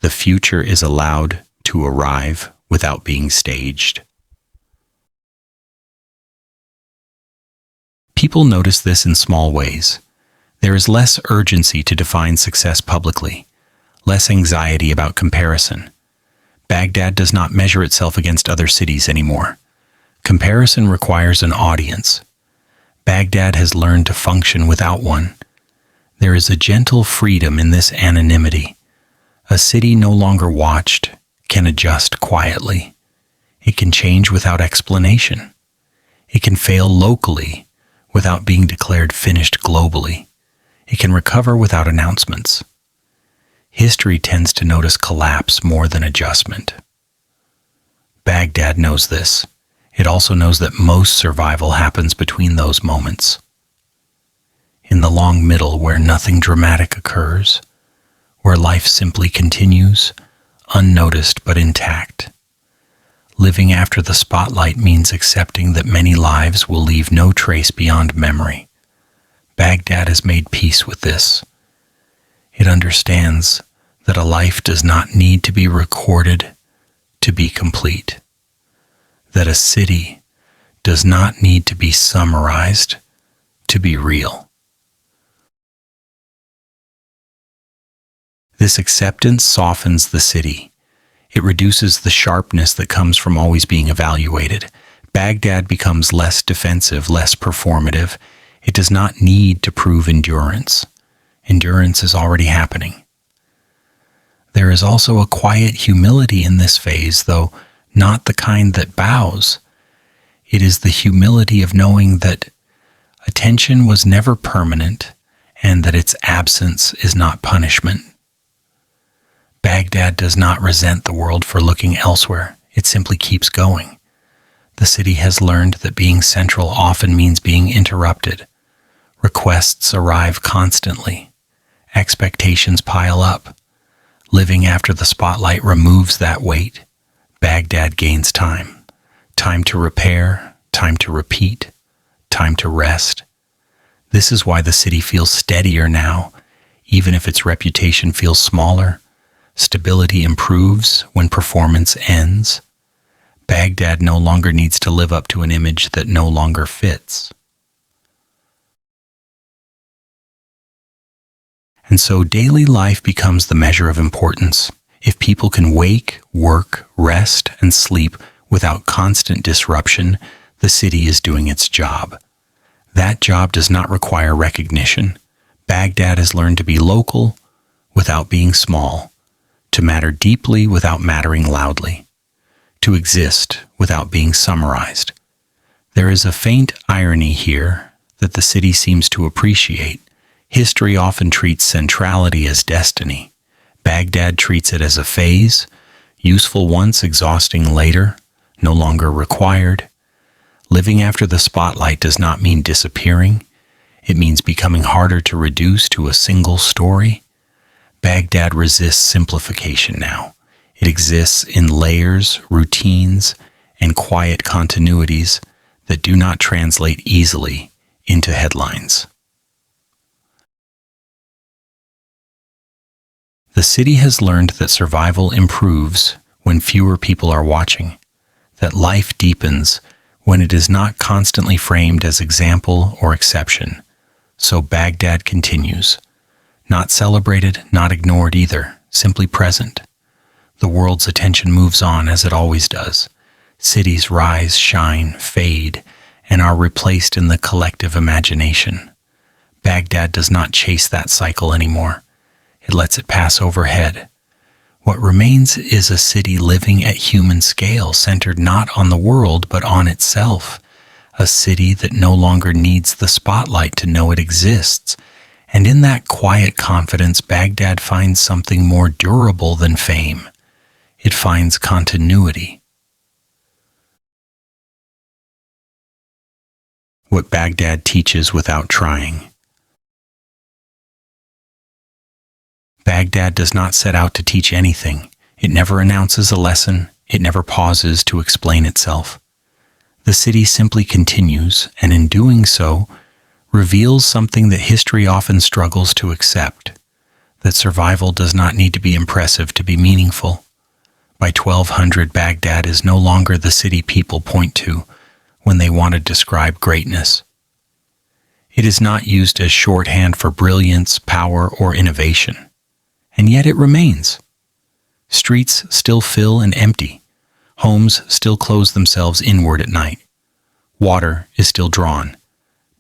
The future is allowed to arrive without being staged. People notice this in small ways. There is less urgency to define success publicly, less anxiety about comparison. Baghdad does not measure itself against other cities anymore. Comparison requires an audience. Baghdad has learned to function without one. There is a gentle freedom in this anonymity. A city no longer watched can adjust quietly. It can change without explanation. It can fail locally without being declared finished globally. It can recover without announcements. History tends to notice collapse more than adjustment. Baghdad knows this. It also knows that most survival happens between those moments. In the long middle where nothing dramatic occurs, where life simply continues, unnoticed but intact. Living after the spotlight means accepting that many lives will leave no trace beyond memory. Baghdad has made peace with this. It understands that a life does not need to be recorded to be complete, that a city does not need to be summarized to be real. This acceptance softens the city. It reduces the sharpness that comes from always being evaluated. Baghdad becomes less defensive, less performative. It does not need to prove endurance. Endurance is already happening. There is also a quiet humility in this phase, though not the kind that bows. It is the humility of knowing that attention was never permanent and that its absence is not punishment. Baghdad does not resent the world for looking elsewhere. It simply keeps going. The city has learned that being central often means being interrupted. Requests arrive constantly. Expectations pile up. Living after the spotlight removes that weight. Baghdad gains time. Time to repair, time to repeat, time to rest. This is why the city feels steadier now, even if its reputation feels smaller. Stability improves when performance ends. Baghdad no longer needs to live up to an image that no longer fits. And so daily life becomes the measure of importance. If people can wake, work, rest, and sleep without constant disruption, the city is doing its job. That job does not require recognition. Baghdad has learned to be local without being small, to matter deeply without mattering loudly, to exist without being summarized. There is a faint irony here that the city seems to appreciate. History often treats centrality as destiny. Baghdad treats it as a phase, useful once, exhausting later, no longer required. Living after the spotlight does not mean disappearing. It means becoming harder to reduce to a single story. Baghdad resists simplification now. It exists in layers, routines, and quiet continuities that do not translate easily into headlines. The city has learned that survival improves when fewer people are watching, that life deepens when it is not constantly framed as example or exception. So Baghdad continues. Not celebrated, not ignored either, simply present. The world's attention moves on as it always does. Cities rise, shine, fade, and are replaced in the collective imagination. Baghdad does not chase that cycle anymore. It lets it pass overhead. What remains is a city living at human scale, centered not on the world but on itself. A city that no longer needs the spotlight to know it exists. And in that quiet confidence, Baghdad finds something more durable than fame. It finds continuity. What Baghdad teaches without trying. Baghdad does not set out to teach anything. It never announces a lesson. It never pauses to explain itself. The city simply continues, and in doing so, reveals something that history often struggles to accept, that survival does not need to be impressive to be meaningful. By 1200, Baghdad is no longer the city people point to when they want to describe greatness. It is not used as shorthand for brilliance, power, or innovation. And yet it remains. Streets still fill and empty. Homes still close themselves inward at night. Water is still drawn.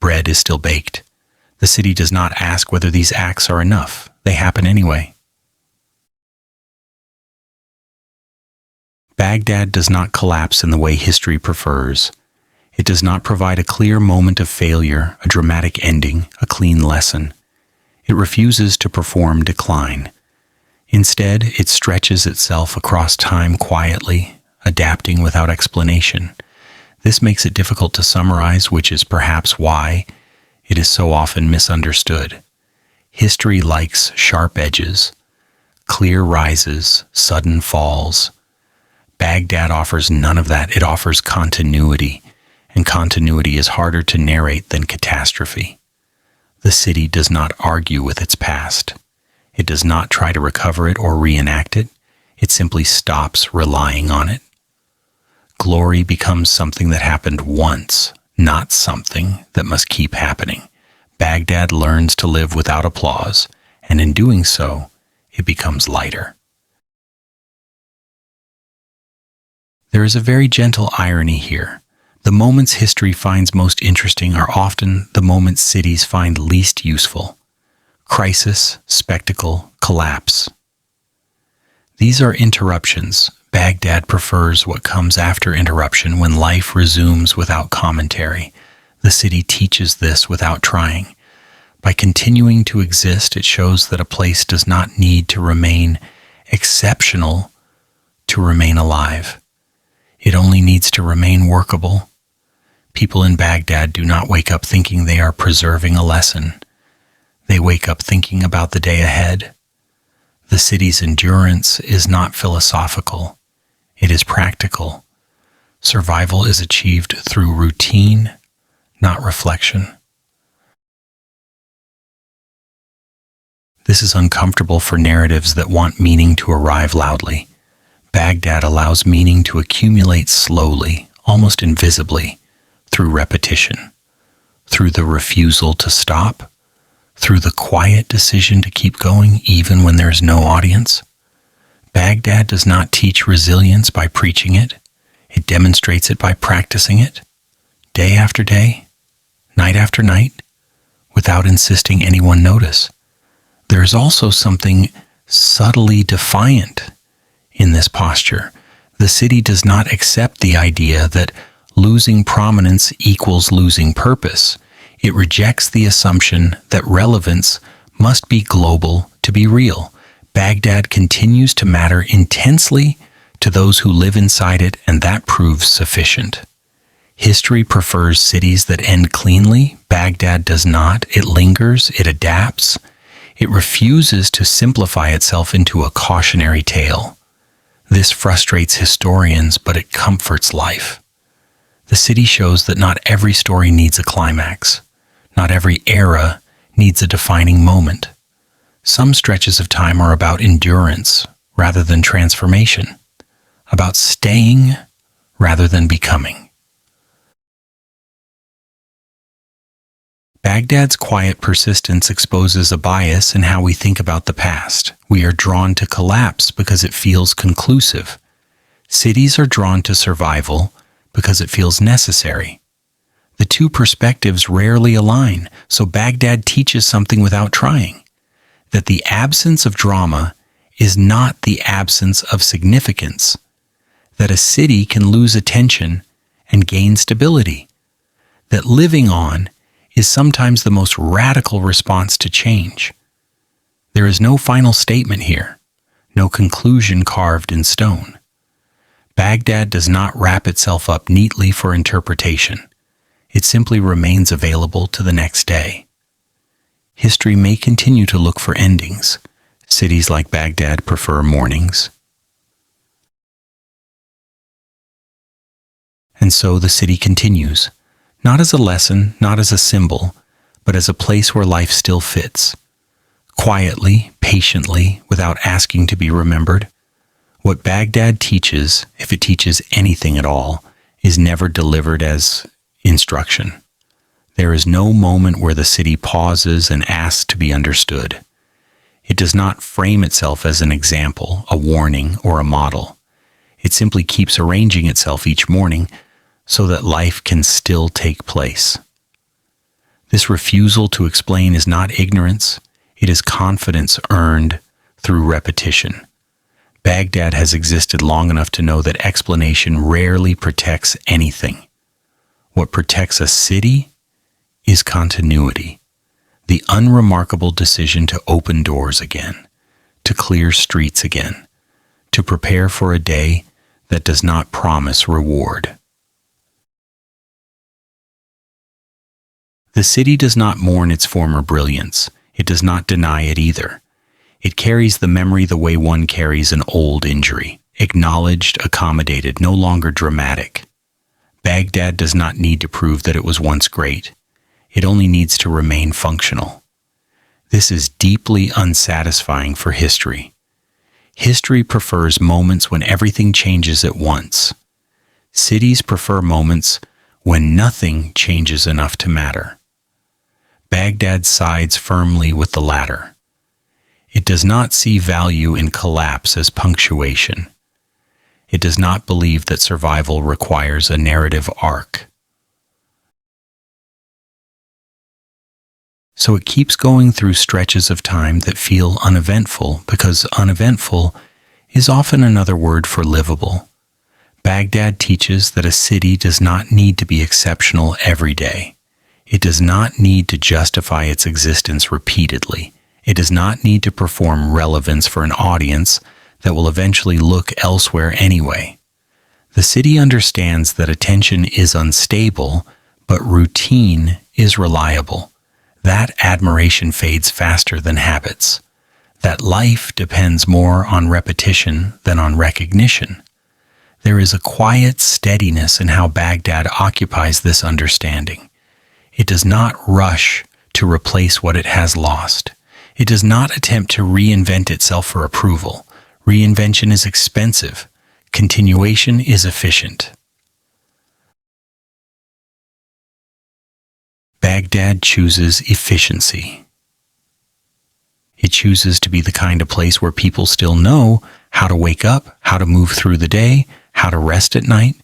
Bread is still baked. The city does not ask whether these acts are enough. They happen anyway. Baghdad does not collapse in the way history prefers. It does not provide a clear moment of failure, a dramatic ending, a clean lesson. It refuses to perform decline. Instead, it stretches itself across time quietly, adapting without explanation. This makes it difficult to summarize, which is perhaps why it is so often misunderstood. History likes sharp edges, clear rises, sudden falls. Baghdad offers none of that. It offers continuity, and continuity is harder to narrate than catastrophe. The city does not argue with its past. It does not try to recover it or reenact it. It simply stops relying on it. Glory becomes something that happened once, not something that must keep happening. Baghdad learns to live without applause, and in doing so, it becomes lighter. There is a very gentle irony here. The moments history finds most interesting are often the moments cities find least useful. Crisis, spectacle, collapse. These are interruptions. Baghdad prefers what comes after interruption when life resumes without commentary. The city teaches this without trying. By continuing to exist, it shows that a place does not need to remain exceptional to remain alive. It only needs to remain workable. People in Baghdad do not wake up thinking they are preserving a lesson. They wake up thinking about the day ahead. The city's endurance is not philosophical. It is practical. Survival is achieved through routine, not reflection. This is uncomfortable for narratives that want meaning to arrive loudly. Baghdad allows meaning to accumulate slowly, almost invisibly, through repetition, through the refusal to stop, through the quiet decision to keep going even when there is no audience. Baghdad does not teach resilience by preaching it. It demonstrates it by practicing it, day after day, night after night, without insisting anyone notice. There is also something subtly defiant in this posture. The city does not accept the idea that losing prominence equals losing purpose. It rejects the assumption that relevance must be global to be real. Baghdad continues to matter intensely to those who live inside it, and that proves sufficient. History prefers cities that end cleanly. Baghdad does not. It lingers, it adapts. It refuses to simplify itself into a cautionary tale. This frustrates historians, but it comforts life. The city shows that not every story needs a climax. Not every era needs a defining moment. Some stretches of time are about endurance rather than transformation, about staying rather than becoming. Baghdad's quiet persistence exposes a bias in how we think about the past. We are drawn to collapse because it feels conclusive. Cities are drawn to survival because it feels necessary. The two perspectives rarely align, so Baghdad teaches something without trying, that the absence of drama is not the absence of significance, that a city can lose attention and gain stability, that living on is sometimes the most radical response to change. There is no final statement here, no conclusion carved in stone. Baghdad does not wrap itself up neatly for interpretation. It simply remains available to the next day. History may continue to look for endings. Cities like Baghdad prefer mornings. And so the city continues, not as a lesson, not as a symbol, but as a place where life still fits. Quietly, patiently, without asking to be remembered. What Baghdad teaches, if it teaches anything at all, is never delivered as instruction. There is no moment where the city pauses and asks to be understood. It does not frame itself as an example, a warning, or a model. It simply keeps arranging itself each morning so that life can still take place. This refusal to explain is not ignorance, it is confidence earned through repetition. Baghdad has existed long enough to know that explanation rarely protects anything. What protects a city is continuity, the unremarkable decision to open doors again, to clear streets again, to prepare for a day that does not promise reward. The city does not mourn its former brilliance. It does not deny it either. It carries the memory the way one carries an old injury. Acknowledged, accommodated, no longer dramatic. Baghdad does not need to prove that it was once great. It only needs to remain functional. This is deeply unsatisfying for history. History prefers moments when everything changes at once. Cities prefer moments when nothing changes enough to matter. Baghdad sides firmly with the latter. It does not see value in collapse as punctuation. It does not believe that survival requires a narrative arc. So it keeps going through stretches of time that feel uneventful, because uneventful is often another word for livable. Baghdad teaches that a city does not need to be exceptional every day. It does not need to justify its existence repeatedly. It does not need to perform relevance for an audience that will eventually look elsewhere anyway. The city understands that attention is unstable, but routine is reliable. That admiration fades faster than habits. That life depends more on repetition than on recognition. There is a quiet steadiness in how Baghdad occupies this understanding. It does not rush to replace what it has lost. It does not attempt to reinvent itself for approval. Reinvention is expensive. Continuation is efficient. Baghdad chooses efficiency. It chooses to be the kind of place where people still know how to wake up, how to move through the day, how to rest at night,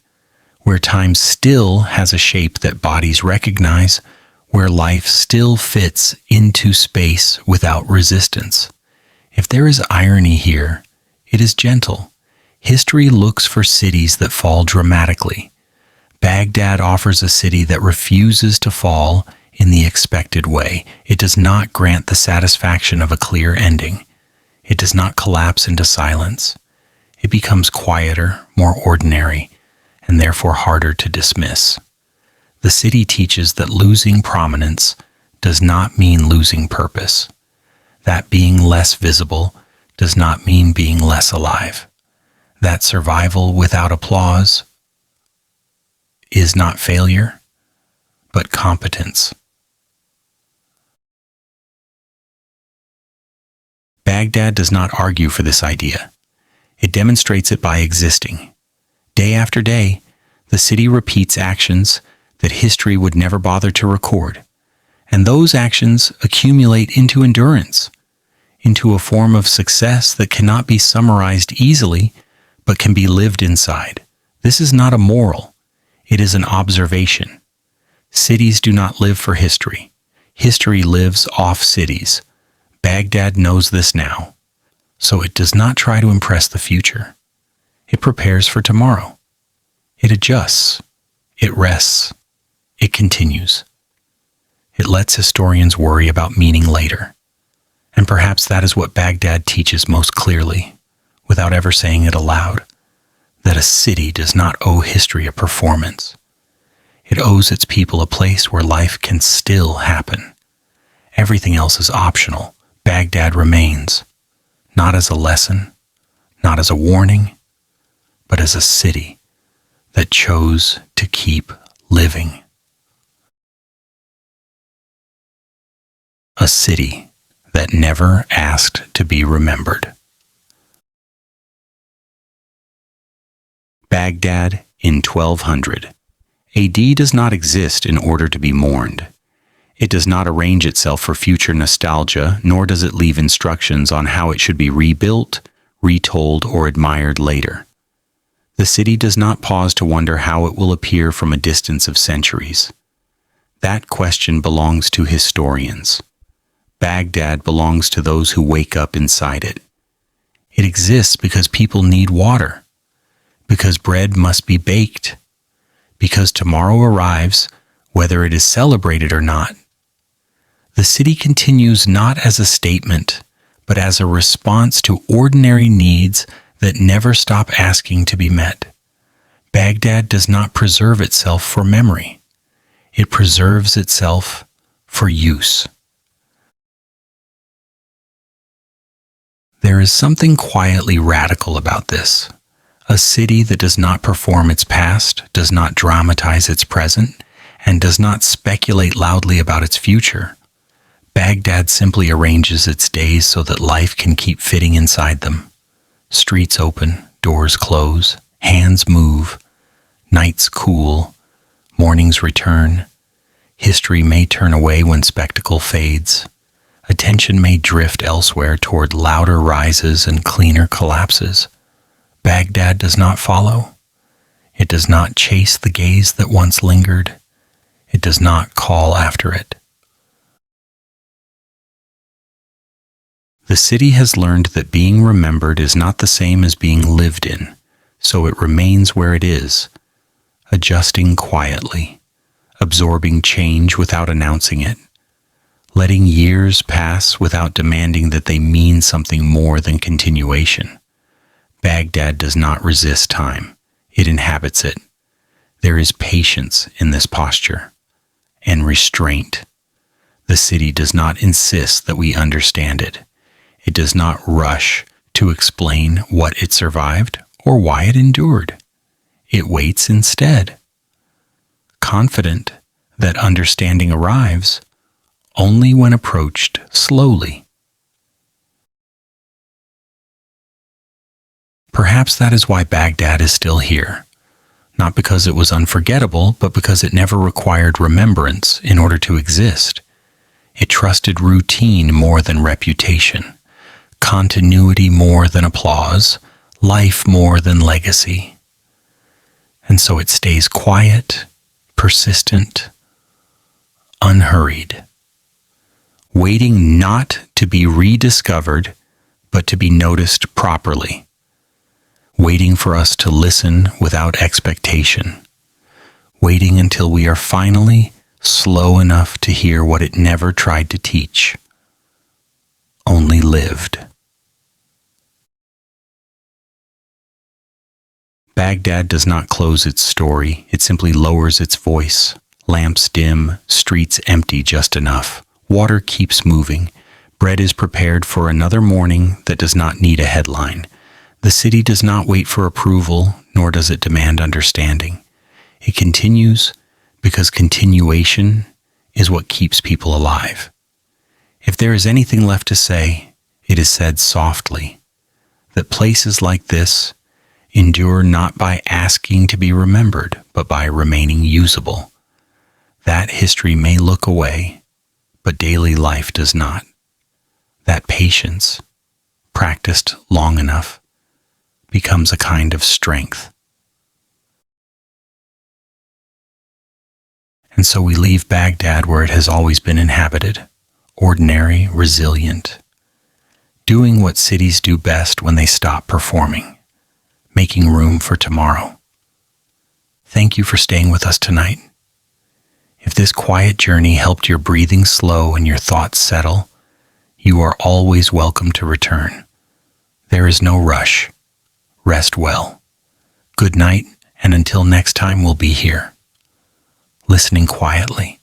where time still has a shape that bodies recognize, where life still fits into space without resistance. If there is irony here, it is gentle. History looks for cities that fall dramatically. Baghdad offers a city that refuses to fall in the expected way. It does not grant the satisfaction of a clear ending. It does not collapse into silence. It becomes quieter, more ordinary, and therefore harder to dismiss. The city teaches that losing prominence does not mean losing purpose. That being less visible does not mean being less alive. That survival without applause is not failure, but competence. Baghdad does not argue for this idea. It demonstrates it by existing. Day after day, the city repeats actions that history would never bother to record, and those actions accumulate into endurance, into a form of success that cannot be summarized easily, but can be lived inside. This is not a moral. It is an observation. Cities do not live for history. History lives off cities. Baghdad knows this now, so it does not try to impress the future. It prepares for tomorrow. It adjusts. It rests. It continues. It lets historians worry about meaning later. And perhaps that is what Baghdad teaches most clearly, without ever saying it aloud, that a city does not owe history a performance. It owes its people a place where life can still happen. Everything else is optional. Baghdad remains, not as a lesson, not as a warning, but as a city that chose to keep living. A city that never asked to be remembered. Baghdad in 1200. AD does not exist in order to be mourned. It does not arrange itself for future nostalgia, nor does it leave instructions on how it should be rebuilt, retold, or admired later. The city does not pause to wonder how it will appear from a distance of centuries. That question belongs to historians. Baghdad belongs to those who wake up inside it. It exists because people need water, because bread must be baked, because tomorrow arrives, whether it is celebrated or not. The city continues not as a statement, but as a response to ordinary needs that never stop asking to be met. Baghdad does not preserve itself for memory. It preserves itself for use. There is something quietly radical about this. A city that does not perform its past, does not dramatize its present, and does not speculate loudly about its future. Baghdad simply arranges its days so that life can keep fitting inside them. Streets open, doors close, hands move, nights cool, mornings return. History may turn away when spectacle fades. Attention may drift elsewhere toward louder rises and cleaner collapses. Baghdad does not follow. It does not chase the gaze that once lingered. It does not call after it. The city has learned that being remembered is not the same as being lived in, so it remains where it is, adjusting quietly, absorbing change without announcing it, letting years pass without demanding that they mean something more than continuation. Baghdad does not resist time. It inhabits it. There is patience in this posture and restraint. The city does not insist that we understand it. It does not rush to explain what it survived or why it endured. It waits instead, confident that understanding arrives only when approached slowly. Perhaps that is why Baghdad is still here, not because it was unforgettable, but because it never required remembrance in order to exist. It trusted routine more than reputation, continuity more than applause, life more than legacy. And so it stays quiet, persistent, unhurried, waiting not to be rediscovered, but to be noticed properly, waiting for us to listen without expectation, waiting until we are finally slow enough to hear what it never tried to teach, only lived. Baghdad does not close its story, it simply lowers its voice. Lamps dim, streets empty just enough. Water keeps moving. Bread is prepared for another morning that does not need a headline. The city does not wait for approval, nor does it demand understanding. It continues because continuation is what keeps people alive. If there is anything left to say, it is said softly, that places like this endure not by asking to be remembered, but by remaining usable. That history may look away, but daily life does not. That patience, practiced long enough, becomes a kind of strength. And so we leave Baghdad where it has always been inhabited, ordinary, resilient, doing what cities do best when they stop performing, making room for tomorrow. Thank you for staying with us tonight. If this quiet journey helped your breathing slow and your thoughts settle, you are always welcome to return. There is no rush. Rest well. Good night, and until next time, we'll be here, listening quietly,